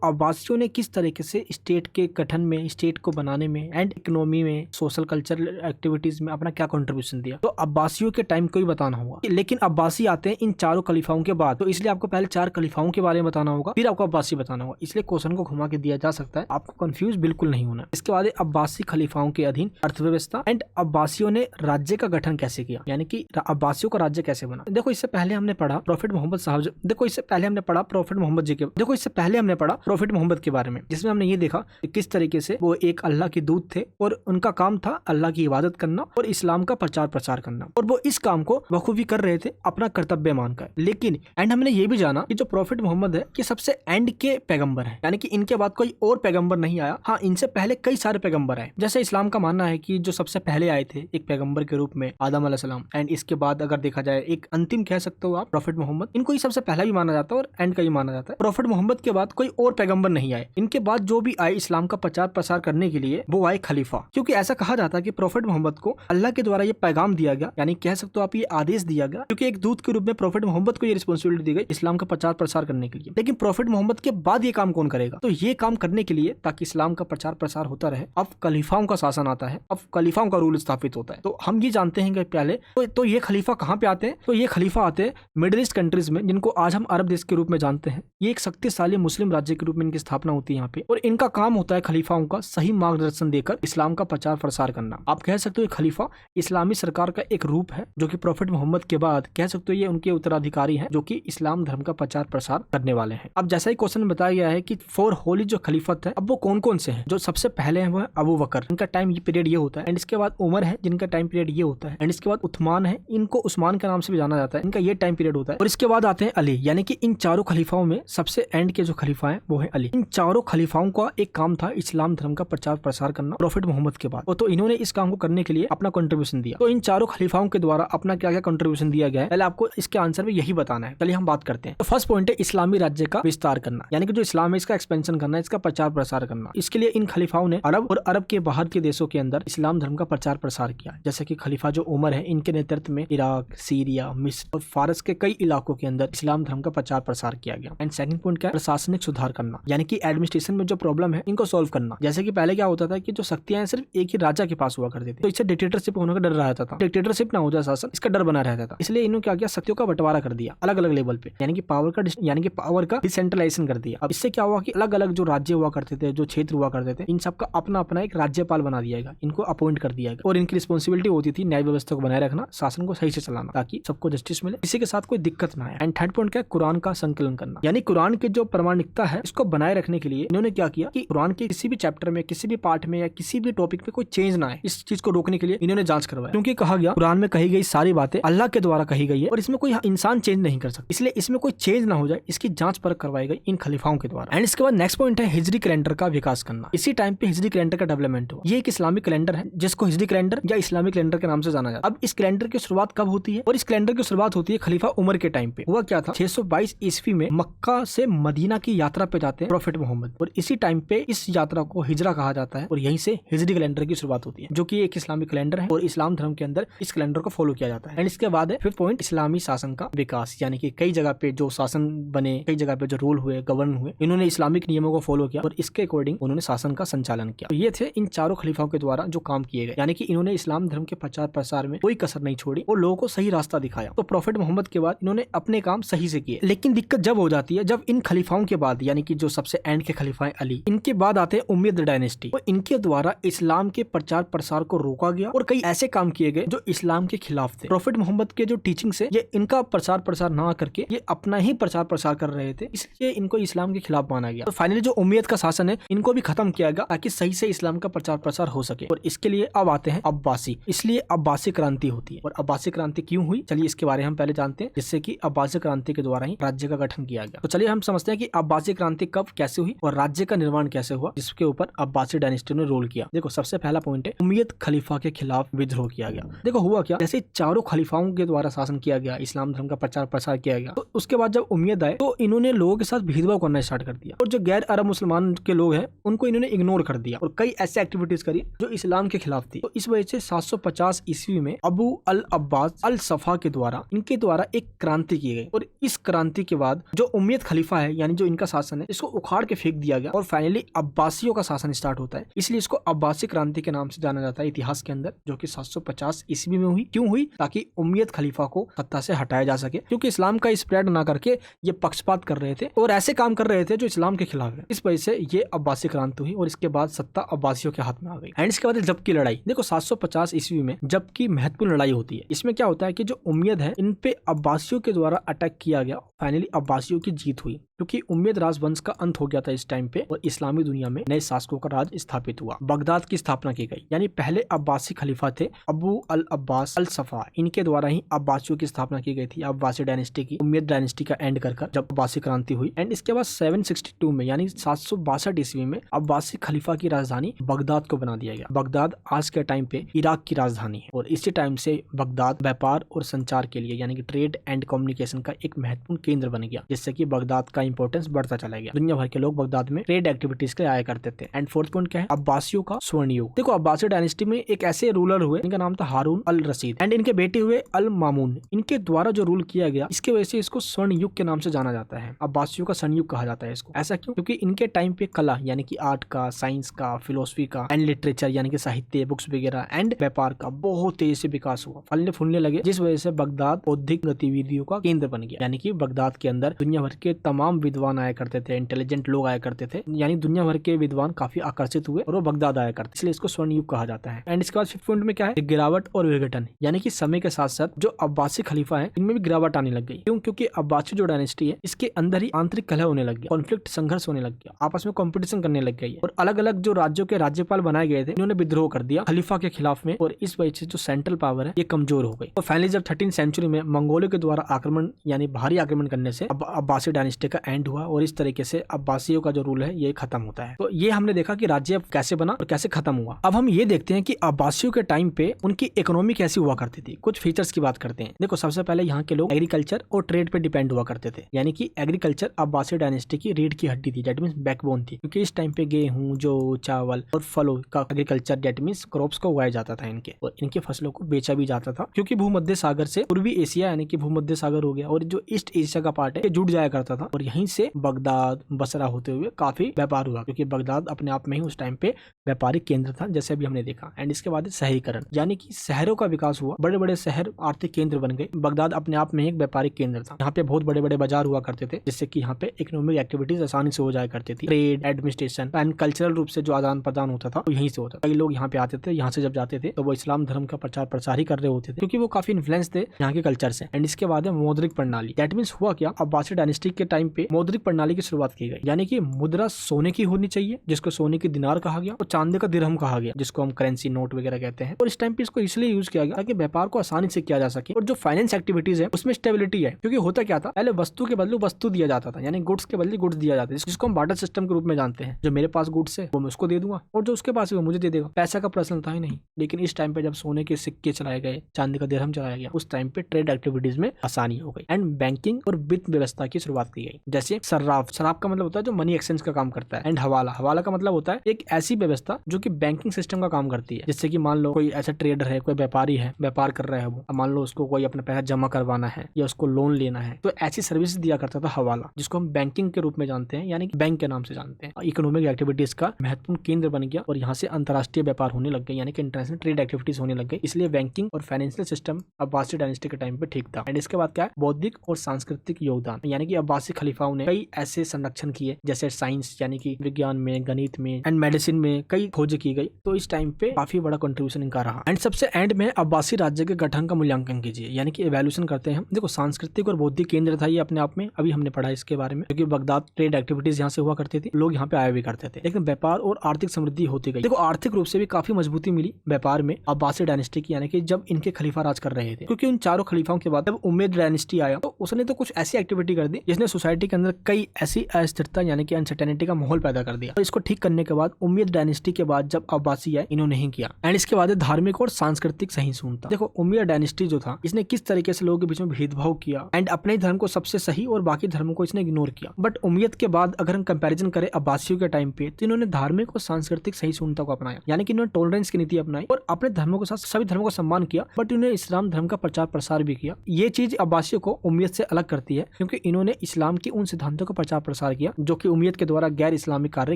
अब्बासियों ने किस तरीके से स्टेट के गठन में, स्टेट को बनाने में एंड इकोनॉमी में, सोशल कल्चरल एक्टिविटीज में अपना क्या कंट्रीब्यूशन दिया। तो अब्बासियों के टाइम को ही बताना होगा, लेकिन अब्बासी आते हैं इन चारों खलीफाओं के बाद, तो इसलिए आपको पहले 4 खलीफाओं के बारे में बताना होगा, फिर आपको अब्बासी बताना होगा, इसलिए क्वेश्चन को घुमा के दिया जा सकता है, आपको कंफ्यूज बिल्कुल नहीं होना। इसके बाद अब्बासी खलीफाओं के अधीन अर्थव्यवस्था एंड अब्बासियों ने राज्य का गठन कैसे किया, यानी कि अब्बासियों का राज्य कैसे बना। देखो इससे पहले हमने पढ़ा प्रॉफिट मोहम्मद साहब, देखो इससे पहले हमने पढ़ा प्रॉफिट मोहम्मद जी के, देखो इससे पहले हमने पढ़ा प्रॉफिट मोहम्मद के बारे में, जिसमें हमने ये देखा कि किस तरीके से वो एक अल्लाह के दूत थे और उनका काम था अल्लाह की इबादत करना और इस्लाम का प्रचार प्रसार करना, और वो इस काम को बखूबी कर रहे थे अपना कर्तव्य मानकर। लेकिन एंड हमने ये भी जाना कि जो प्रॉफिट मोहम्मद है ये सबसे एंड के पैगंबर है, यानी कि इनके बाद बाद कोई और पैगंबर नहीं आया। हाँ, इनसे पहले कई सारे पैगंबर आए। जैसे इस्लाम का मानना है कि जो सबसे पहले आए थे एक पैगंबर के रूप में आदम अलैहिस्सलाम, एंड इसके बाद अगर देखा जाए एक अंतिम कह सकते हो आप प्रॉफिट मोहम्मद, इनको ही सबसे पहला भी माना जाता है और एंड का ही माना जाता है। प्रॉफिट मोहम्मद के बाद कोई और पैगंबर नहीं आए। इनके बाद जो भी आए इस्लाम का प्रचार प्रसार करने के लिए वो आए खलीफा, क्योंकि ऐसा कहा जाता है कि प्रॉफिट मोहम्मद को अल्लाह के द्वारा ये पैगाम दिया गया, यानी कह सकते हो आप ये आदेश दिया गया, क्योंकि एक दूत के रूप में प्रॉफिट मोहम्मद को ये रिस्पॉन्सिबिलिटी दी गई इस्लाम का प्रचार प्रसार करने के लिए। लेकिन प्रॉफिट मोहम्मद के बाद ये काम कौन करेगा? तो ये काम करने के लिए ताकि इस्लाम का प्रचार प्रसार होता रहे, अब खलीफाओं का शासन आता है, अब खलीफाओं का रूल स्थापित होता है। तो हम ये जानते हैं कि पहले तो ये खलीफा कहाँ पे आते हैं? तो ये खलीफा आते हैं मिडिल ईस्ट कंट्रीज में, जिनको आज हम अरब देश के रूप में जानते हैं। ये एक शक्तिशाली मुस्लिम राज्य के रूप में इनकी स्थापना होती है यहाँ पे, और इनका काम होता है खलीफाओं का सही मार्गदर्शन देकर इस्लाम का प्रचार प्रसार करना। आप कह सकते हो खलीफा इस्लामी सरकार का एक रूप है, जो कि प्रॉफिट मोहम्मद के बाद कह सकते हो ये उनके उत्तराधिकारी हैं, जो कि इस्लाम धर्म का प्रचार प्रसार करने वाले हैं। अब जैसा ही क्वेश्चन में बताया गया है कि 4 होली जो खलीफत है, अब वो कौन कौन से हैं? जो सबसे पहले हैं वो है अबू बकर, इनका टाइम पीरियड ये होता है, एंड इसके बाद उमर है जिनका टाइम पीरियड ये होता है, एंड इसके बाद उस्मान है, इनको उस्मान के नाम से भी जाना जाता है, इनका ये टाइम पीरियड होता है, और इसके बाद आते हैं अली। यानी कि इन चारों खलीफाओं में सबसे एंड के जो खलीफा है वो है अली। इन चारों खलीफाओं का एक काम था इस्लाम धर्म का प्रचार प्रसार करना प्रॉफिट मोहम्मद के बाद, तो इन्होंने इस काम को करने के लिए अपना कंट्रीब्यूशन दिया। तो इन चारों खलीफाओं के द्वारा अपना क्या क्या कंट्रीब्यूशन दिया गया है, पहले आपको इसके आंसर में यही बताना है। चलिए हम बात करते हैं। तो फर्स्ट पॉइंट है इस्लामी राज्य का विस्तार करना, यानी कि जो इस्लाम है इसका एक्सपेंशन करना, इसका प्रचार प्रसार करना। इसके लिए इन खलीफाओं ने अरब और अरब के बाहर के देशों के अंदर इस्लाम धर्म का प्रचार प्रसार किया। जैसे कि खलीफा जो उमर है, इनके नेतृत्व में इराक, सीरिया, मिस्र और फारस के कई इलाकों के अंदर इस्लाम धर्म का प्रचार प्रसार किया गया। एंड सेकंड पॉइंट क्या है? प्रशासनिक सुधार करना, यानी कि एडमिनिस्ट्रेशन में जो प्रॉब्लम है इनको सॉल्व करना। जैसे कि पहले क्या होता था कि जो शक्तियां सिर्फ एक ही राजा के पास हुआ करती थी, तो इससे डिक्टेटरशिप होने का डर रहता था, डिक्टेटरशिप ना हो जाए शासन, इसका डर बना रहता था। इसलिए इन्होंने क्या किया, शक्तियों का बंटवारा कर दिया अलग अलग लेवल पे, यानी कि पावर का डिसेंट्रलाइजेशन कर दिया। अब इससे क्या हुआ कि अलग अलग जो राज्य हुआ करते थे, जो क्षेत्र हुआ करते थे, इन सबका अपना अपना एक राज्यपाल बना दिया गया, इनको अपॉइंट कर दिया गया, और इनकी रिस्पॉन्सिबिलिटी होती थी न्याय व्यवस्था को बनाए रखना, शासन को सही से चलाना, ताकि सबको जस्टिस मिले, किसी के साथ कोई दिक्कत ना आए। एंड थर्ड पॉइंट क्या है? कुरान का संकलन करना, यानी कुरान के जो प्रामाणिकता है इसको बनाए रखने के लिए इन्होंने क्या किया कि कुरान के किसी भी चैप्टर में, किसी भी पार्ट में या किसी भी टॉपिक पे कोई चेंज ना आए, इस चीज को रोकने के लिए इन्होंने जांच करवाया। क्योंकि कहा गया कुरान में कही गई सारी बातें अल्लाह के द्वारा कही गई है और इसमें कोई इंसान चेंज नहीं कर सकता, इसलिए इसमें कोई चेंज ना हो जाए, इसकी जांच परख करवाई गई इन खलीफाओं के द्वारा। एंड इसके बाद नेक्स्ट पॉइंट है हिजरी कैलेंडर का विकास करना। इसी टाइम पे हिजरी कैलेंडर का डेवलपमेंट हुआ। ये एक इस्लामिक कैलेंडर है जिसको हिजरी कैलेंडर या इस्लामिक कैलेंडर के नाम से जाना जाता है। अब इस कैलेंडर की शुरुआत कब होती है? और इस कैलेंडर की शुरुआत होती है खलीफा उमर के टाइम पे। हुआ क्या था, 622 ईस्वी में मक्का से मदीना की यात्रा पे जाते हैं प्रॉफिट मोहम्मद, और इसी टाइम पे इस यात्रा को हिजरा कहा जाता है, और यहीं से हिजरी कैलेंडर की शुरुआत होती है, जो कि एक इस्लामिक कैलेंडर है, और इस्लाम धर्म के अंदर इस कैलेंडर को फॉलो किया जाता है। एंड इसके बाद है फिफ्थ पॉइंट इस्लामी शासन का विकास, यानी कि कई जगह पे जो शासन बने, कई जगह पे जो रूल हुए, गवर्न हुए, इन्होंने इस्लामिक नियमों को फॉलो किया और इसके अकॉर्डिंग उन्होंने शासन का संचालन किया। तो ये थे इन चारों खलीफाओं के द्वारा जो काम किए गए, यानी कि इन्होंने इस्लाम धर्म के प्रचार प्रसार में कोई कसर नहीं छोड़ी और लोगों को सही रास्ता दिखाया। तो प्रॉफिट मोहम्मद के बाद इन्होंने अपने काम सही से किए। लेकिन दिक्कत जब हो जाती है जब इन खलीफाओं के बाद, यानी कि जो सबसे एंड के खलीफा है अली, इनके बाद आते हैं उमय्यद डायनेस्टी, और इनके द्वारा इस्लाम के प्रचार प्रसार को रोका गया और कई ऐसे काम किए गए जो इस्लाम के खिलाफ थे। प्रॉफिट मोहम्मद के जो टीचिंग से ये इनका प्रचार प्रसार ना करके ये अपना ही प्रचार प्रसार कर रहे थे, इसलिए इनको इस्लाम के खिलाफ माना गया। तो फाइनली जो उमय्यद का शासन है इनको भी खत्म किया गया ताकि सही से इस्लाम का प्रचार प्रसार हो सके। और इसके लिए अब आते हैं अब्बासी, इसलिए अब्बासी क्रांति होती है। और अब्बासी क्रांति क्यों हुई, चलिए इसके बारे में हम पहले जानते हैं, जिससे कि अब्बासी क्रांति के द्वारा ही राज्य का गठन किया गया। तो चलिए हम समझते हैं कि अब्बासी क्रांति कब कैसे हुई और राज्य का निर्माण कैसे हुआ, जिसके ऊपर अब्बासी डायनेस्टी ने रोल किया। देखो सबसे पहला पॉइंट है उमय्यद खलीफा के खिलाफ विद्रोह किया गया। देखो हुआ क्या, जैसे चारों खलीफाओं के द्वारा शासन किया गया, इस्लाम धर्म का प्रचार प्रसार किया गया, तो उसके बाद जब उमय्यद आए तो इन्होंने लोगों के साथ भेदभाव करना स्टार्ट कर दिया, और जो गैर अरब मुसलमान के लोग हैं उनको इन्होंने इग्नोर कर दिया और कई ऐसे एक्टिविटीज करी जो इस्लाम के खिलाफ थी। तो इस वजह से 750 ईस्वी में अबू अल अब्बास अल सफा के द्वारा इनके द्वारा एक क्रांति की गई, और इस क्रांति के बाद जो उमय्यद खलीफा है, यानी जो इनका शासन है, इसको उखाड़ के फेंक दिया गया और फाइनली अब्बासियों का शासन स्टार्ट होता है। इसलिए इसको अब्बासी क्रांति के नाम से जाना जाता है इतिहास के अंदर, जो कि 750 ईस्वी में हुई। क्यों हुई? ताकि उमय्यद खलीफा को सत्ता से हटाया जा सके, क्योंकि इस्लाम का स्प्रेड ना करके ये पक्षपात कर रहे थे और ऐसे काम कर रहे थे जो इस्लाम के खिलाफ है। इस वजह से ये अब्बासी क्रांति हुई और इसके बाद सत्ता अब्बासियों के हाथ में आ गई। एंड इसके बाद जब की लड़ाई, देखो 750 ईस्वी में जब की महत्वपूर्ण लड़ाई होती है। इसमें क्या होता है कि जो उमय्यद है इन पे अब्बासियों के द्वारा अटैक किया गया, फाइनली अब्बासियों की जीत हुई। क्योंकि उम्मयद राजवंश का अंत हो गया था इस टाइम पे और इस्लामी दुनिया में नए शासकों का राज स्थापित हुआ। बगदाद की स्थापना की गई, यानी पहले अब्बासी खलीफा थे अबू अल अब्बास अल सफा, इनके द्वारा ही अब्बासियों की स्थापना की गई थी, अब्बासी डायनेस्टी की। उम्मयद डायनेस्टी का एंड कर जब अब्बासी क्रांति हुई एंड इसके बाद 762 में यानी 762 ईस्वी में अब्बासी खलीफा की राजधानी बगदाद को बना दिया गया। बगदाद आज के टाइम पे इराक की राजधानी है और इसी टाइम से बगदाद व्यापार और संचार के लिए यानी कि ट्रेड एंड कम्युनिकेशन का एक महत्वपूर्ण केंद्र बन गया, जिससे कि बगदाद का इंपॉर्टेंस बढ़ता चला गया। दुनिया भर के लोग बगदाद में ट्रेड एक्टिविटीज के लिए आया करते थे। एंड फोर्थ पॉइंट क्या है, अब्बासियों का स्वर्ण युग। देखो अब्बासी डायनेस्टी में एक ऐसे रूलर हुए, इनका नाम था हारून अल रशीद एंड इनके बेटे हुए अल मामून। इनके द्वारा जो रूल किया गया, इसके वजह से इसको स्वर्ण युग के नाम से जाना जाता है। अब्बासियों का स्वर्ण युग कहा जाता है इसको। ऐसा क्यों? क्योंकि इनके टाइम पे कला यानी कि आर्ट का, साइंस का, फिलोसफी का एंड लिटरेचर यानी कि साहित्य, बुक्स वगैरह एंड व्यापार का बहुत तेजी से विकास हुआ, फलने फूलने लगे, जिस वजह से बगदाद बौद्धिक गतिविधियों का केंद्र बन गया। यानी कि बगदाद के अंदर दुनिया भर के तमाम विद्वान आया करते थे, इंटेलिजेंट लोग आया करते थे, यानी दुनिया भर के विद्वान काफी आकर्षित हुए और वो बगदाद आया करते, इसलिए इसको स्वर्ण युग कहा जाता है। एंड इसके बाद फिफ्थ पॉइंट में क्या है, गिरावट और विघटन, यानी कि समय के साथ साथ जो अब्बासी खलीफा है इनमें भी गिरावट आने लग गई। क्यों? क्योंकि अब्बासी जो डायनेस्टी है इसके अंदर ही आंतरिक कलह होने लग गया, कॉन्फ्लिक्ट, संघर्ष होने लग गया, आपस में कंपटीशन करने लग गई और अलग अलग जो राज्यों के राज्यपाल बनाए गए थे इन्होंने विद्रोह कर दिया खलीफा के खिलाफ में और इस वजह से जो सेंट्रल पावर है ये कमजोर हो गई। तो फाइनली जब 13th सेंचुरी में मंगोलों के द्वारा आक्रमण यानी भारी आक्रमण करने से अब्बासी डायनेस्टी का एंड हुआ और इस तरीके से अब्बासियों का जो रूल है ये खत्म होता है। तो ये हमने देखा कि राज्य कैसे बना और कैसे खत्म हुआ। अब हम ये देखते हैं कि अब्बासियों के टाइम पे उनकी इकोनॉमी कैसी हुआ करती थी। कुछ फीचर्स की बात करते हैं। देखो सबसे पहले यहाँ के लोग एग्रीकल्चर और ट्रेड पे डिपेंड हुआ करते थे, यानी कि एग्रीकल्चर अब्बासी डायनेस्टी की रीढ़ की हड्डी थी, दैट मींस बैकबोन थी, क्योंकि इस टाइम पे गेहूं, जौ, चावल और फलों का एग्रीकल्चर दैट मींस क्रॉप्स को उगाया जाता था इनके, और इनके फसलों को बेचा भी जाता था, क्योंकि भूमध्य सागर से पूर्वी एशिया यानी कि भूमध्य सागर हो गया और जो ईस्ट एशिया का पार्ट है ये जुड़ जाया करता था और यहीं से बगदाद, बसरा होते हुए काफी व्यापार हुआ, क्योंकि बगदाद अपने आप में ही उस टाइम पे व्यापारिक केंद्र था, जैसे अभी हमने देखा। एंड इसके बाद शहरीकरण, यानी कि शहरों का विकास हुआ, बड़े बड़े शहर आर्थिक केंद्र बन गए। बगदाद अपने आप में एक व्यापारिक केंद्र था, यहाँ पे बहुत बड़े बड़े बाजार हुआ करते थे, जिससे कि यहाँ पे इकोनॉमिक एक्टिविटीज आसानी से हो जाया करती थी। ट्रेड, एडमिनिस्ट्रेशन एंड कल्चरल रूप से जो आदान प्रदान होता था वो यहीं से होता था। कई लोग यहाँ पे आते थे, यहाँ से जब जाते थे तो वो इस्लाम धर्म का प्रचार प्रसार ही कर रहे होते थे, क्योंकि वो काफी इन्फ्लुएंस थे यहाँ के कल्चर से। एंड इसके बाद है मौद्रिक प्रणाली, दैट मींस हुआ क्या, अब्बासी डायनेस्टी के टाइम पे मौद्रिक प्रणाली की शुरुआत की गई, यानी कि मुद्रा सोने की होनी चाहिए, जिसको सोने की दिनार कहा गया, और चांदी का दिरहम कहा गया, जिसको हम करेंसी नोट वगैरह कहते हैं। और इस टाइम पे इसको इसलिए यूज किया गया ताकि व्यापार को आसानी से किया जा सके और जो फाइनेंस एक्टिविटीज है उसमें स्टेबिलिटी है। क्योंकि होता क्या था, पहले वस्तु के बदले वस्तु दिया जाता था, यानी गुड्स के बदले गुड्स दिया जाता है, जिसको हम बार्टर सिस्टम के रूप में जानते हैं। जो मेरे पास गुड्स है वो मैं उसको दे दूंगा और जो उसके पास है वो मुझे दे देगा। पैसा का प्रश्न था ही नहीं। लेकिन इस टाइम पे जब सोने के सिक्के चलाए गए, चांदी का दिरहम चलाया गया, उस टाइम पे ट्रेड एक्टिविटीज में आसानी हो गई एंड बैंकिंग और वित्त व्यवस्था की शुरुआत की गई। जैसे सर्राफ, शराब का मतलब होता है जो मनी एक्सचेंज का काम करता है, एंड हवाला, हवाला का मतलब होता है एक ऐसी व्यवस्था जो कि बैंकिंग सिस्टम का काम करती है। जिससे कि मान लो कोई ऐसा ट्रेडर है, कोई व्यापारी है, व्यापार कर रहा है, वो मान लो उसको कोई अपना पैसा जमा करवाना है या उसको लोन लेना है, तो ऐसी सर्विस दिया करता था हवाला, जिसको हम बैंकिंग के रूप में जानते हैं, यानी कि बैंक के नाम से जानते हैं। इकोनॉमिक एक्टिविटीज का महत्वपूर्ण केंद्र बन गया और यहाँ से अंतरराष्ट्रीय व्यापार होने लग गए, यानी कि इंटरनेशनल ट्रेड एक्टिविटीज होने लग गई। इसलिए बैंकिंग और फाइनेंशियल सिस्टम अब्बासी डायनेस्टी के टाइम पे ठीक था। एंड इसके बाद क्या है, बौद्धिक और सांस्कृतिक योगदान, यानी कि अब्बासी खलीफाओं ने कई ऐसे संरक्षण किए, जैसे साइंस यानी कि विज्ञान में, गणित में एंड मेडिसिन में कई खोज की गई। तो इस टाइम पे काफी बड़ा कंट्रीब्यूशन इनका रहा। एंड सबसे एंड में अब्बासी राज्य के गठन का मूल्यांकन कीजिए, यानी कि इवैल्यूएशन करते हैं। देखो सांस्कृतिक और बौद्धिक केंद्र था ये अपने आप में, अभी हमने पढ़ा इसके बारे में, क्योंकि बगदाद ट्रेड एक्टिविटीज यहाँ से हुआ करती थी, लोग यहाँ पे आया भी करते थे। लेकिन व्यापार और आर्थिक समृद्धि होती गई। देखो आर्थिक रूप से भी काफी मजबूती मिली व्यापार में अब्बासी डायनेस्टी की, यानी कि जब इनके खलीफा राज कर रहे थे। क्योंकि उन चारों खलीफाओं के बाद जब उम्मयद डायनेस्टी आया तो उसने तो कुछ ऐसी एक्टिविटी कर दी जिसने सोसाइटी के अंदर कई ऐसी अस्थिरता यानी कि अनसर्टेनिटी का माहौल पैदा कर दिया। और इसको ठीक करने के बाद उम्मयद डायनेस्टी के बाद जब अब्बासी आए, इन्होंने नहीं किया। एंड इसके बाद धार्मिक और सांस्कृतिक सहिष्णुता। देखो उम्मयद डायनेस्टी जो था, इसने किस तरीके से लोगों के बीच में भेदभाव किया एंड अपने धर्म को सबसे सही और बाकी धर्मों को इसने इग्नोर किया। बट उम्मयद के बाद अगर हम कंपैरिजन करें अब्बासियों के टाइम पे, तो इन्होंने धार्मिक और सांस्कृतिक सहिष्णुता को अपनाया, यानी कि इन्होंने टॉलरेंस की नीति अपनाई और अपने धर्मों के साथ सभी धर्मों का सम्मान किया। बट इन्होंने इस्लाम धर्म का प्रचार प्रसार भी किया। ये चीज अब्बासियों को उम्मयद से अलग करती है, क्योंकि इन्होंने इस्लाम के उन सिद्धांतों का प्रचार प्रसार किया जो कि उम्मयद के द्वारा गैर इस्लामिक कार्य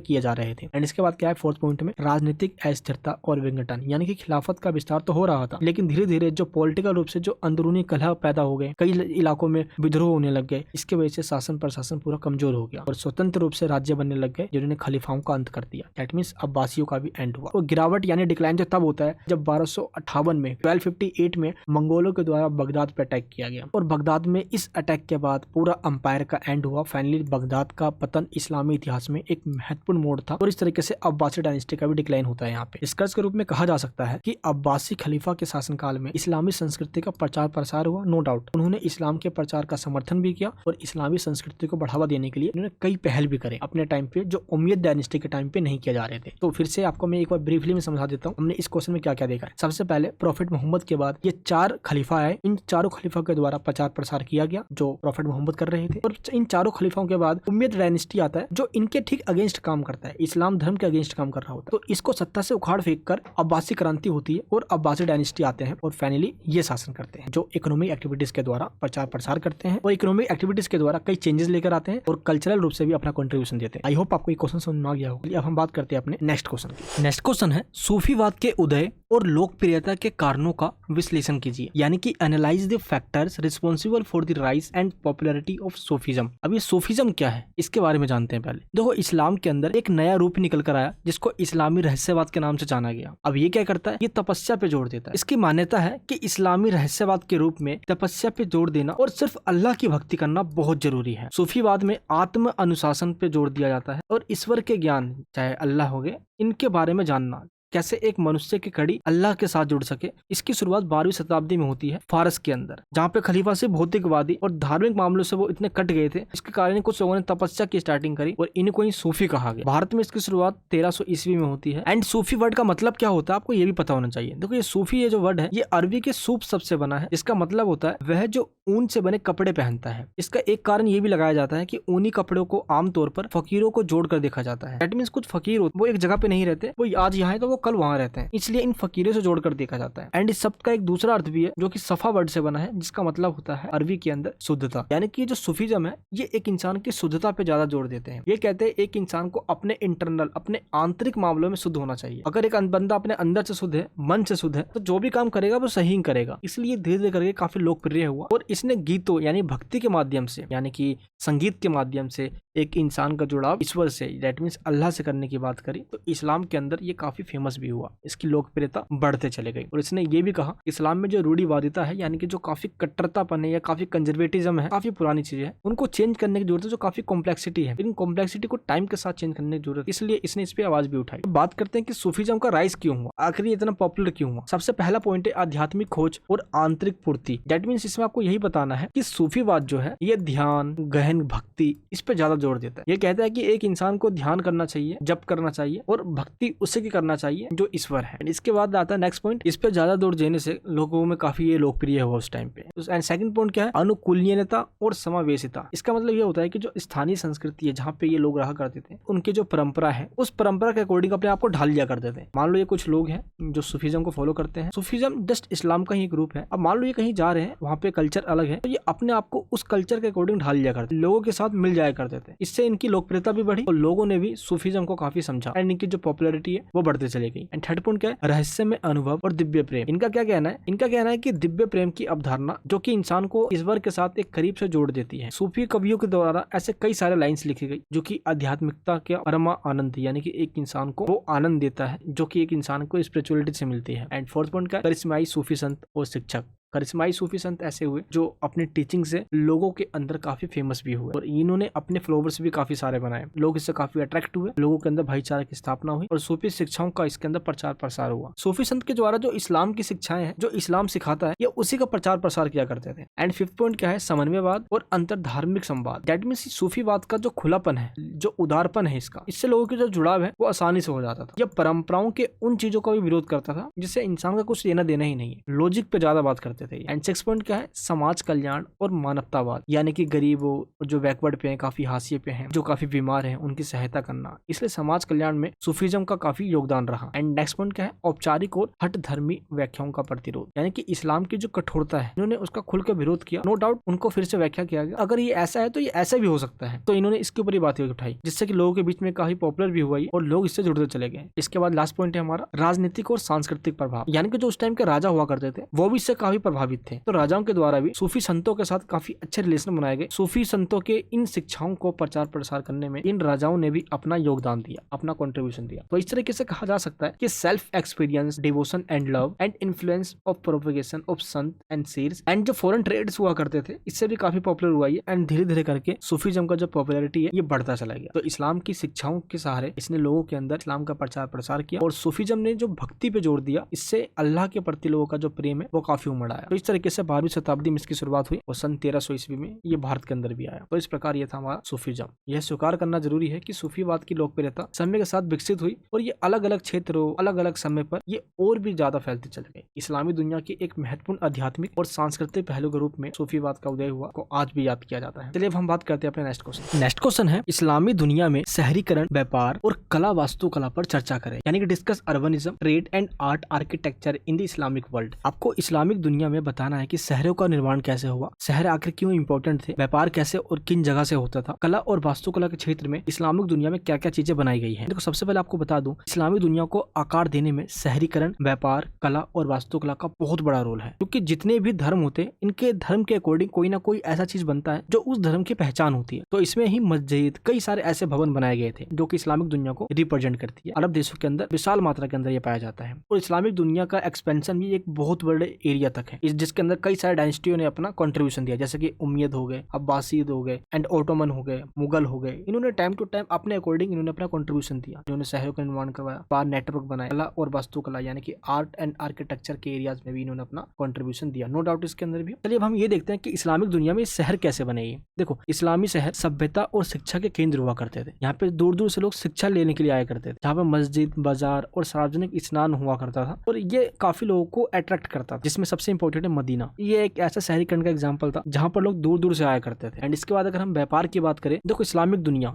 किए जा रहे थे। एंड इसके बाद क्या है, फोर्थ पॉइंट में राजनीतिक अस्थिरता और विघटन, यानी कि खिलाफत का विस्तार तो हो रहा था, लेकिन धीरे धीरे जो पॉलिटिकल रूप से जो अंदरूनी कलह पैदा हो गए, कई इलाकों में विद्रोह होने लग गए। इसके वजह से शासन प्रशासन पूरा कमजोर हो गया और स्वतंत्र रूप से राज्य बनने लग गए, जिन्होंने खलीफाओं का अंत कर दिया। दैट मींस अब्बासियों का भी एंड हुआ। और गिरावट यानी डिक्लाइन जो तब होता है जब 1258 में 1258 में मंगोलों के द्वारा बगदाद पे अटैक किया गया और बगदाद में इस अटैक के बाद पूरा अंपायर का एंड हुआ हुआ फाइनली बगदाद का पतन इस्लामी इतिहास में एक महत्वपूर्ण मोड़ था और इस तरीके से अब्बासी डायनेस्टी का भी डिक्लाइन होता है। यहाँ पे निष्कर्ष के रूप में कहा जा सकता है कि अब्बासी खलीफा के शासनकाल में इस्लामी संस्कृति का प्रचार प्रसार हुआ। नो डाउट उन्होंने इस्लाम के प्रचार का समर्थन भी किया और इस्लामी संस्कृति को बढ़ावा देने के लिए उन्होंने कई पहल भी करे अपने टाइम पे, जो उमैयद डायनेस्टी के टाइम पे नहीं किए जा रहे थे। तो फिर से आपको मैं एक बार ब्रीफली में समझा देता हूँ हमने इस क्वेश्चन में क्या क्या देखा है। सबसे पहले प्रॉफिट मोहम्मद के बाद ये 4 खलीफा आए। इन चारों खलीफा के द्वारा प्रचार प्रसार किया गया जो प्रॉफिट मोहम्मद कर रहे थे। और इन चारों खलीफाओं के बाद उमैयद डायनेस्टी आता है जो इनके ठीक अगेंस्ट काम करता है, इस्लाम धर्म के अगेंस्ट काम कर रहा होता है। तो इसको सत्ता से उखाड़ फेंक कर अब्बासी क्रांति होती है और अब्बासी डायनेस्टी आते हैं और फाइनली ये शासन करते हैं, जो इकोनॉमिक एक्टिविटीज के द्वारा प्रचार प्रसार करते हैं और इकोनॉमिक एक्टिविटीज के द्वारा कई चेंजेस लेकर आते हैं और कल्चरल रूप से भी अपना कंट्रीब्यूशन देते हैं। आई होप आपको ये क्वेश्चन समझ में आ गया होगा। अब हम बात करते हैं अपने नेक्स्ट क्वेश्चन की। नेक्स्ट क्वेश्चन है सूफीवाद के उदय और लोकप्रियता के कारणों का विश्लेषण कीजिए, यानी कि analyse the factors responsible for the rise and popularity of Sufism. अब ये सूफीज्म क्या है इसके बारे में जानते हैं। पहले देखो, इस्लाम के अंदर एक नया रूप निकल कर आया जिसको इस्लामी रहस्यवाद के नाम से जाना गया। अब ये क्या करता है, ये तपस्या पे जोर देता है। इसकी मान्यता है कि इस्लामी रहस्यवाद के रूप में तपस्या पे जोर देना और सिर्फ अल्लाह की भक्ति करना बहुत जरूरी है। सूफीवाद में आत्म अनुशासन पे जोर दिया जाता है और ईश्वर के ज्ञान, चाहे अल्लाह हो गए, इनके बारे में जानना, कैसे एक मनुष्य की कड़ी अल्लाह के साथ जुड़ सके। इसकी शुरुआत 12वीं शताब्दी में होती है फारस के अंदर, जहाँ पे खलीफा से भौतिकवादी और धार्मिक मामलों से वो इतने कट गए थे, इसके कारण कुछ लोगों ने तपस्या की स्टार्टिंग करी और इनको ही सूफी कहा गया। भारत में इसकी शुरुआत 1300 ईस्वी में होती है। एंड सूफी वर्ड का मतलब क्या होता है आपको ये भी पता होना चाहिए। देखो, ये सूफी ये जो वर्ड है ये अरबी के सूफ शब्द से बना है। इसका मतलब होता है वह जो ऊन से बने कपड़े पहनता है। इसका एक कारण ये भी लगाया जाता है कि ऊनी कपड़ों को आमतौर पर फकीरों को जोड़कर देखा जाता है। दैट मींस कुछ फकीर होते वो एक जगह पे नहीं रहते, वो आज यहाँ है तो वो कल वहां रहते हैं, इसलिए इन फकीरों से जोड़कर देखा जाता है। एंड इस शब्द का एक दूसरा अर्थ भी है जो कि सफा वर्ड से बना है, जिसका मतलब होता है अरबी के अंदर शुद्धता। यानी कि जो सूफीज्म है ये एक इंसान की शुद्धता पे ज्यादा जोर देते हैं। ये कहते हैं एक इंसान को अपने इंटरनल, अपने आंतरिक मामलों में शुद्ध होना चाहिए। अगर एक बंदा अपने अंदर से शुद्ध है, मन से शुद्ध है, तो जो भी काम करेगा वो सही करेगा। इसलिए धीरे धीरे करके काफी लोकप्रिय हुआ और इसने गीतों यानी भक्ति के माध्यम से, यानी कि संगीत के माध्यम से एक इंसान का जुड़ाव ईश्वर से, दैट मींस अल्लाह से करने की बात करी तो इस्लाम के अंदर ये काफी फेमस भी हुआ। इसकी लोकप्रियता बढ़ते चले गई और इसने ये भी कहा इस्लाम में जो रूढ़िवादिता है, यानी कि जो काफी कट्टरतापन है या काफी कंजर्वेटिज्म है, काफी पुरानी चीजें हैं, उनको चेंज करने की जरूरत है। जो काफी कॉम्प्लेक्सिटी है, इन कॉम्प्लेक्सिटी को टाइम के साथ चेंज करने की जरूरत है, इसलिए इसने इस पे आवाज भी उठाई। बात करते हैं कि सूफीज्म का राइज क्यों हुआ, आखिर इतना पॉपुलर क्यों हुआ। सबसे पहला पॉइंट है आध्यात्मिक खोज और आंतरिक पूर्ति। दैट मींस इसमें आपको यही बताना है कि सूफीवाद जो है ये ध्यान, गहन भक्ति, इस पे ज्यादा जोर देता है। ये कहता है कि एक इंसान को ध्यान करना चाहिए, जप करना चाहिए और भक्ति उसे की करना चाहिए जो ईश्वर है। इसके बाद आता है नेक्स्ट पॉइंट, इस पे ज्यादा जोर देने से लोगों में काफी ये लोकप्रिय हुआ उस टाइम पे। एंड सेकंड पॉइंट क्या है, अनुकूलनीयता और समावेशिता। इसका मतलब ये होता है कि जो स्थानीय संस्कृति है जहाँ पे ये लोग रहा करते थे, उनकी जो परंपरा है उस परंपरा के अकॉर्डिंग अपने आप को ढाल लिया करते थे। मान लो ये कुछ लोग हैं जो सूफीज्म को फॉलो करते हैं, सूफीज्म जस्ट इस्लाम का ही एक रूप है। अब मान लो ये कहीं जा रहे हैं, वहाँ पे कल्चर अलग है, तो ये अपने आप को उस कल्चर के अकॉर्डिंग ढाल लिया करते, लोगों के साथ मिल जाया करते थे। इससे इनकी लोकप्रियता भी बढ़ी और लोगों ने भी सूफीज्म को काफी समझा एंड इनकी जो पॉपुलैरिटी है वो बढ़ते चले गई। एंड थर्ड पॉइंट क्या है, रहस्य में अनुभव और दिव्य प्रेम। इनका क्या कहना है, इनका कहना है कि दिव्य प्रेम की अवधारणा जो कि इंसान को ईश्वर के साथ एक करीब से जोड़ देती है। सूफी कवियों के द्वारा ऐसे कई सारे लाइन्स लिखी गई जो कि आध्यात्मिकता के परमा आनंद, यानी कि एक इंसान को वो आनंद देता है जो कि एक इंसान को स्पिरिचुअलिटी से मिलती है। एंड फोर्थ पॉइंट क्या है, करिश्माई सूफी संत और शिक्षक। करिश्माई सूफी संत ऐसे हुए जो अपने टीचिंग से लोगों के अंदर काफी फेमस भी हुए और इन्होंने अपने फॉलोवर्स भी काफी सारे बनाए। लोग इससे काफी अट्रैक्ट हुए, लोगों के अंदर भाईचारे की स्थापना हुई और सूफी शिक्षाओं का इसके अंदर प्रचार प्रसार हुआ। सूफी संत के द्वारा जो इस्लाम की शिक्षाएं हैं, जो इस्लाम सिखाता है, ये उसी का प्रचार प्रसार किया करते थे। एंड फिफ्थ पॉइंट क्या है, समन्वयवाद और अंतर धार्मिक संवाद। दैट मींस सूफीवाद का जो खुलापन है, जो उदारपन है, इससे लोगों के जो जुड़ाव है वो आसानी से हो जाता था। यह परंपराओं के उन चीजों का भी विरोध करता था जिससे इंसान का कुछ लेना देना ही नहीं है, लॉजिक पे ज्यादा बात करते थे। एंड सिक्स पॉइंट क्या है, समाज कल्याण और मानवतावाद, यानी कि गरीबों, जो बैकवर्ड पे हैं, काफी हाशिए पे हैं, जो काफी बीमार हैं, उनकी सहायता करना। इसलिए समाज कल्याण में सूफीज्म का काफी योगदान रहा। एंड नेक्स्ट पॉइंट क्या है, औपचारिक और हट धर्मी व्याख्याओं का प्रतिरोध, यानी कि इस्लाम की जो कठोरता है इन्होंने उसका खुल के विरोध किया। नो डाउट उनको फिर से व्याख्या किया गया, अगर ये ऐसा है तो ये ऐसा भी हो सकता है, तो इन्होंने इसके ऊपर ही बातें उठाई जिससे कि लोगों के बीच में काफी पॉपुलर भी हुआ और लोग इससे जुड़ते चले गए। इसके बाद लास्ट पॉइंट है हमारा राजनीतिक और सांस्कृतिक प्रभाव, यानी कि जो उस टाइम के राजा हुआ करते थे वो भी इससे काफी प्रभावित थे। तो राजाओं के द्वारा भी सूफी संतों के साथ काफी अच्छे रिलेशन बनाए गए। सूफी संतों के इन शिक्षाओं को प्रचार प्रसार करने में इन राजाओं ने भी अपना योगदान दिया, अपना कंट्रीब्यूशन दिया। तो इस तरीके से कहा जा सकता है कि self experience, devotion and love and influence of propagation of Sant and सीर्स and जो फॉरेन ट्रेड्स हुआ करते थे, इससे भी काफी पॉपुलर हुआ ये। एंड धीरे धीरे करके सूफीज्म का जो पॉपुलैरिटी है ये बढ़ता चला गया। तो इस्लाम की शिक्षाओं के सहारे इसने लोगों के अंदर इस्लाम का प्रचार प्रसार किया और सूफीज्म ने जो भक्ति पे जोर दिया, इससे अल्लाह के प्रति लोगों का जो प्रेम है वो काफी उमड़ आया। तो इस तरीके से 12वीं शताब्दी में इसकी शुरुआत हुई और सन 1300 ईस्वी में ये भारत के अंदर भी आया। तो इस प्रकार ये था हमारा सूफीज्म। यह स्वीकार करना जरूरी है कि सूफीवाद की लोकप्रियता समय के साथ विकसित हुई और ये अलग अलग क्षेत्रों, अलग अलग समय पर ये और भी ज्यादा फैलते चले गए। इस्लामी दुनिया के एक महत्वपूर्ण आध्यात्मिक और सांस्कृतिक पहलू के रूप में सूफीवाद का उदय हुआ को आज भी याद किया जाता है। चलिए अब हम बात करते हैं अपने नेक्स्ट क्वेश्चन। नेक्स्ट क्वेश्चन है इस्लामी दुनिया में शहरीकरण, व्यापार और कला वास्तुकला पर चर्चा करें, यानी कि discuss urbanism, trade and art architecture in the Islamic world. आपको इस्लामिक दुनिया में बताना है कि शहरों का निर्माण कैसे हुआ, शहर आखिर क्यों इंपॉर्टेंट थे, व्यापार कैसे और किन जगह से होता था, कला और वास्तुकला के क्षेत्र में इस्लामिक दुनिया में क्या क्या चीजें बनाई गई है। देखो सबसे पहले आपको बता दूं, इस्लामी दुनिया को आकार देने में शहरीकरण, व्यापार, कला और वास्तुकला का बहुत बड़ा रोल है, क्योंकि जितने भी धर्म होते हैं इनके धर्म के अकॉर्डिंग कोई ना कोई ऐसा चीज बनता है जो उस धर्म की पहचान होती है। तो इसमें ही मस्जिद, कई सारे ऐसे भवन बनाए गए थे जो कि इस्लामिक दुनिया को रिप्रेजेंट करती है। अरब देशों के अंदर विशाल मात्रा के अंदर ये पाया जाता है और इस्लामिक दुनिया का एक्सपेंशन भी एक बहुत बड़े एरिया तक है, जिसके अंदर कई सारे डायनेस्टियों ने अपना कंट्रीब्यूशन दिया, जैसे कि उम्मयद हो गए, अब्बासीद हो गए एंड ओटोमन हो गए, मुगल हो गए। इन्होंने टाइम टू टाइम अपने अकॉर्डिंग इन्होंने अपना कंट्रीब्यूशन दिया, इन्होंने शहरों का निर्माण करवाया, पार नेटवर्क बनाया, कला और वास्तुकला यानी कि आर्ट एंड आर्किटेक्चर के एरियाज में भी इन्होंने अपना कंट्रीब्यूशन दिया, नो डाउट इसके अंदर भी। चलिए अब हम ये देखते हैं कि इस्लामिक दुनिया में शहर कैसे बने। देखो इस्लामी शहर सभ्यता और शिक्षा के केंद्र हुआ करते थे। यहाँ पे दूर दूर से लोग शिक्षा लेने के लिए आया करते थे, जहाँ पे मस्जिद, बाजार और सार्वजनिक स्नान हुआ करता था और ये काफी लोगों को अट्रैक्ट करता था, जिसमें सबसे इंपॉर्टेंट है मदीना। ये एक ऐसा शहरीकरण का एग्जाम्पल था जहाँ पर लोग दूर दूर से आया करते थे। एंड इसके बाद अगर हम व्यापार की बात करें, देखो इस्लामिक दुनिया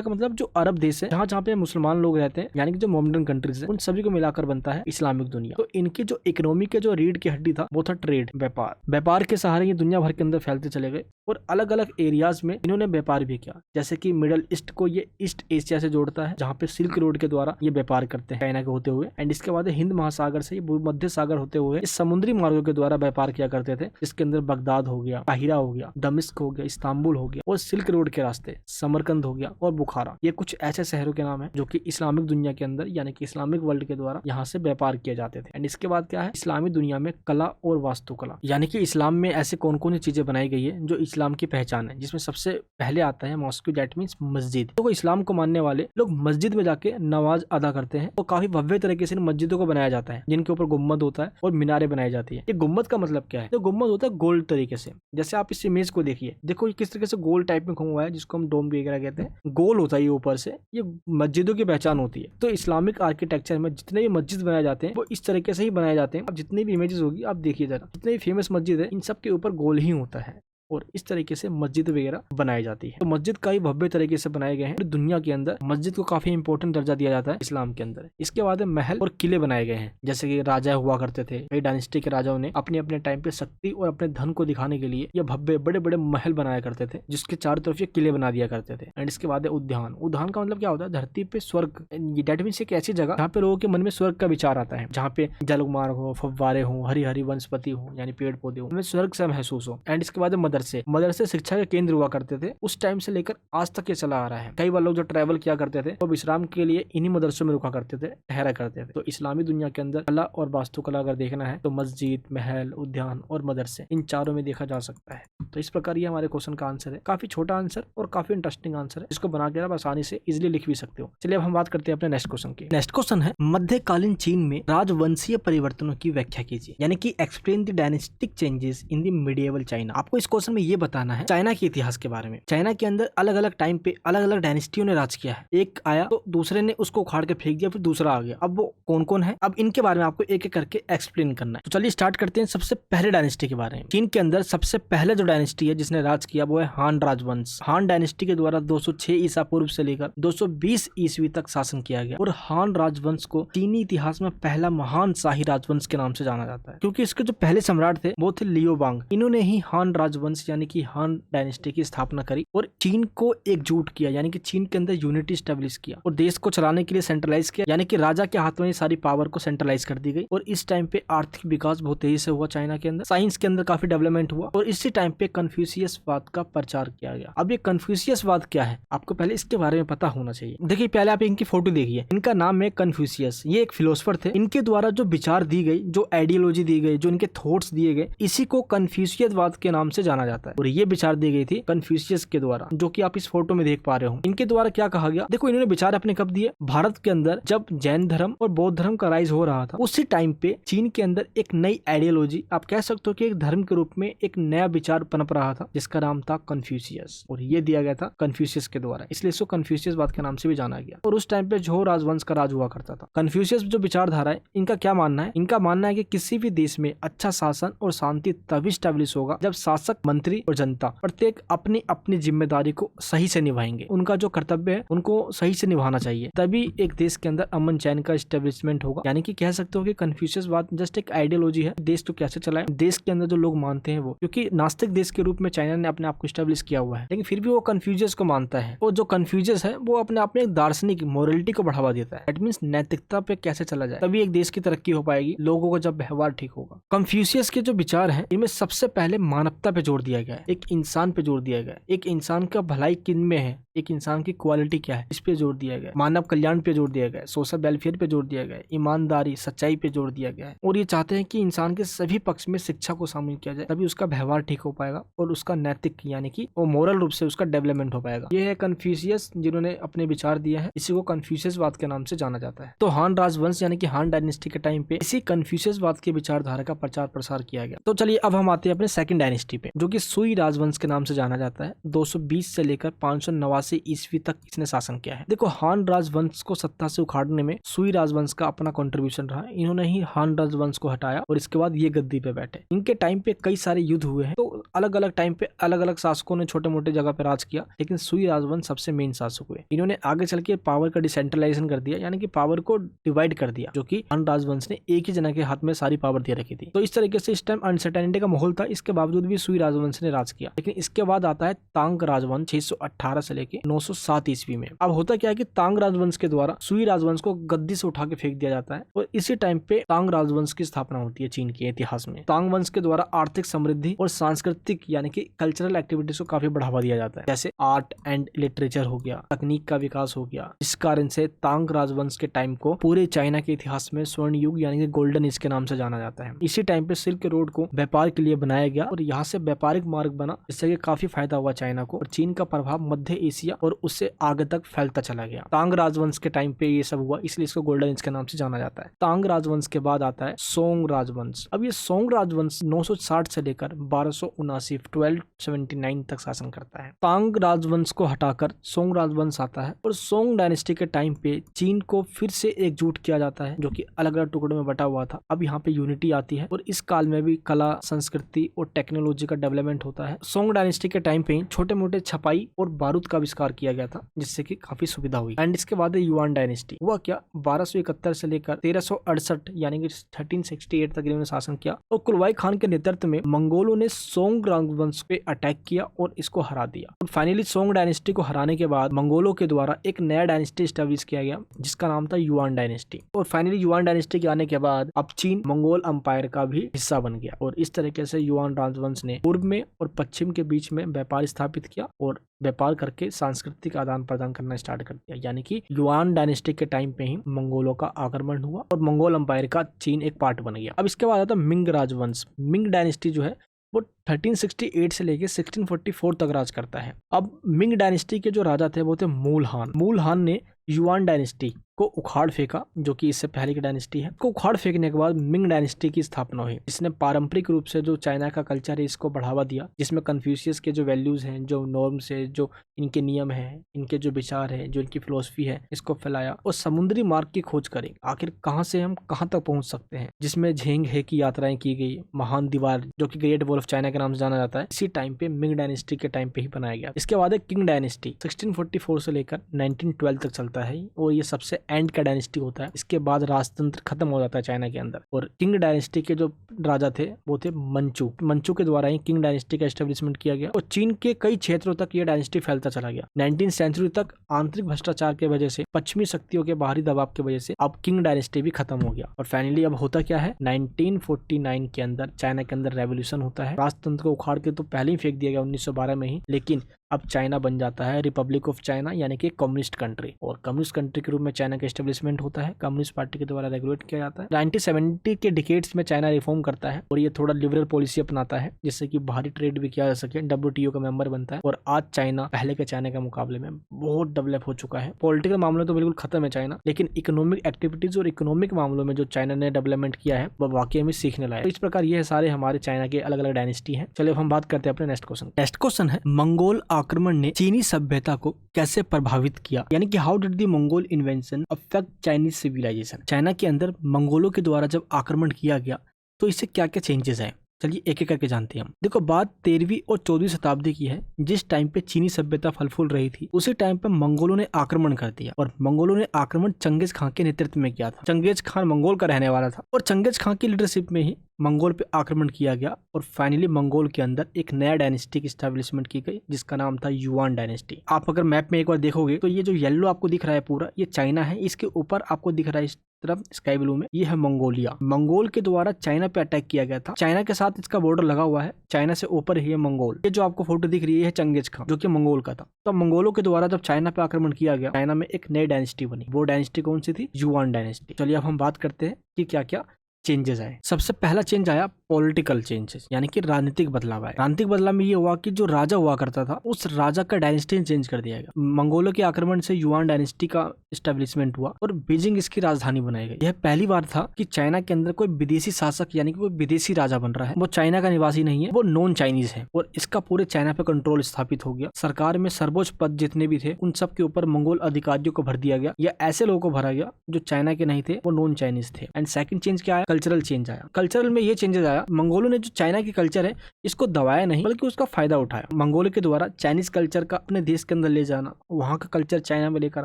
का मतलब जो अरब देश है, जहाँ जहाँ पे मुसलमान लोग रहते हैं, यानी कि जो मोमडन कंट्रीज है, उन सभी को मिलाकर बनता है इस्लामिक दुनिया। तो इनकी जो इकोनॉमी के जो रीढ़ की हड्डी था वो था ट्रेड, व्यापार। व्यापार के सहारे ये दुनिया भर के अंदर फैलते चले गए और अलग अलग एरियाज में इन्होंने व्यापार भी किया, जैसे कि मिडल ईस्ट को ये ईस्ट एशिया से जोड़ता है, जहाँ पे सिल्क रोड के द्वारा ये व्यापार करते हैं चाइना के होते हुए। एंड इसके बाद हिंद महासागर से मध्य सागर होते हुए इस समुद्री मार्गों के द्वारा व्यापार किया करते थे, जिसके अंदर बगदाद हो गया, काहिरा हो गया, दमिश्क हो गया, इस्तांबुल हो गया और सिल्क रोड के रास्ते समरकंद हो गया और बुखारा। ये कुछ ऐसे शहरों के नाम है जो कि इस्लामिक दुनिया के अंदर यानी कि इस्लामिक वर्ल्ड के द्वारा यहाँ से व्यापार किए जाते थे। एंड इसके बाद क्या है, इस्लामी दुनिया में कला और वास्तुकला, यानी कि इस्लाम में ऐसे कौन कौन सी चीजें बनाई गई है जो इस्लाम की पहचान है, जिसमें सबसे पहले आता है मॉस्क्यू, दैट मींस मस्जिद। तो इस्लाम को मानने वाले लोग मस्जिद में जाके नमाज अदा करते हैं और काफी भव्य तरीके से इन मस्जिदों को बनाया जाता है, जिनके ऊपर गुम्मद होता है और मीनारें बनाई जाती है। ये गुम्मद का मतलब क्या है, तो गुम्मद होता है गोल्ड तरीके से, जैसे आप इस इमेज को देखिए, देखो ये किस तरीके से गोल टाइप में घुमा हुआ है, जिसको हम डोम वगैरह कहते हैं, गोल होता है ये ऊपर से, ये मस्जिदों की पहचान होती है। तो इस्लामिक आर्किटेक्चर में जितने भी मस्जिद बनाए जाते हैं वो इस तरीके से ही बनाए जाते हैं। अब जितनी भी इमेजेस होगी आप देखिए जरा, जितने भी फेमस मस्जिद है इन सब के ऊपर गोल ही होता है और इस तरीके से मस्जिद वगैरह बनाई जाती है। तो मस्जिद का ही भव्य तरीके से बनाए गए हैं। दुनिया के अंदर मस्जिद को काफी इंपॉर्टेंट दर्जा दिया जाता है इस्लाम के अंदर। इसके बाद महल और किले बनाए गए हैं, जैसे कि राजा हुआ करते थे, कई डायनेस्टी के राजाओं ने अपने अपने टाइम पे शक्ति और अपने धन को दिखाने के लिए ये भव्य बड़े बड़े महल बनाया करते थे, जिसके चारों तरफ ये किले बना दिया करते थे। एंड इसके बाद उद्यान। उद्यान का मतलब क्या होता है, धरती पे स्वर्ग, डेट मींस एक ऐसी जगह जहाँ पे लोगों के मन में स्वर्ग का विचार आता है, जहाँ पे जलमार्ग हो, फव्वारे हो, हरी हरी वनस्पति हो यानी पेड़ पौधे हो, हमें स्वर्ग से महसूस हो। एंड इसके बाद मदरसे शिक्षा के केंद्र हुआ करते थे, उस टाइम से लेकर आज तक ये चला आ रहा है। कई बार लोग जो ट्रैवल किया करते थे वो विश्राम के लिए इन्हीं मदरसों में रुका करते थे, ठहरा करते थे। तो इस्लामी दुनिया के अंदर कला और वास्तुकला अगर देखना है तो मस्जिद, महल, उद्यान और मदरसे, इन चारों में देखा जा सकता है। तो इस प्रकार ये हमारे क्वेश्चन का आंसर है। काफी छोटा आंसर और काफी इंटरेस्टिंग आंसर है, इसको बना के आप आसानी से इजिली लिख भी सकते हो। चलिए अब हम बात करते हैं अपने नेक्स्ट क्वेश्चन की। नेक्स्ट क्वेश्चन है मध्यकालीन चीन में राजवंशीय परिवर्तनों की व्याख्या कीजिए, यानी कि explain the dynastic changes in the medieval China. आपको इस क्वेश्चन में ये बताना है चाइना के इतिहास के बारे में। चाइना के अंदर अलग अलग टाइम पे अलग अलग डायनेस्टियों ने राज किया है। एक आया तो दूसरे ने उसको उखाड़ के फेंक दिया, फिर दूसरा आ गया। अब वो कौन कौन है, अब इनके बारे में आपको एक एक करके एक्सप्लेन करना है। तो चलिए स्टार्ट करते हैं सबसे पहले डायनेस्टी के बारे में। चीन के अंदर सबसे पहले जो डायनेस्टी है जिसने राज किया वो है हान राजवंश। हान डायनेस्टी के द्वारा 206 ईसा पूर्व से लेकर 220 ईस्वी तक शासन किया गया और हान राजवंश को चीनी इतिहास में पहला महान शाही राजवंश के नाम से जाना जाता है, क्योंकि इसके जो पहले सम्राट थे वो थे लियो वांग। इन्होंने ही हान राजवंश राजवंश यानी कि हान डायनेस्टी की स्थापना करी और चीन को एकजुट किया, यानी कि चीन के अंदर यूनिटी स्टेब्लिश किया और देश को चलाने के लिए सेंट्रलाइज किया, यानी कि राजा के हाथ में ये सारी पावर को सेंट्रलाइज कर दी गई। और इस टाइम पे आर्थिक विकास बहुत तेजी से हुआ चाइना के अंदर, साइंस के अंदर काफी डेवलपमेंट हुआ और इसी टाइम पे कन्फ्यूशियसवाद का प्रचार किया गया। अब ये कन्फ्यूशियसवाद क्या है, आपको पहले इसके बारे में पता होना चाहिए। देखिए पहले आप इनकी फोटो देखिए, इनका नाम है कन्फ्यूशियस। ये एक फिलोसफर थे। इनके द्वारा जो विचार दी गई, जो आइडियोलॉजी दी गई, जो इनके थॉट्स दिए गए, इसी को कन्फ्यूशियसवाद के नाम से जाना जाता है। और ये विचार दी गई थी कन्फ्यूशियस के द्वारा, जो कि आप इस फोटो में देख पा रहे हो। इनके द्वारा क्या कहा गया, देखो इन्होंने विचार अपने कब दिए, भारत के अंदर जब जैन धर्म और बौद्ध धर्म का राइज हो रहा था, उसी टाइम पे चीन के अंदर एक नई आइडियोलॉजी, आप कह सकते हो कि एक धर्म के रूप में एक नया विचार पनप रहा था, जिसका नाम था कन्फ्यूशियस। और ये दिया गया था कन्फ्यूशियस के द्वारा, इसलिए इसको कन्फ्यूशियसवाद के नाम से भी जाना गया। और उस टाइम पे झो राजवंश का राज हुआ करता था। कन्फ्यूशियस जो विचारधारा है, इनका क्या मानना है, इनका मानना है कि किसी भी देश में अच्छा शासन और शांति तभी स्टैब्लिश होगा जब शासक, मंत्री और जनता प्रत्येक अपनी अपनी जिम्मेदारी को सही से निभाएंगे। उनका जो कर्तव्य है उनको सही से निभाना चाहिए, तभी एक देश के अंदर अमन चैन का स्टेब्लिशमेंट होगा। यानी कि कह सकते हो कि कन्फ्यूशियसवाद जस्ट एक आइडियोलॉजी है, देश तो कैसे चलाए, देश के अंदर जो लोग मानते हैं वो, क्योंकि नास्तिक देश के रूप में चाइना ने अपने आप को स्टेब्लिश किया हुआ है, लेकिन फिर भी वो कन्फ्यूशियस को मानता है। और जो कन्फ्यूशियस है वो अपने आप में एक दार्शनिक मोरलिटी को बढ़ावा देता है। दैट मींस नैतिकता पे कैसे चला जाए, तभी एक देश की तरक्की हो पाएगी, लोगों का जब व्यवहार ठीक होगा। कन्फ्यूशियस के जो विचार हैं, इनमें सबसे पहले मानवता पे जोर दिया गया है, एक इंसान पे जोर दिया गया है, एक इंसान का भलाई किन में है, एक इंसान की क्वालिटी क्या है, इस पे जोर दिया गया है। मानव कल्याण पे जोर दिया गया है, सोशल वेलफेयर पे जोर दिया गया है, ईमानदारी, सच्चाई पे जोर दिया गया है। और ये चाहते हैं कि इंसान के सभी पक्ष में शिक्षा को शामिल किया जाए, तभी उसका व्यवहार ठीक हो पाएगा और उसका नैतिक यानी कि वो मोरल रूप से उसका डेवलपमेंट हो पाएगा। ये है कन्फ्यूशियस, जिन्होंने अपने विचार दिए हैं, इसी को कन्फ्यूशियसवाद के नाम से जाना जाता है। तो हान राजवंश यानी कि हान डायनेस्टी के टाइम पे इसी कन्फ्यूशियसवाद के विचारधारा का प्रचार प्रसार किया गया। तो चलिए अब हम आते हैं अपने सेकंड डायनेस्टी पे, जो कि सुई राजवंश के नाम से जाना जाता है। 220 से लेकर 589 ईस्वी तक इसने शासन किया है। देखो हान राजवंश को सत्ता से उखाड़ने में सुई राजवंश का अपना कंट्रीब्यूशन रहा। इन्होंने ही हान राजवंश को हटाया और इसके बाद ये गद्दी पे बैठे। इनके टाइम पे कई सारे युद्ध हुए हैं, तो अलग अलग टाइम पे अलग अलग शासकों ने छोटे मोटे जगह पे राज किया, लेकिन सुई राजवंश सबसे मेन शासक हुए। इन्होंने आगे चल के पावर का डिसेंट्रलाइजेशन कर दिया, यानी कि पावर को डिवाइड कर दिया, जो कि हान राजवंश ने एक ही जना के हाथ में सारी पावर दे रखी थी। तो इस तरीके से इस टाइम अनसर्टेनिटी का माहौल था, इसके बावजूद भी सुई राजवंश ने राज किया। लेकिन इसके बाद आता है तांग राजवंश 618 से लेके 907 ईस्वी में। अब होता क्या है कि तांग राजवंश के द्वारा सुई राजवंश को गद्दी से उठा के फेंक दिया जाता है और इसी टाइम पे तांग राजवंश की स्थापना होती है चीन के इतिहास में। तांग वंश के द्वारा आर्थिक समृद्धि और सांस्कृतिक यानी कि कल्चरल एक्टिविटीज को काफी बढ़ावा दिया जाता है, जैसे आर्ट एंड लिटरेचर हो गया, तकनीक का विकास हो गया। इस कारण से तांग राजवंश के टाइम को पूरे चाइना के इतिहास में स्वर्ण युग यानी कि गोल्डन एज के नाम से जाना जाता है। इसी टाइम पे सिल्क रोड को व्यापार के लिए बनाया गया और यहाँ से व्यापारिक मार्ग बना, जिससे काफी फायदा हुआ चाइना को और चीन का प्रभाव मध्य एशिया और उससे आगे तक फैलता चला गया। तांग राजवंश के टाइम पे ये सब हुआ, इसलिए इसको गोल्डन एज के नाम से जाना जाता है। तांग राजवंश के बाद आता है सोंग राजवंश। अब ये सोंग राजवंश 960 से लेकर 1279 तक शासन करता है। तांग राजवंश को हटाकर सोंग राजवंश आता है और सोंग डायनेस्टी के टाइम पे चीन को फिर से एकजुट किया जाता है, जो कि अलग अलग टुकड़ों में बटा हुआ था। अब यहाँ पे यूनिटी आती है और इस काल में भी कला, संस्कृति और टेक्नोलॉजी का डेवलपमेंट होता है। सोंग डायनेस्टी के टाइम पे छोटे मोटे छपाई और बारूद का आविष्कार किया गया था, जिससे कि काफी सुविधा हुई। एंड इसके बाद युआन डायनेस्टी हुआ क्या, 1271 से लेकर 1368 यानी कि 1368 तक इन्होंने शासन किया और कुलवाई खान के नेतृत्व में मंगोलों ने सोंग राजवंश पे अटैक किया और इसको हरा दिया। और फाइनली सोंग डायनेस्टी को हराने के बाद मंगोलों के द्वारा एक नया डायनेस्टी स्टैब्लिश किया गया, जिसका नाम था युआन डायनेस्टी। और फाइनली युआन डायनेस्टी के आने के बाद अब चीन मंगोल अंपायर का भी हिस्सा बन गया और इस तरीके से युआन राजवंश ने पूर्व में और पश्चिम के बीच में व्यापार स्थापित किया और व्यापार करके सांस्कृतिक आदान प्रदान करना स्टार्ट कर दिया। यानी कि युआन डायनेस्टी के टाइम पे ही मंगोलों का आक्रमण हुआ और मंगोल अंपायर का चीन एक पार्ट बन गया। अब इसके बाद आता है मिंग राजवंश। मिंग डायनेस्टी जो है वो 1368 से लेके 1644 तक राज करता है। अब मिंग डायनेस्टी के जो राजा थे वो थे मूल हान। मूल हान ने युआन डायनेस्टी को उखाड़ फेंका, जो कि इससे पहले की डायनेस्टी है। को उखाड़ फेंकने के बाद मिंग डायनेस्टी की स्थापना हुई, जिसने पारंपरिक रूप से जो चाइना का कल्चर है इसको बढ़ावा दिया, जिसमें कन्फ्यूशियस के जो वैल्यूज हैं, जो नॉर्म्स है, जो इनके नियम है, इनके जो विचार है, जो इनकी फिलोसफी है, इसको फैलाया और समुद्री मार्ग की खोज करी। आखिर कहाँ से हम कहाँ तक पहुंच सकते हैं, जिसमें झेंग हे की यात्राएं की गई। महान दीवार जो कि ग्रेट वॉल ऑफ चाइना के नाम से जाना जाता है, इसी टाइम पे मिंग डायनेस्टी के टाइम पे ही बनाया गया। इसके बाद है किंग डायनेस्टी 1644 से लेकर 1912 तक चलता जाता है और ये सबसे एंड का डायनेस्टी होता है। इसके बाद राजतंत्र खत्म हो जाता है चाइना के अंदर और किंग डायनेस्टी के जो राजा थे वो थे मंचू के द्वारा ही किंग डायनेस्टी का एस्टेब्लिशमेंट किया गया और चीन के कई क्षेत्रों तक ये डायनेस्टी फैलता चला गया। 19वीं सेंचुरी तक आंतरिक भ्रष्टाचार के वजह से, पश्चिमी शक्तियों के बाहरी दबाव की वजह से अब किंग डायनेस्टी भी खत्म हो गया और फाइनली अब होता क्या है, 1949 के अंदर चाइना के अंदर रेवोल्यूशन होता है। राजतंत्र को उखाड़ के तो पहले ही फेंक दिया गया 1912 में ही, लेकिन अब चाइना बन जाता है रिपब्लिक ऑफ चाइना यानी कि कम्युनिस्ट कंट्री और कम्युनिस्ट कंट्री के रूप में चाइना का एस्टेब्लिशमेंट होता है। कम्युनिस्ट पार्टी के द्वारा रेगुलेट किया जाता है। 1970 के डिकेड्स में चाइना रिफॉर्म करता है और ये थोड़ा लिबरल पॉलिसी अपनाता है जिससे कि बाहरी ट्रेड भी किया जा सके, WTO का मेंबर बनता है और आज चाइना पहले के चाइना के मुकाबले में बहुत डेवलप हो चुका है। पॉलिटिकल मामलों तो बिल्कुल खत्म है चाइना, लेकिन इकोनॉमिक एक्टिविटीज और इकोनॉमिक मामलों में जो चाइना ने डेवलपमेंट किया है वह वाकई में सीखने लायक। तो इस प्रकार ये सारे हमारे चाइना के अलग अलग डायनेस्टी हैं। चलिए हम बात करते हैं अपने नेक्स्ट क्वेश्चन। नेक्स्ट क्वेश्चन है मंगोल आक्रमण ने चीनी सभ्यता को कैसे प्रभावित किया, यानी कि how did the Mongol invention affect Chinese civilization. China के अंदर मंगोलों के द्वारा जब आक्रमण किया गया तो इससे क्या क्या चेंजेस आए, चलिए एक एक करके जानते हैं हम। देखो बात 13वीं और 14वीं शताब्दी की है। जिस टाइम पे चीनी सभ्यता फल फूल रही थी उसी टाइम पे मंगोलों ने आक्रमण कर दिया और मंगोलों ने आक्रमण चंगेज खान के नेतृत्व में किया था। चंगेज खान मंगोल का रहने वाला था और चंगेज खान की लीडरशिप में ही मंगोल पे आक्रमण किया गया और फाइनली मंगोल के अंदर एक नया डायनेस्टी की एस्टैब्लिशमेंट की गई जिसका नाम था युआन डायनेस्टी। आप अगर मैप में एक बार देखोगे तो ये जो येलो आपको दिख रहा है पूरा, ये चाइना है। इसके ऊपर आपको दिख रहा है इस तरफ स्काई ब्लू में, ये है मंगोलिया। मंगोल के द्वारा चाइना पे अटैक किया गया था। चाइना के साथ इसका बॉर्डर लगा हुआ है, चाइना से ऊपर ही है मंगोल। ये जो आपको फोटो दिख रही है चंगेज खान जो कि मंगोल का था। तो मंगोलों के द्वारा जब चाइना पे आक्रमण किया गया, चाइना में एक नई डायनेस्टी बनी। वो डायनेस्टी कौन सी थी? Yuan dynasty. चलिए अब हम बात करते हैं कि क्या क्या चेंजेस आए। सबसे पहला चेंज आया पॉलिटिकल चेंजेस, यानी कि राजनीतिक बदलाव आया। राजनीतिक बदलाव में ये हुआ कि जो राजा हुआ करता था उस राजा का डायनेस्टी चेंज कर दिया गया। मंगोलों के आक्रमण से युआन डायनेस्टी का एस्टेब्लिशमेंट हुआ और बीजिंग इसकी राजधानी बनाई गई। यह पहली बार था कि चाइना के अंदर कोई विदेशी शासक यानी कि कोई विदेशी राजा बन रहा है। वो चाइना का निवासी नहीं है, वो नॉन चाइनीज है और इसका पूरे चाइना पे कंट्रोल स्थापित हो गया। सरकार में सर्वोच्च पद जितने भी थे उन सब के ऊपर मंगोल अधिकारियों को भर दिया गया या ऐसे लोगों को भरा गया जो चाइना के नहीं थे, वो नॉन चाइनीज थे। एंड सेकंड चेंज क्या आया? कल्चरल चेंज आया। कल्चरल में ये चेंजेस आया, मंगोलों ने जो चाइना की कल्चर है इसको दबाया नहीं बल्कि उसका फायदा उठाया। मंगोलों के द्वारा चाइनीज कल्चर का अपने देश के अंदर ले जाना, वहां का कल्चर चाइना में लेकर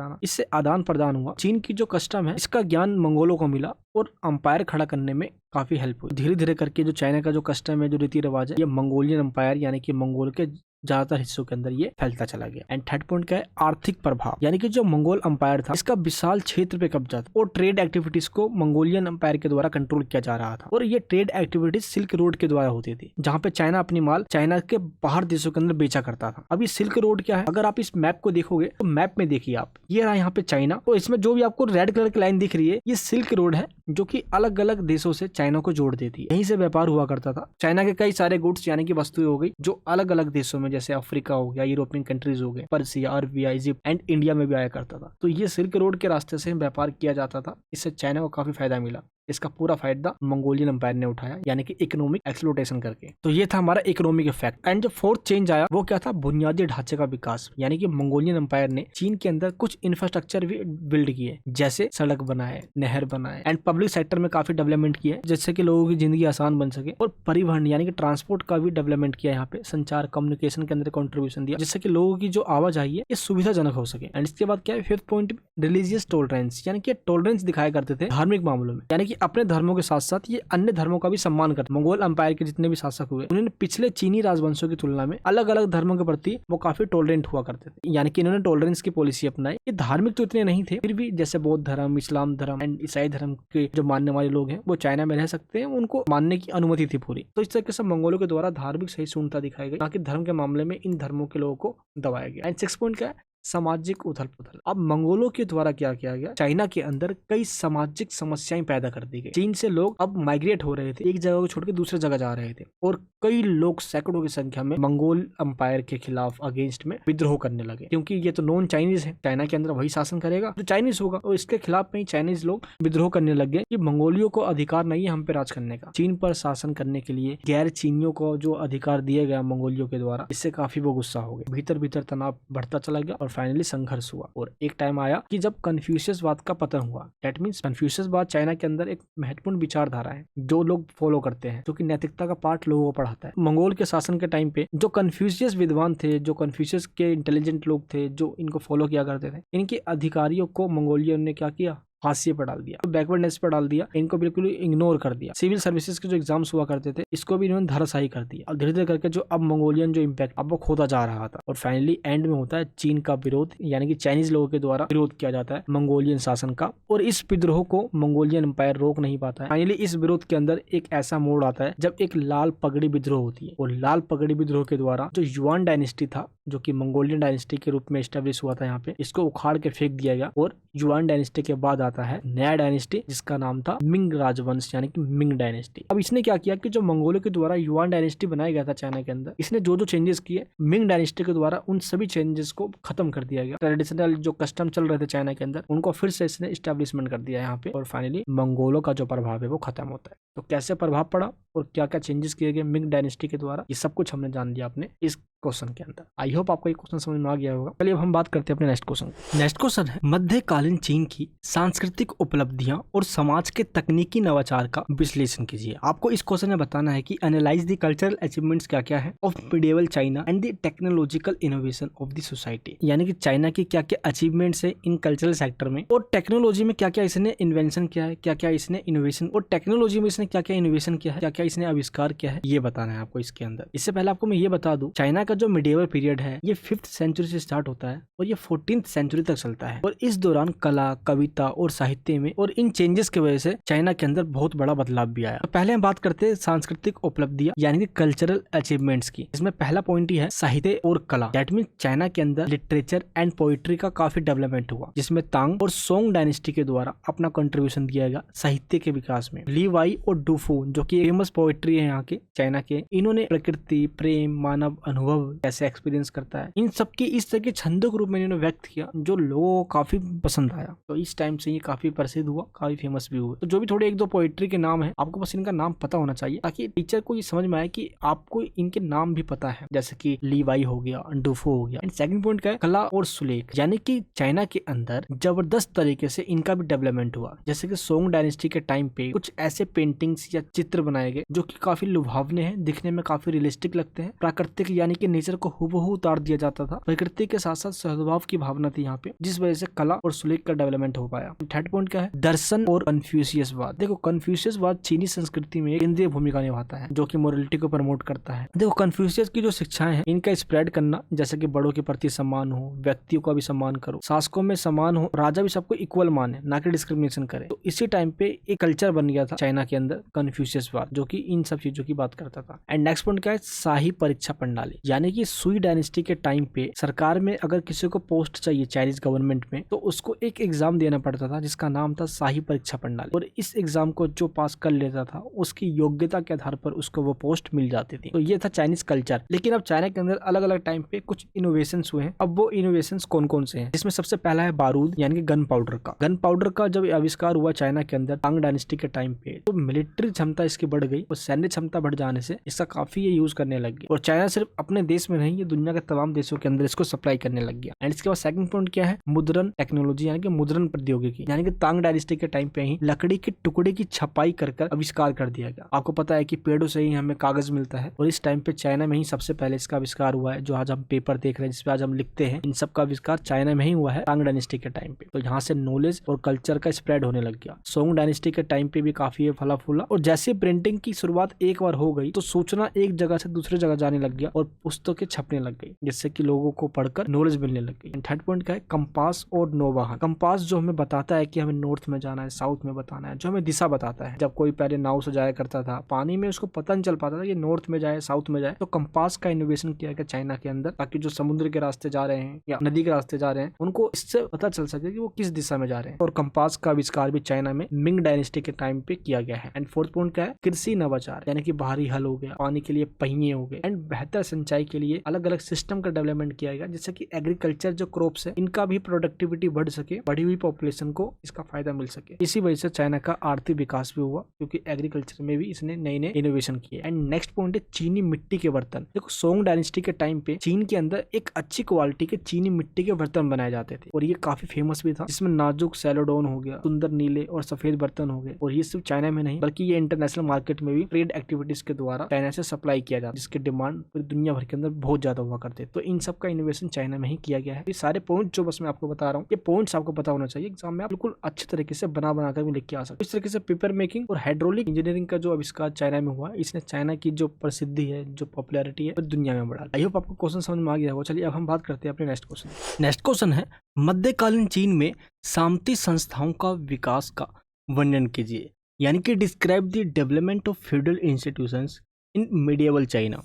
आना, इससे आदान प्रदान हुआ। चीन की जो कस्टम है इसका ज्ञान मंगोलों को मिला और अंपायर खड़ा करने में काफी हेल्प हुई। धीरे धीरे करके जो चाइना का जो कस्टम है, जो रीति रिवाज है, ये मंगोलियन अंपायर यानी कि मंगोल के ज्यादातर हिस्सों के अंदर ये फैलता चला गया। एंड थर्ड पॉइंट क्या है? आर्थिक प्रभाव, यानी कि जो मंगोल अंपायर था इसका विशाल क्षेत्र पे कब्जा था और ट्रेड एक्टिविटीज को मंगोलियन अंपायर के द्वारा कंट्रोल किया जा रहा था और ये ट्रेड एक्टिविटीज सिल्क रोड के द्वारा होती थी, जहाँ पे चाइना अपनी माल चाइना के बाहर देशों के अंदर बेचा करता था। अभी सिल्क रोड क्या है? अगर आप इस मैप को देखोगे तो मैप में देखिए आप, ये रहा यहाँ पे चाइना, तो इसमें जो भी आपको रेड कलर की लाइन दिख रही है ये सिल्क रोड है जो कि अलग अलग देशों से चाइना को जोड़ देती है। यहीं से व्यापार हुआ करता था। चाइना के कई सारे गुड्स यानी कि वस्तुएं हो गई जो अलग अलग देशों में, जैसे अफ्रीका हो गया, यूरोपियन कंट्रीज हो गए, Persia, Arabia, Egypt and India में भी आया करता था। तो ये सिल्क रोड के रास्ते से व्यापार किया जाता था। इससे चाइना को काफी फायदा मिला। इसका पूरा फायदा मंगोलियन अंपायर ने उठाया, यानी कि इकोनॉमिक एक्सप्लोटेशन करके। तो ये था हमारा इकोनॉमिक इफेक्ट। एंड जो फोर्थ चेंज आया वो क्या था? बुनियादी ढांचे का विकास, यानी कि मंगोलियन अंपायर ने चीन के अंदर कुछ इंफ्रास्ट्रक्चर भी बिल्ड किए, जैसे सड़क बनाए, नहर बनाए एंड पब्लिक सेक्टर में काफी डेवलपमेंट किए जिससे कि लोगों की जिंदगी आसान बन सके। और परिवहन यानी कि ट्रांसपोर्ट का भी डेवलपमेंट किया, यहाँ पे संचार कम्युनिकेशन के अंदर कॉन्ट्रीब्यूशन दिया जिससे कि लोगों की जो आवाजाही है ये सुविधाजनक हो सके। एंड इसके बाद क्या है? फिफ्थ पॉइंट, रिलीजियस टॉलरेंस, यानी कि टॉलरेंस दिखाया करते थे धार्मिक मामलों में, यानी कि अपने धर्मों के साथ साथ ये अन्य धर्मों का भी सम्मान करते। मंगोल अंपायर के जितने भी शासक हुए उन्होंने पिछले चीनी राजवंशों की तुलना में अलग अलग धर्मों के प्रति वो काफी टॉलरेंट हुआ करते थे, यानी कि इन्होंने टॉलरेंस की पॉलिसी अपनाई। ये धार्मिक तो इतने नहीं थे, फिर भी जैसे बौद्ध धर्म, इस्लाम धर्म एंड ईसाई धर्म के जो मानने वाले लोग हैं वो चाइना में रह सकते हैं, उनको मानने की अनुमति थी पूरी। तो इस तरीके से मंगोलों के द्वारा धार्मिक सहिष्णुता दिखाई गई, ताकि धर्म के मामले में इन धर्मों के लोगों को दबाया गया। एंड सिक्स पॉइंट क्या है? सामाजिक उथल पुथल। अब मंगोलों के द्वारा क्या किया गया? चाइना के अंदर कई सामाजिक समस्याएं पैदा कर दी गई। चीन से लोग अब माइग्रेट हो रहे थे, एक जगह को छोड़ के दूसरे जगह जा रहे थे और कई लोग सैकड़ों की संख्या में मंगोल अंपायर के खिलाफ अगेंस्ट में विद्रोह करने लगे, क्योंकि ये तो नॉन चाइनीज है, चाइना के अंदर वही शासन करेगा जो चाइनीज होगा, और इसके खिलाफ में चाइनीज लोग विद्रोह करने लगे कि मंगोलियों को अधिकार नहीं है हम पे राज करने का। चीन पर शासन करने के लिए गैर चीनियों को जो अधिकार दिया गया मंगोलियों के द्वारा, इससे काफी वो गुस्सा हो गए। भीतर भीतर तनाव बढ़ता चला गया और फाइनली संघर्ष हुआ। और एक टाइम आया कि जब कन्फ्यूशियसवाद का पतन हुआ। दैट मींस कन्फ्यूशियसवाद चाइना के अंदर एक महत्वपूर्ण विचारधारा है जो लोग फॉलो करते हैं, जो कि नैतिकता का पाठ लोगों को पढ़ाता है। मंगोल के शासन के टाइम पे जो कन्फ्यूशियस विद्वान थे, जो कन्फ्यूशियस के इंटेलिजेंट लोग थे, जो इनको फॉलो किया करते थे, इनके अधिकारियों को मंगोलियन ने क्या किया, हाशिए पर डाल दिया, बैकवर्डनेस पर डाल दिया, इनको बिल्कुल इग्नोर कर दिया। सिविल सर्विसेज के जो एग्जाम्स हुआ करते थे इसको भी इन्होंने धराशायी कर दिया और धीरे धीरे करके जो अब मंगोलियन जो इम्पैक्ट अब वो खोता जा रहा था। और फाइनली एंड में होता है चीन का विरोध, यानी कि चाइनीज लोगों के द्वारा विरोध किया जाता है मंगोलियन शासन का, और इस विद्रोह को मंगोलियन एम्पायर रोक नहीं पाता है। फाइनली इस विरोध के अंदर एक ऐसा मोड़ आता है जब एक लाल पगड़ी विद्रोह होती है, और लाल पगड़ी विद्रोह के द्वारा जो युआन डायनेस्टी था, जो कि मंगोलियन डायनेस्टी के रूप में एस्टेब्लिश हुआ था यहाँ पे, इसको उखाड़ के फेंक दिया गया और युआन डायनेस्टी के बाद आता है नया डायनेस्टी जिसका नाम था मिंग राजवंश, यानी कि मिंग डायनेस्टी। अब इसने क्या किया कि जो मंगोलों के द्वारा युआन डायनेस्टी बनाया गया था चाइना के अंदर, इसने जो जो चेंजेस किए मिंग डायनेस्टी के द्वारा उन सभी चेंजेस को खत्म कर दिया गया। ट्रेडिशनल जो कस्टम चल रहे थे चाइना के अंदर उनको फिर से इसने एस्टेब्लिशमेंट कर दिया यहाँ पे, और फाइनली मंगोलों का जो प्रभाव है वो खत्म होता है। तो कैसे प्रभाव पड़ा और क्या क्या चेंजेस किए गए मिंग डायनेस्टी के द्वारा, ये सब कुछ हमने जान लिया अपने इस क्वेश्चन के अंदर। आई होप आपको ये क्वेश्चन समझ में आ गया होगा। चलिए अब हम बात करते हैं अपने नेक्स्ट क्वेश्चन। नेक्स्ट क्वेश्चन है मध्यकालीन चीन की सांस्कृतिक उपलब्धियां और समाज के तकनीकी नवाचार का विश्लेषण कीजिए। आपको इस क्वेश्चन में बताना है कि एनालाइज द कल्चरल अचीवमेंट्स क्या क्या है of medieval China and the technological innovation of the society, यानी कि चाइना की क्या क्या अचीवमेंट्स है इन कल्चरल सेक्टर में, और टेक्नोलॉजी में क्या क्या इसने इन्वेंशन किया है, क्या क्या इसने इनोवेशन, और टेक्नोलॉजी में इसने क्या क्या इनोवेशन किया है, क्या क्या इसने आविष्कार किया है, ये बताना है आपको इसके अंदर। इससे पहले आपको मैं ये बता दूं, चाइना का जो मिडिवल पीरियड है ये 5th सेंचुरी से स्टार्ट होता है और ये 14th सेंचुरी तक चलता है, और इस दौरान कला, कविता और साहित्य में और इन चेंजेस की वजह से चाइना के अंदर बहुत बड़ा बदलाव भी आया। तो पहले हम बात करते हैं सांस्कृतिक उपलब्धियां यानी कि कल्चरल अचीवमेंट्स की। इसमें पहला पॉइंट ही है साहित्य और कला, दैट मीन चाइना के अंदर लिटरेचर एंड पोइट्री का काफी डेवलपमेंट हुआ, जिसमें तांग और सोंग डायनेस्टी के द्वारा अपना कंट्रीब्यूशन दिया गया साहित्य के विकास में। ली वाई और डूफू जो की फेमस पोइट्री है यहाँ के चाइना के, इन्होंने प्रकृति, प्रेम, मानव अनुभव कैसे एक्सपीरियंस करता है, इन सबकी इस तरह के छंदों के रूप में इन्होंने व्यक्त किया जो लोगों को काफी पसंद आया। तो इस टाइम से ये काफी प्रसिद्ध हुआ, काफी फेमस भी हुआ। तो जो भी थोड़े एक दो पोइट्री के नाम है आपको बस इनका नाम पता होना चाहिए ताकि टीचर को ये समझ में आए कि आपको इनके नाम भी पता है, जैसे कि ली वाई हो गया, डूफो हो गया। एंड सेकंड पॉइंट क्या है, कला और सुलेख, यानी कि चाइना के अंदर जबरदस्त तरीके से इनका भी डेवलपमेंट हुआ। जैसे कि सोंग डायनेस्टी के टाइम पे कुछ ऐसे पेंटिंग्स या चित्र बनाए गए जो कि काफी लुभावने हैं, दिखने में काफी रियलिस्टिक लगते हैं, प्राकृतिक यानी कि नेचर को हुबहू उतार दिया जाता था। प्रकृति के साथ साथ सद्भाव की भावना थी यहाँ पे, जिस वजह से कला और सुलेख का डेवलपमेंट हो पाया। थर्ड पॉइंट क्या है, दर्शन और कन्फ्यूशियसवाद। देखो कन्फ्यूशियसवाद चीनी संस्कृति में केंद्रीय भूमिका निभाता है जो कि मोरलिटी को प्रमोट करता है। देखो कन्फ्यूशियस की जो शिक्षाएं हैं इनका स्प्रेड करना, जैसे कि बड़ों के प्रति सम्मान हो, व्यक्तियों का भी सम्मान करो, शासकों में सम्मान हो, राजा भी सबको इक्वल माने, ना कि डिस्क्रिमिनेशन करे। तो इसी टाइम पे एक कल्चर बन गया था चाइना के अंदर कन्फ्यूशियसवाद, जो कि इन सब चीजों की बात करता था। एंड नेक्स्ट पॉइंट क्या है, शाही परीक्षा प्रणाली, यानी कि सुई डायनेस्टी के टाइम पे सरकार में अगर किसी को पोस्ट चाहिए चाइनीज गवर्नमेंट में तो उसको एक एग्जाम देना पड़ता था जिसका नाम था शाही परीक्षा प्रणाली, और इस एग्जाम को जो पास कर लेता था उसकी योग्यता के आधार पर उसको वो पोस्ट मिल जाती थी। तो ये था चाइनीज कल्चर। लेकिन अब चाइना के अंदर अलग अलग टाइम पे कुछ इनोवेशंस हुए हैं। अब वो इनोवेशंस कौन कौन से हैं, जिसमें सबसे पहला है बारूद, यानी कि गन पाउडर का। गन पाउडर का जब आविष्कार हुआ चाइना के अंदर तांग डायनेस्टी के टाइम पे, तो मिलिट्री क्षमता इसकी बढ़ गई और सैन्य क्षमता बढ़ जाने से इसका काफी ये यूज करने लग गया, और चाइना सिर्फ अपने देश में नहीं, ये दुनिया के तमाम देशों के अंदर इसको सप्लाई करने लग गया। एंड इसके बाद सेकंड पॉइंट क्या है, मुद्रण टेक्नोलॉजी, यानी कि मुद्रण प्रौद्योगिकी, यानी कि तांग डायनेस्टी के टाइम पे ही लकड़ी के टुकड़े की छपाई कर आविष्कार कर दिया गया। आपको पता है कि पेड़ों से ही हमें कागज मिलता है, और इस टाइम पे चाइना में ही सबसे पहले इसका आविष्कार हुआ है। जो आज हम पेपर देख रहे हैं, जिसपे आज हम लिखते हैं, इन सब का आविष्कार चाइना में ही हुआ है तांग डायनेस्टी के टाइम पे। तो यहाँ से नॉलेज और कल्चर का स्प्रेड होने लग गया। सोंग डायनेस्टी के टाइम पे भी काफी फला फूला, और जैसे प्रिंटिंग की शुरुआत एक बार हो गई तो सूचना एक जगह से दूसरी जगह जाने लग गया और पुस्तकें छपने लग गई, जिससे कि लोगों को पढ़कर नॉलेज मिलने लग गई। थर्ड पॉइंट क्या है, कंपास और नौवाहन। कंपास जो हमें बताता है कि हमें नॉर्थ में जाना है, साउथ में बताना है, जो हमें दिशा बताता है। जब कोई पहले नाव से जाया करता था पानी में, उसको पता नहीं चल पाता था कि नॉर्थ में जाए साउथ में जाए, तो कंपास का इनोवेशन किया गया चाइना के अंदर, ताकि जो समुद्र के रास्ते जा रहे हैं या नदी के रास्ते जा रहे हैं उनको इससे पता चल सके कि वो किस दिशा में जा रहे हैं। और कंपास का आविष्कार भी चाइना में मिंग डायनेस्टी के टाइम पे किया गया है। एंड फोर्थ पॉइंट क्या है, कृषि नवाचार, यानी कि भारी हल हो गया, पानी के लिए पहिए हो गए, एंड बेहतर सिंचाई के लिए अलग अलग सिस्टम का डेवलपमेंट किया गया, जिससे कि एग्रीकल्चर जो क्रॉप्स है इनका भी प्रोडक्टिविटी बढ़ सके, बढ़ी हुई पॉपुलेशन को इसका फायदा मिल सके। इसी वजह से चाइना का आर्थिक विकास भी हुआ, क्योंकि एग्रीकल्चर में भी इसने नए नए इनोवेशन किए। एंड नेक्स्ट पॉइंट है चीनी मिट्टी के बर्तन। देखो सोंग डायनेस्टी के टाइम पे चीन के अंदर एक अच्छी क्वालिटी के चीनी मिट्टी के बर्तन बनाए जाते थे और ये काफी फेमस भी था, जिसमें नाजुक सेलोडोन हो गया, सुंदर नीले और सफेद बर्तन हो गए। और ये सिर्फ चाइना में नहीं बल्कि ये इंटरनेशनल मार्केट में भी ट्रेड एक्टिविटीज के द्वारा चाइना से सप्लाई किया जाता, जिसके डिमांड पूरी दुनिया भर के अंदर बहुत ज्यादा हुआ करते। तो इन सब का इनोवेशन चाइना में ही किया गया है। ये सारे पॉइंट जो बस मैं आपको बता रहा हूँ, ये पॉइंट्स आपको पता होना चाहिए, एग्जाम में आप बिल्कुल अच्छे तरीके से बना कर भी लिख के आ सकते। इस तरीके से पेपर मेकिंग और हाइड्रोलिक इंजीनियरिंग का जो आविष्कार चाइना में हुआ, इसने चाइना की जो प्रसिद्धि है, जो पॉपुलैरिटी है, दुनिया में बढ़ा। आई होप आपको क्वेश्चन समझ में आ गया होगा। चलिए अब हम बात करते हैं अपने नेक्स्ट क्वेश्चन। नेक्स्ट क्वेश्चन है मध्यकालीन चीन में सामंती संस्थाओं का विकास का वर्णन कीजिए, यानी कि describe the development of feudal institutions in medieval China.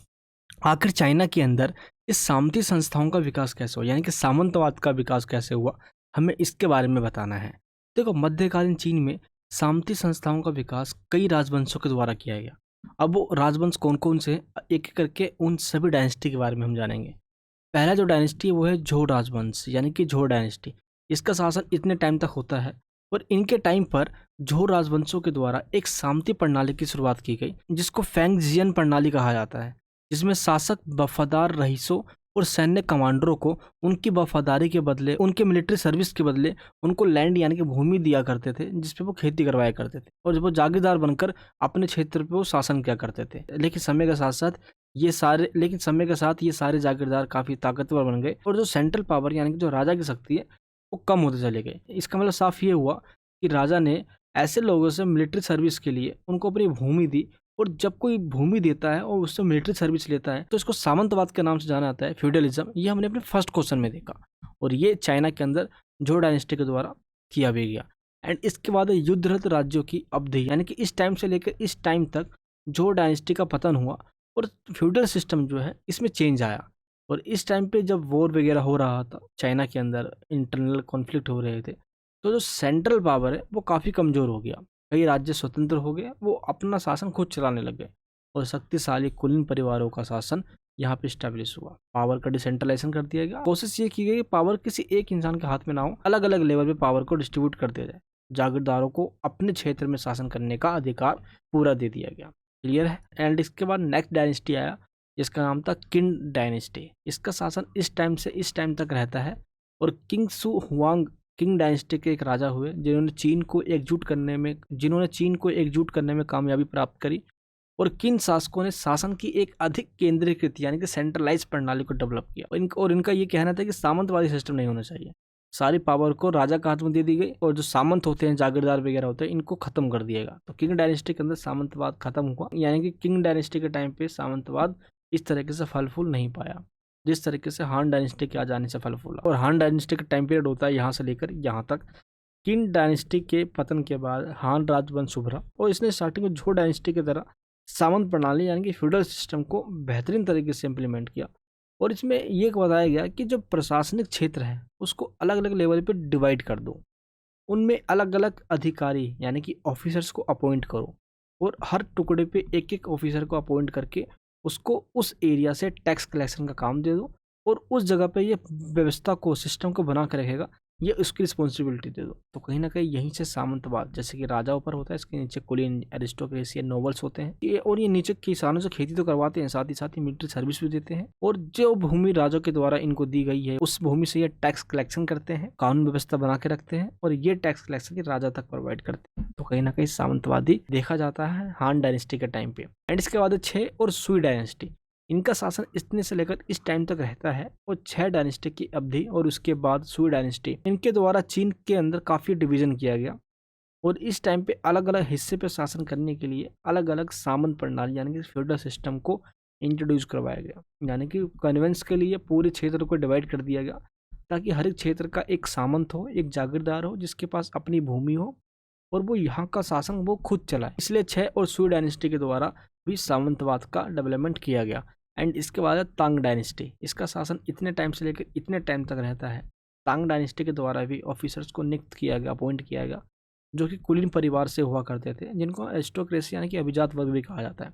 आखिर चाइना के अंदर इस सामंती संस्थाओं का विकास कैसे हुआ, यानी कि सामंतवाद का विकास कैसे हुआ, हमें इसके बारे में बताना है। देखो मध्यकालीन चीन में सामंती संस्थाओं का विकास कई राजवंशों के द्वारा किया गया। अब वो राजवंश कौन कौन से, एक एक करके उन सभी डायनेस्टी के बारे में हम जानेंगे। पहला जो डायनेस्टी है वो है झोड़ राजवंश, यानी कि झोड़ डायनेस्टी। इसका शासन इतने टाइम तक होता है और इनके टाइम पर झोड़ राजवंशों के द्वारा एक सामंती प्रणाली की शुरुआत की गई, जिसको फेंगजियन प्रणाली कहा जाता है, जिसमें शासक वफादार रईसों और सैन्य कमांडरों को उनकी वफादारी के बदले, उनके मिलिट्री सर्विस के बदले उनको लैंड यानी कि भूमि दिया करते थे, जिसपे वो खेती करवाया करते थे और जब वो जागीरदार बनकर अपने क्षेत्र पे वो शासन किया करते थे। लेकिन समय के साथ ये सारे जागीरदार काफी ताकतवर बन गए और जो सेंट्रल पावर यानी कि जो राजा की शक्ति है वो कम होते चले गए। इसका मतलब साफ ये हुआ कि राजा ने ऐसे लोगों से मिलिट्री सर्विस के लिए उनको अपनी भूमि दी, और जब कोई भूमि देता है और उससे मिलिट्री सर्विस लेता है तो इसको सामंतवाद के नाम से जाना जाता है, फ्यूडलिज्म। ये हमने अपने फर्स्ट क्वेश्चन में देखा और ये चाइना के अंदर झोड़ डायनेस्टी के द्वारा किया भी गया। एंड इसके बाद युद्धरत राज्यों की अवधि, यानी कि इस टाइम से लेकर इस टाइम तक झोड़ डायनेस्टी का पतन हुआ और फ्यूडल सिस्टम जो है इसमें चेंज आया। और इस टाइम पे जब वॉर वगैरह हो रहा था चाइना के अंदर, इंटरनल कॉन्फ्लिक्ट हो रहे थे, तो जो सेंट्रल पावर है वो काफ़ी कमज़ोर हो गया। कई राज्य स्वतंत्र हो गए, वो अपना शासन खुद चलाने लग गए और शक्तिशाली कुलीन परिवारों का शासन यहाँ पे स्टैब्लिश हुआ। पावर का डिसेंट्रलाइजेशन कर दिया गया। कोशिश ये की गई कि पावर किसी एक इंसान के हाथ में ना हो, अलग अलग लेवल पे पावर को डिस्ट्रीब्यूट कर दिया जाए। जागीरदारों को अपने क्षेत्र में शासन करने का अधिकार पूरा दे दिया गया। क्लियर है। एंड इसके बाद नेक्स्ट डायनेस्टी आया जिसका नाम था किंग डायनेस्टी। इसका शासन इस टाइम से इस टाइम तक रहता है और किंग सु हुआंग किंग डायनेस्टी के एक राजा हुए जिन्होंने चीन को एकजुट करने में कामयाबी प्राप्त करी और किन शासकों ने शासन की एक अधिक केंद्रीकृत यानी कि सेंट्रलाइज प्रणाली को डेवलप किया। और इनका ये कहना था कि सामंतवादी सिस्टम नहीं होना चाहिए, सारी पावर को राजा के हाथ में दे दी गई और जो सामंत होते हैं, जागीरदार वगैरह होते हैं, इनको खत्म कर दिएगा। तो किंग डायनेस्टी के अंदर सामंतवाद खत्म हुआ, यानी कि किंग डायनेस्टी के टाइम पे सामंतवाद इस तरीके से फल फूल नहीं पाया जिस तरीके से हान डायनेस्टी के आ जाने से फल फूला। और हान डायनेस्टी का टाइम पीरियड होता है यहाँ से लेकर यहाँ तक। किंग डायनेस्टी के पतन के बाद हान राजवंश उभरा और इसने स्टार्टिंग में झोड़ डायनेस्टी की तरह सामंत प्रणाली यानी कि फ्यूडल सिस्टम को बेहतरीन तरीके से इम्प्लीमेंट किया। और इसमें ये बताया गया कि जो प्रशासनिक क्षेत्र है उसको अलग अलग लेवल पे डिवाइड कर दो, उनमें अलग अलग अधिकारी यानी कि ऑफिसर्स को अपॉइंट करो और हर टुकड़े पे एक एक ऑफिसर को अपॉइंट करके उसको उस एरिया से टैक्स कलेक्शन का काम दे दो और उस जगह पे ये व्यवस्था को, सिस्टम को बना कर रखेगा, ये उसकी रिस्पॉन्सिबिलिटी दे दो। तो कहीं ना कहीं यहीं से सामंतवाद, जैसे कि राजा ऊपर होता है, इसके नीचे कुलीन, एरिस्टोक्रेसी, नोबल्स होते हैं ये, और ये नीचे किसानों से खेती तो करवाते हैं, साथ ही मिलिट्री सर्विस भी देते हैं। और जो भूमि राजा के द्वारा इनको दी गई है उस भूमि से ये टैक्स कलेक्शन करते हैं, कानून व्यवस्था बना के रखते हैं और ये टैक्स कलेक्शन राजा तक प्रोवाइड करते हैं। तो कहीं ना कहीं सामंतवादी देखा जाता है हान डायनेस्टी के टाइम पे। एंड इसके बाद 6 और सुई डायनेस्टी, इनका शासन इतने से लेकर इस टाइम तक रहता है और 6 डायनेस्टी की अवधि और उसके बाद सुई डायनेस्टी, इनके द्वारा चीन के अंदर काफ़ी डिवीजन किया गया और इस टाइम पे अलग अलग हिस्से पे शासन करने के लिए अलग अलग सामंत प्रणाली यानी कि फ्यूडल सिस्टम को इंट्रोड्यूस करवाया गया। यानी कि कन्वेंस के लिए पूरे क्षेत्र को डिवाइड कर दिया गया ताकि हर एक क्षेत्र का एक सामंत हो, एक जागीरदार हो जिसके पास अपनी भूमि हो और वो यहाँ का शासन वो खुद चलाए। इसलिए 6 और सुई डायनेस्टी के द्वारा भी सामंतवाद का डेवलपमेंट किया गया। एंड इसके बाद है तांग डायनेस्टी, इसका शासन इतने टाइम से लेकर इतने टाइम तक रहता है। तांग डायनेस्टी के द्वारा भी ऑफिसर्स को नियुक्त किया गया, अपॉइंट किया गया, जो कि कुलीन परिवार से हुआ करते थे, जिनको एरिस्टोक्रेसी यानी कि अभिजात वर्ग भी कहा जाता है।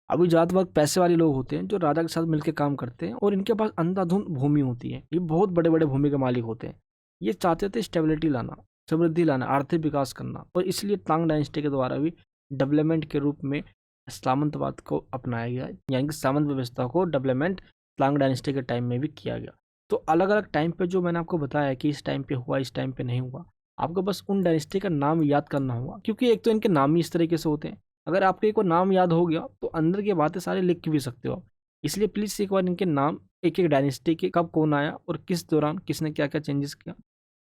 अभिजात वर्ग पैसे वाले लोग होते हैं जो राजा के साथ मिलकर काम करते हैं और इनके पास अंधाधुंध भूमि होती है, ये बहुत बड़े बड़े भूमि के मालिक होते हैं। ये चाहते थे स्टेबिलिटी लाना, समृद्धि लाना, आर्थिक विकास करना, और इसलिए तांग डायनेस्टी के द्वारा भी डेवलपमेंट के रूप में सामंतवाद को अपनाया गया, यानी कि सामंत व्यवस्था को डेवलपमेंट तांग डायनेस्टी के टाइम में भी किया गया। तो अलग अलग टाइम पे जो मैंने आपको बताया कि इस टाइम पे हुआ, इस टाइम पे नहीं हुआ, आपको बस उन डायनेस्टी का नाम याद करना होगा, क्योंकि एक तो इनके नाम ही इस तरीके से होते हैं। अगर आपको एक बार नाम याद हो गया तो अंदर की बातें सारे लिख भी सकते हो आप। इसलिए प्लीज़ एक बार इनके नाम, एक एक डायनेस्टी के कब कौन आया और किस दौरान किसने क्या क्या चेंजेस किया,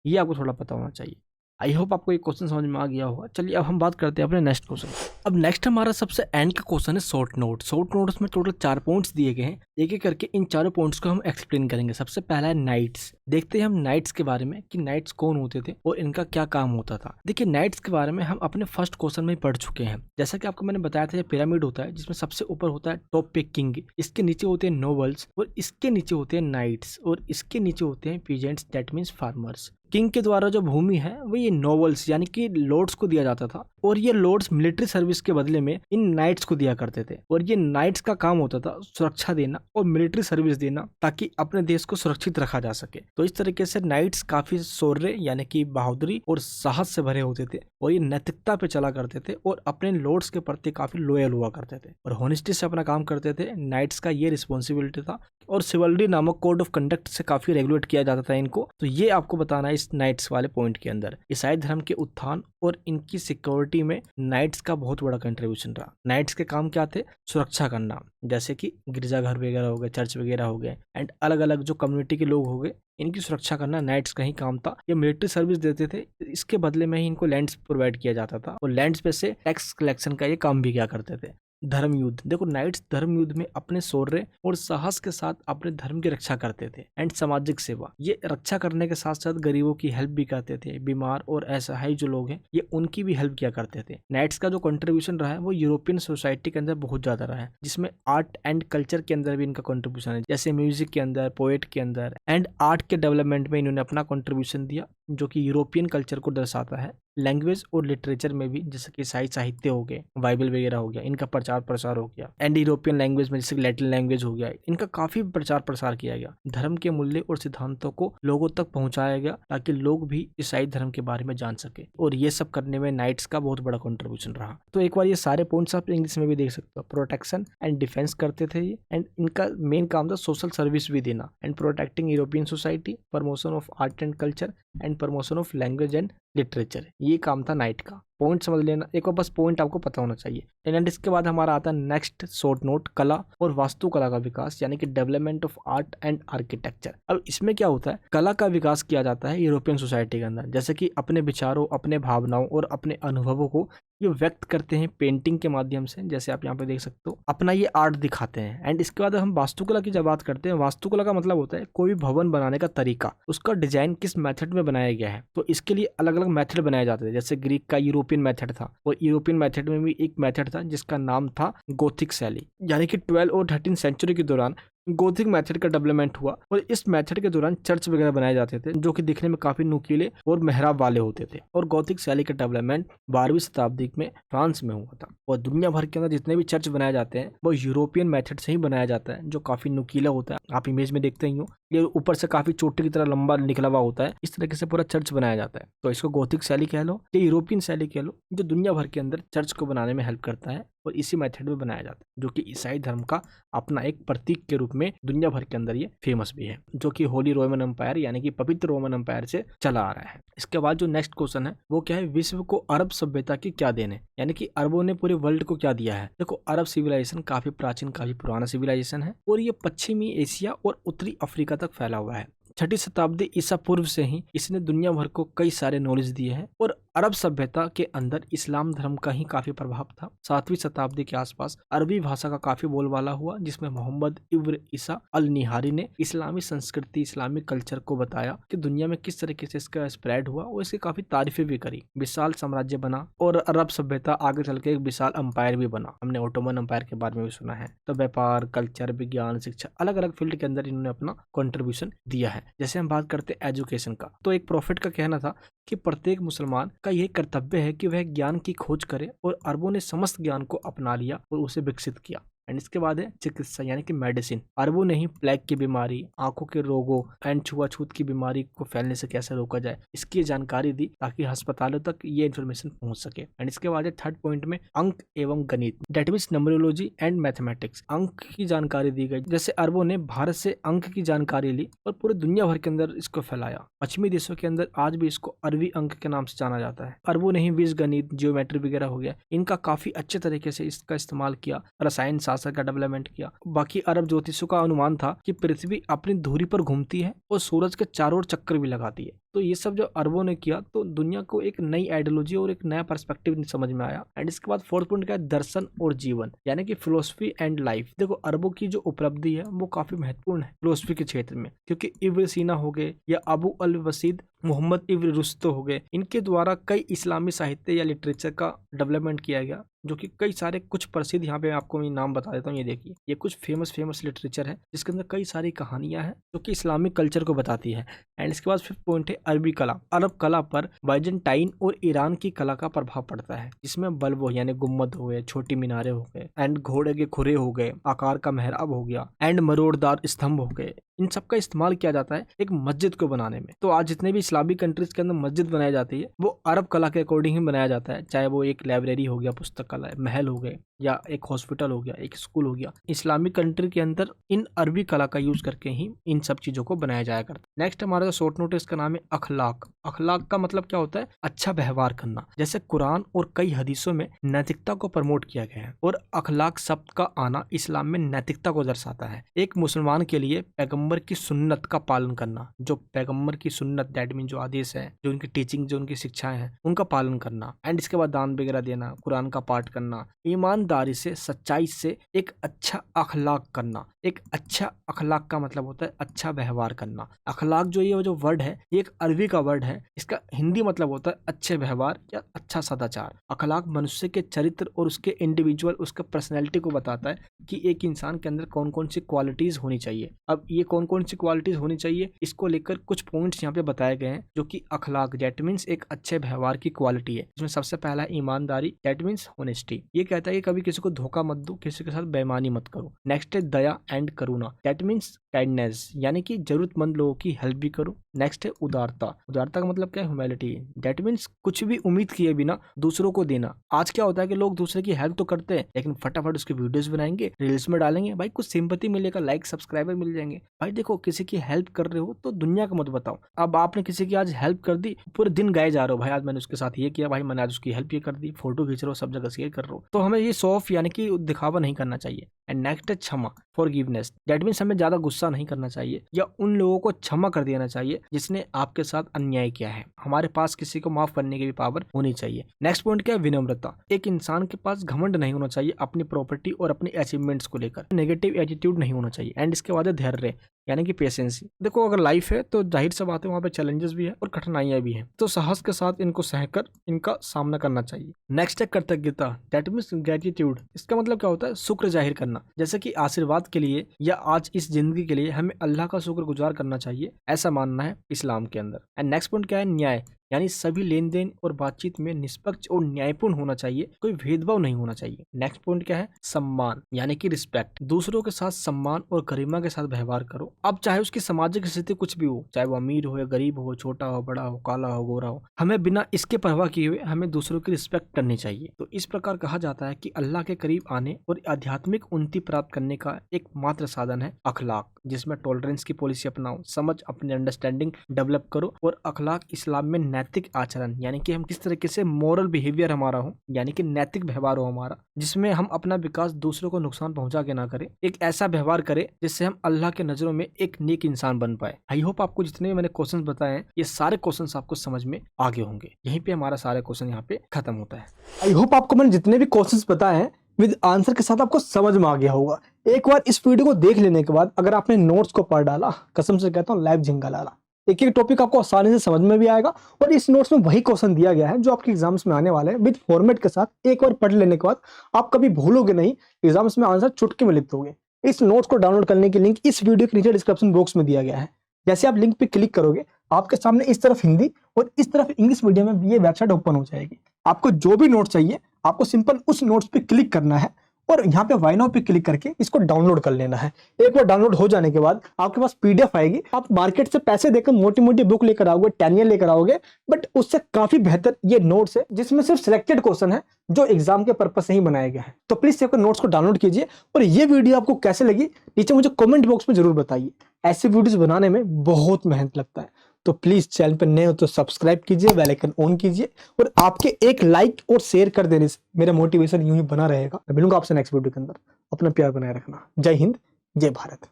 ये आपको थोड़ा पता होना चाहिए। आई होप आपको ये क्वेश्चन समझ में आ गया होगा। चलिए अब हम बात करते हैं अपने नेक्स्ट क्वेश्चन। अब नेक्स्ट हमारा सबसे एंड का क्वेश्चन है शॉर्ट नोट। शॉर्ट नोट्स में टोटल 4 पॉइंट्स दिए गए हैं, एक एक करके इन चारों पॉइंट्स को हम एक्सप्लेन करेंगे। सबसे पहला है नाइट्स। देखते हैं हम नाइट्स के बारे में कि नाइट्स कौन होते थे और इनका क्या काम होता था। देखिए नाइट्स के बारे में हम अपने फर्स्ट क्वेश्चन में पढ़ चुके हैं। जैसा कि आपको मैंने बताया था, ये पिरामिड होता है जिसमें सबसे ऊपर होता है टॉप पे किंग, इसके नीचे होते हैं नोबल्स, और इसके नीचे होते हैं नाइट्स, और इसके नीचे होते हैं peasants, that means farmers. King के द्वारा जो भूमि है वो ये नोबल्स यानी कि लॉर्ड्स को दिया जाता था, और ये लॉर्ड्स मिलिट्री सर्विस के बदले में इन नाइट्स को दिया करते थे। और ये नाइट्स का काम होता था सुरक्षा देना और मिलिट्री सर्विस देना, ताकि अपने देश को सुरक्षित रखा जा सके। तो इस तरीके से नाइट्स काफी शौर्य यानी कि बहादुरी और साहस से भरे होते थे, और ये नैतिकता पे चला करते थे और अपने लॉर्ड्स के प्रति काफी लॉयल हुआ करते थे और होनेस्टी से अपना काम करते थे। नाइट्स का ये रिस्पॉन्सिबिलिटी था, और सिवल्डी नामक कोड ऑफ कंडक्ट से काफी रेगुलेट किया जाता था इनको। तो ये आपको बताना है इस नाइट्स वाले पॉइंट के अंदर। ईसाई धर्म के उत्थान और इनकी सिक्योरिटी में नाइट्स का बहुत बड़ा कंट्रीब्यूशन रहा। नाइट्स के काम क्या थे? सुरक्षा करना, जैसे कि गिरजाघर वगैरह हो गए, चर्च वगैरह हो गए, एंड अलग अलग जो कम्युनिटी के लोग हो गए, इनकी सुरक्षा करना नाइट्स का ही काम था। ये मिलिट्री सर्विस देते थे, इसके बदले में ही इनको लैंड्स प्रोवाइड किया जाता था, और लैंड्स पे से टैक्स कलेक्शन का ये काम भी किया करते थे। धर्म युद्ध, देखो नाइट्स धर्म युद्ध में अपने शौर्य और साहस के साथ अपने धर्म की रक्षा करते थे। एंड सामाजिक सेवा, ये रक्षा करने के साथ साथ गरीबों की हेल्प भी करते थे। बीमार और असहाय जो लोग हैं, ये उनकी भी हेल्प किया करते थे। नाइट्स का जो कंट्रीब्यूशन रहा है वो यूरोपियन सोसाइटी के अंदर बहुत ज्यादा रहा है, जिसमें आर्ट एंड कल्चर के अंदर भी इनका कंट्रीब्यूशन है, जैसे म्यूजिक के अंदर, पोएट के अंदर, एंड आर्ट के डेवलपमेंट में इन्होंने अपना कंट्रीब्यूशन दिया, जो कि यूरोपियन कल्चर को दर्शाता है। लैंग्वेज और लिटरेचर में भी, जैसे कि ईसाई साहित्य हो गए, बाइबल वगैरह हो गया, इनका प्रचार प्रसार हो गया। एंड यूरोपियन लैंग्वेज में जैसे लैटिन लैंग्वेज हो गया, इनका काफी प्रचार प्रसार किया गया। धर्म के मूल्य और सिद्धांतों को लोगों तक पहुंचाया गया, ताकि लोग भी ईसाई धर्म के बारे में जान सके, और ये सब करने में नाइट्स का बहुत बड़ा कंट्रीब्यूशन रहा। तो एक बार ये सारे पॉइंट्स आप इंग्लिश में भी देख सकते हो। प्रोटेक्शन एंड डिफेंस करते थे ये, एंड इनका मेन काम था सोशल सर्विस भी देना, and protecting European society, promotion of art and culture, and promotion of language and literature. ये काम था नाइट का। पॉइंट समझ लेना, एक बार बस पॉइंट आपको पता होना चाहिए। एंड इसके बाद हमारा आता है नेक्स्ट शॉर्ट नोट, कला और वास्तुकला का विकास, यानी कि development of art and architecture. अब इसमें क्या होता है, कला का विकास किया जाता है यूरोपियन सोसाइटी के अंदर, जैसे कि अपने विचारों, अपने भावनाओं और अपने अनुभवों को ये व्यक्त करते हैं पेंटिंग के माध्यम से, जैसे आप यहाँ पे देख सकते हो, अपना ये आर्ट दिखाते हैं। एंड इसके बाद हम वास्तुकला की जब बात करते हैं, वास्तुकला का मतलब होता है कोई भी भवन बनाने का तरीका, उसका डिजाइन किस मेथड में बनाया गया है। तो इसके लिए अलग अलग मेथड बनाए जाते थे, जैसे ग्रीक का यूरोपियन मेथड था, और यूरोपियन मेथड में भी एक मेथड था जिसका नाम था गोथिक शैली, यानी कि 12 और 13 सेंचुरी के दौरान गोथिक मेथड का डेवलपमेंट हुआ, और इस मेथड के दौरान चर्च वगैरह बनाए जाते थे, जो कि दिखने में काफी नुकीले और मेहराब वाले होते थे। और गोथिक शैली का डेवलपमेंट 12वीं शताब्दी में फ्रांस में हुआ था। और दुनिया भर के अंदर जितने भी चर्च बनाए जाते हैं वो यूरोपियन मेथड से ही बनाया जाता है, जो काफी नुकीला होता है। आप इमेज में देखते ही हो, ये ऊपर से काफी चोटी की तरह लंबा निकला हुआ होता है। इस तरीके से पूरा चर्च बनाया जाता है। तो इसको गोथिक शैली कह लो या यूरोपियन शैली कह लो, जो दुनिया भर के अंदर चर्च को बनाने में हेल्प करता है, और इसी मेथड में बनाया जाता है, जो कि ईसाई धर्म का अपना एक प्रतीक के रूप में दुनिया भर के अंदर ये फेमस भी है, जो कि होली रोमन एम्पायर यानी कि पवित्र रोमन एम्पायर से चला आ रहा है। इसके बाद जो नेक्स्ट क्वेश्चन है वो क्या है, विश्व को अरब सभ्यता की क्या देन है, यानी कि अरबों ने पूरे वर्ल्ड को क्या दिया है। देखो अरब सिविलाइजेशन काफी प्राचीन, काफी पुराना सिविलाइजेशन है, और ये पश्चिमी एशिया और उत्तरी अफ्रीका तक फैला हुआ है। 6ठी शताब्दी ईसा पूर्व से ही इसने दुनिया भर को कई सारे नॉलेज दिए हैं, और अरब सभ्यता के अंदर इस्लाम धर्म का ही काफी प्रभाव था। 7वीं शताब्दी के आसपास अरबी भाषा का काफी बोलबाला हुआ, जिसमें मोहम्मद इब्न ईसा अल निहारी ने इस्लामी संस्कृति, इस्लामिक कल्चर को बताया कि दुनिया में किस तरीके से इसका स्प्रेड हुआ, और इसकी काफी तारीफें भी करी। विशाल साम्राज्य बना, और अरब सभ्यता आगे चल के एक विशाल अंपायर भी बना। हमने ओटोमन अंपायर के बारे में भी सुना है। तो व्यापार, कल्चर, विज्ञान, शिक्षा, अलग अलग फील्ड के अंदर इन्होंने अपना कंट्रीब्यूशन दिया है। जैसे हम बात करते हैं एजुकेशन का, तो एक प्रॉफिट का कहना था कि प्रत्येक मुसलमान का यह कर्तव्य है कि वह ज्ञान की खोज करे, और अरबों ने समस्त ज्ञान को अपना लिया और उसे विकसित किया। एंड इसके बाद है चिकित्सा यानी कि मेडिसिन। अरबों ने ही प्लेग की बीमारी, आंखों के रोगों एंड छुआछूत की बीमारी को फैलने से कैसे रोका जाए इसकी जानकारी दी ताकि अस्पतालों तक ये इन्फॉर्मेशन पहुंच सके। एंड इसके बाद है थर्ड पॉइंट में अंक एवं गणित, डेट मीन्स नंबरोलॉजी एंड मैथमेटिक्स। अंक की जानकारी दी गई, जैसे अरबों ने भारत से अंक की जानकारी ली और पूरे दुनिया भर के अंदर इसको फैलाया। पश्चिमी देशों के अंदर आज भी इसको अरबी अंक के नाम से जाना जाता है। अरबों ने ही बीज गणित, जियोमेट्री वगैरह हो गया, इनका काफी अच्छे तरीके से इसका इस्तेमाल किया, रसायन शास्त्र का डेवलपमेंट किया। बाकी अरब ज्योतिषों का अनुमान था कि पृथ्वी अपनी धुरी पर घूमती है और सूरज के चारों ओर चक्कर भी लगाती है। तो ये सब जो अरबों ने किया तो दुनिया को एक नई आइडियोलॉजी और एक नया पर्सपेक्टिव समझ में आया। एंड इसके बाद फोर्थ पॉइंट क्या है, दर्शन और जीवन यानी कि फिलोसफी एंड लाइफ। देखो अरबों की जो उपलब्धि है वो काफी महत्वपूर्ण है फिलोसफी के क्षेत्र में, क्योंकि इब्न सीना हो गए या अबू अल वसीद मोहम्मद इब्न रुस्तम हो गए, इनके द्वारा कई इस्लामी साहित्य या लिटरेचर का डेवलपमेंट किया गया, जो कि कई सारे कुछ प्रसिद्ध, यहाँ पे आपको मैं नाम बता देता हूँ। ये देखिए, ये कुछ फेमस लिटरेचर है जिसके अंदर कई सारी कहानियां हैं जो कि इस्लामिक कल्चर को बताती है। एंड इसके बाद फिफ्थ पॉइंट है अरबी कला। अरब कला पर बाइजेंटाइन और ईरान की कला का प्रभाव पड़ता है, जिसमें बल्बो यानी गुम्मद हो गए, छोटी मीनारे हो गए, एंड घोड़े के खुरे हो गए, आकार का मेहराब हो गया, एंड मरोड़दार स्तंभ हो गए। इन सब का इस्तेमाल किया जाता है एक मस्जिद को बनाने में। तो आज जितने भी इस्लामिक कंट्रीज के अंदर मस्जिद बनाई जाती है वो अरब कला के अकॉर्डिंग ही बनाया जाता है, चाहे वो एक लाइब्रेरी हो गया, पुस्तकालय, महल हो गए, या एक हॉस्पिटल हो गया, एक स्कूल हो गया। इस्लामिक कंट्री के अंदर इन अरबी कला का यूज करके ही इन सब चीजों को बनाया जाया करता है। नेक्स्ट हमारा जो शॉर्ट नोट है इसका नाम है अखलाक। अखलाक का मतलब क्या होता है, अच्छा व्यवहार करना। जैसे कुरान और कई हदीसों में नैतिकता को प्रमोट किया गया है और अखलाक शब्द का आना इस्लाम में नैतिकता को दर्शाता है। एक मुसलमान के लिए पैगंबर की सुन्नत का पालन करना, जो पैगंबर की सुन्नत दैट मीन जो आदेश है, जो उनकी टीचिंग, जो उनकी शिक्षाएं हैं, उनका पालन करना। एंड इसके बाद दान वगैरह देना, कुरान का पाठ करना, ईमानदारी से, सच्चाई से एक अच्छा अखलाक करना। एक अच्छा अखलाक का मतलब होता है अच्छा व्यवहार करना। अखलाक जो ये जो वर्ड है ये एक अरबी का वर्ड है, इसका हिंदी मतलब होता है अच्छे व्यवहार या अच्छा सदाचार। अखलाक मनुष्य के चरित्र और उसके इंडिविजुअल, उसका पर्सनैलिटी को बताता है कि एक इंसान के अंदर कौन कौन सी क्वालिटीज होनी चाहिए। अब ये कौन कौन सी क्वालिटीज होनी चाहिए इसको लेकर कुछ पॉइंट्स यहाँ पे बताए गए हैं, जो कि अखलाक दैट मीन्स एक अच्छे व्यवहार की क्वालिटी है। इसमें सबसे पहला है ईमानदारी दैट मीन्स ऑनेस्टी। ये कहता है कि कभी किसी को धोखा मत दो, किसी के साथ बेईमानी मत करो। नेक्स्ट है दया एंड करुणा दैट मीन्स काइंडनेस, यानी कि जरूरतमंद लोगों की हेल्प भी करो। नेक्स्ट है उदारता। उदारता का मतलब क्या है, ह्यूमैनिटी दैट मीन्स कुछ भी उम्मीद किए बिना दूसरों को देना। आज क्या होता है कि लोग दूसरे की हेल्प तो करते हैं लेकिन फटाफट उसकी वीडियोस बनाएंगे, रील्स में डालेंगे, भाई कुछ सिंपैथी मिलेगा, लाइक सब्सक्राइबर मिल जाएंगे। भाई देखो, किसी की हेल्प कर रहे हो तो दुनिया को मत बताओ। अब आपने किसी की आज हेल्प कर दी, पूरे दिन गए जा रहे हो, भाई आज मैंने उसके साथ ये किया, भाई मैंने आज उसकी हेल्प ये कर दी, फोटो खींच रहे हो, सब जगह शेयर कर रहे हो। तो हमें ये शो ऑफ यानी कि दिखावा नहीं करना चाहिए। एंड नेक्स्ट है क्षमा, फॉरगिवनेस दैट मीन्स हमें ज्यादा गुस्सा नहीं करना चाहिए या उन लोगों को क्षमा कर देना चाहिए जिसने आपके साथ अन्याय किया है। हमारे पास किसी को माफ करने की भी पावर होनी चाहिए। नेक्स्ट पॉइंट क्या है, विनम्रता। एक इंसान के पास घमंड नहीं होना चाहिए अपनी प्रॉपर्टी और अपनी अचीवमेंट्स को लेकर, नेगेटिव एटीट्यूड नहीं होना चाहिए। एंड इसके बाद है धैर्य यानी कि पेशेंसी। देखो अगर लाइफ है तो जाहिर सी बात है वहाँ पे चैलेंजेस भी है और कठिनाइयां भी हैं, तो साहस के साथ इनको सहकर इनका सामना करना चाहिए। नेक्स्ट है कृतज्ञता दैट मीन्स ग्रेटिट्यूड। इसका मतलब क्या होता है, शुक्र जाहिर करना, जैसे कि आशीर्वाद के लिए या आज इस जिंदगी के लिए हमें अल्लाह का शुक्रगुजार करना चाहिए, ऐसा मानना है इस्लाम के अंदर। एंड नेक्स्ट पॉइंट क्या है, न्याय, यानी सभी लेन देन और बातचीत में निष्पक्ष और न्यायपूर्ण होना चाहिए, कोई भेदभाव नहीं होना चाहिए। नेक्स्ट पॉइंट क्या है, सम्मान यानी कि रिस्पेक्ट। दूसरों के साथ सम्मान और गरिमा के साथ व्यवहार करो। अब चाहे उसकी सामाजिक स्थिति कुछ भी हो, चाहे वो अमीर हो या गरीब हो, छोटा हो, बड़ा हो, काला हो, गोरा हो, हमें बिना इसके परवाह किए हुए हमें दूसरों की रिस्पेक्ट करनी चाहिए। तो इस प्रकार कहा जाता है कि अल्लाह के करीब आने और आध्यात्मिक उन्नति प्राप्त करने का एकमात्र साधन है अखलाक, जिसमें टॉलरेंस की पॉलिसी अपनाओ, समझ, अपनी अंडरस्टैंडिंग डेवलप करो। और अखलाक इस्लाम में नैतिक आचरण यानी कि हम किस तरीके से मोरल बिहेवियर हमारा हो, यानी कि नैतिक व्यवहार हो हमारा, जिसमें हम अपना विकास दूसरों को नुकसान पहुंचा के ना करें, एक ऐसा व्यवहार करें जिससे हम अल्लाह के नजरों में एक नेक इंसान बन पाए। आई होप आपको जितने भी मैंने क्वेश्चंस बताए हैं ये सारे क्वेश्चंस आपको समझ में आगे होंगे। यहीं पे हमारा सारे क्वेश्चन यहाँ पे खत्म होता है। आई होप आपको मैंने जितने भी क्वेश्चंस बताए हैं विद आंसर के साथ आपको समझ में आ गया होगा। एक बार इस वीडियो को देख लेने के बाद अगर आपने नोट्स को पढ़ डाला, कसम से कहता हूँ लाइव झिंगा डाला, एक एक टॉपिक आपको आसानी से समझ में भी आएगा। और इस नोट्स में वही क्वेश्चन दिया गया है जो आपके एग्जाम्स में आने वाले हैं विद फॉर्मेट के साथ। एक बार पढ़ लेने के बाद आप कभी भूलोगे नहीं, एग्जाम्स में आंसर चुटकी में लिख दोगे। इस नोट्स को डाउनलोड करने की लिंक इस वीडियो के नीचे डिस्क्रिप्शन बॉक्स में दिया गया है। जैसे आप लिंक पे क्लिक करोगे आपके सामने इस तरफ हिंदी और इस तरफ इंग्लिश मीडियम में ये वेबसाइट ओपन हो जाएगी। आपको जो भी नोट्स चाहिए आपको सिंपल उस नोट्स पे क्लिक करना है और यहाँ पे वाई नाउ पे क्लिक करके इसको डाउनलोड कर लेना है। एक बार डाउनलोड हो जाने के बाद आपके पास पीडीएफ आएगी, आप मार्केट से पैसे देकर मोटी मोटी बुक लेकर आओगे, टेनियर लेकर आओगे, बट उससे काफी बेहतर ये नोट्स है जिसमें सिर्फ सिलेक्टेड क्वेश्चन है जो एग्जाम के पर्पस से ही बनाया गया है। तो प्लीज नोट्स को डाउनलोड कीजिए और ये वीडियो आपको कैसे लगी नीचे मुझे कमेंट बॉक्स में जरूर बताइए। ऐसे वीडियोस बनाने में बहुत मेहनत लगता है, तो प्लीज चैनल पर नए हो तो सब्सक्राइब कीजिए, बेल आइकन ऑन कीजिए और आपके एक लाइक और शेयर कर देने से मेरा मोटिवेशन यूं ही बना रहेगा। मैं मिलूंगा आपसे नेक्स्ट वीडियो के अंदर। अपना प्यार बनाए रखना। जय हिंद, जय भारत।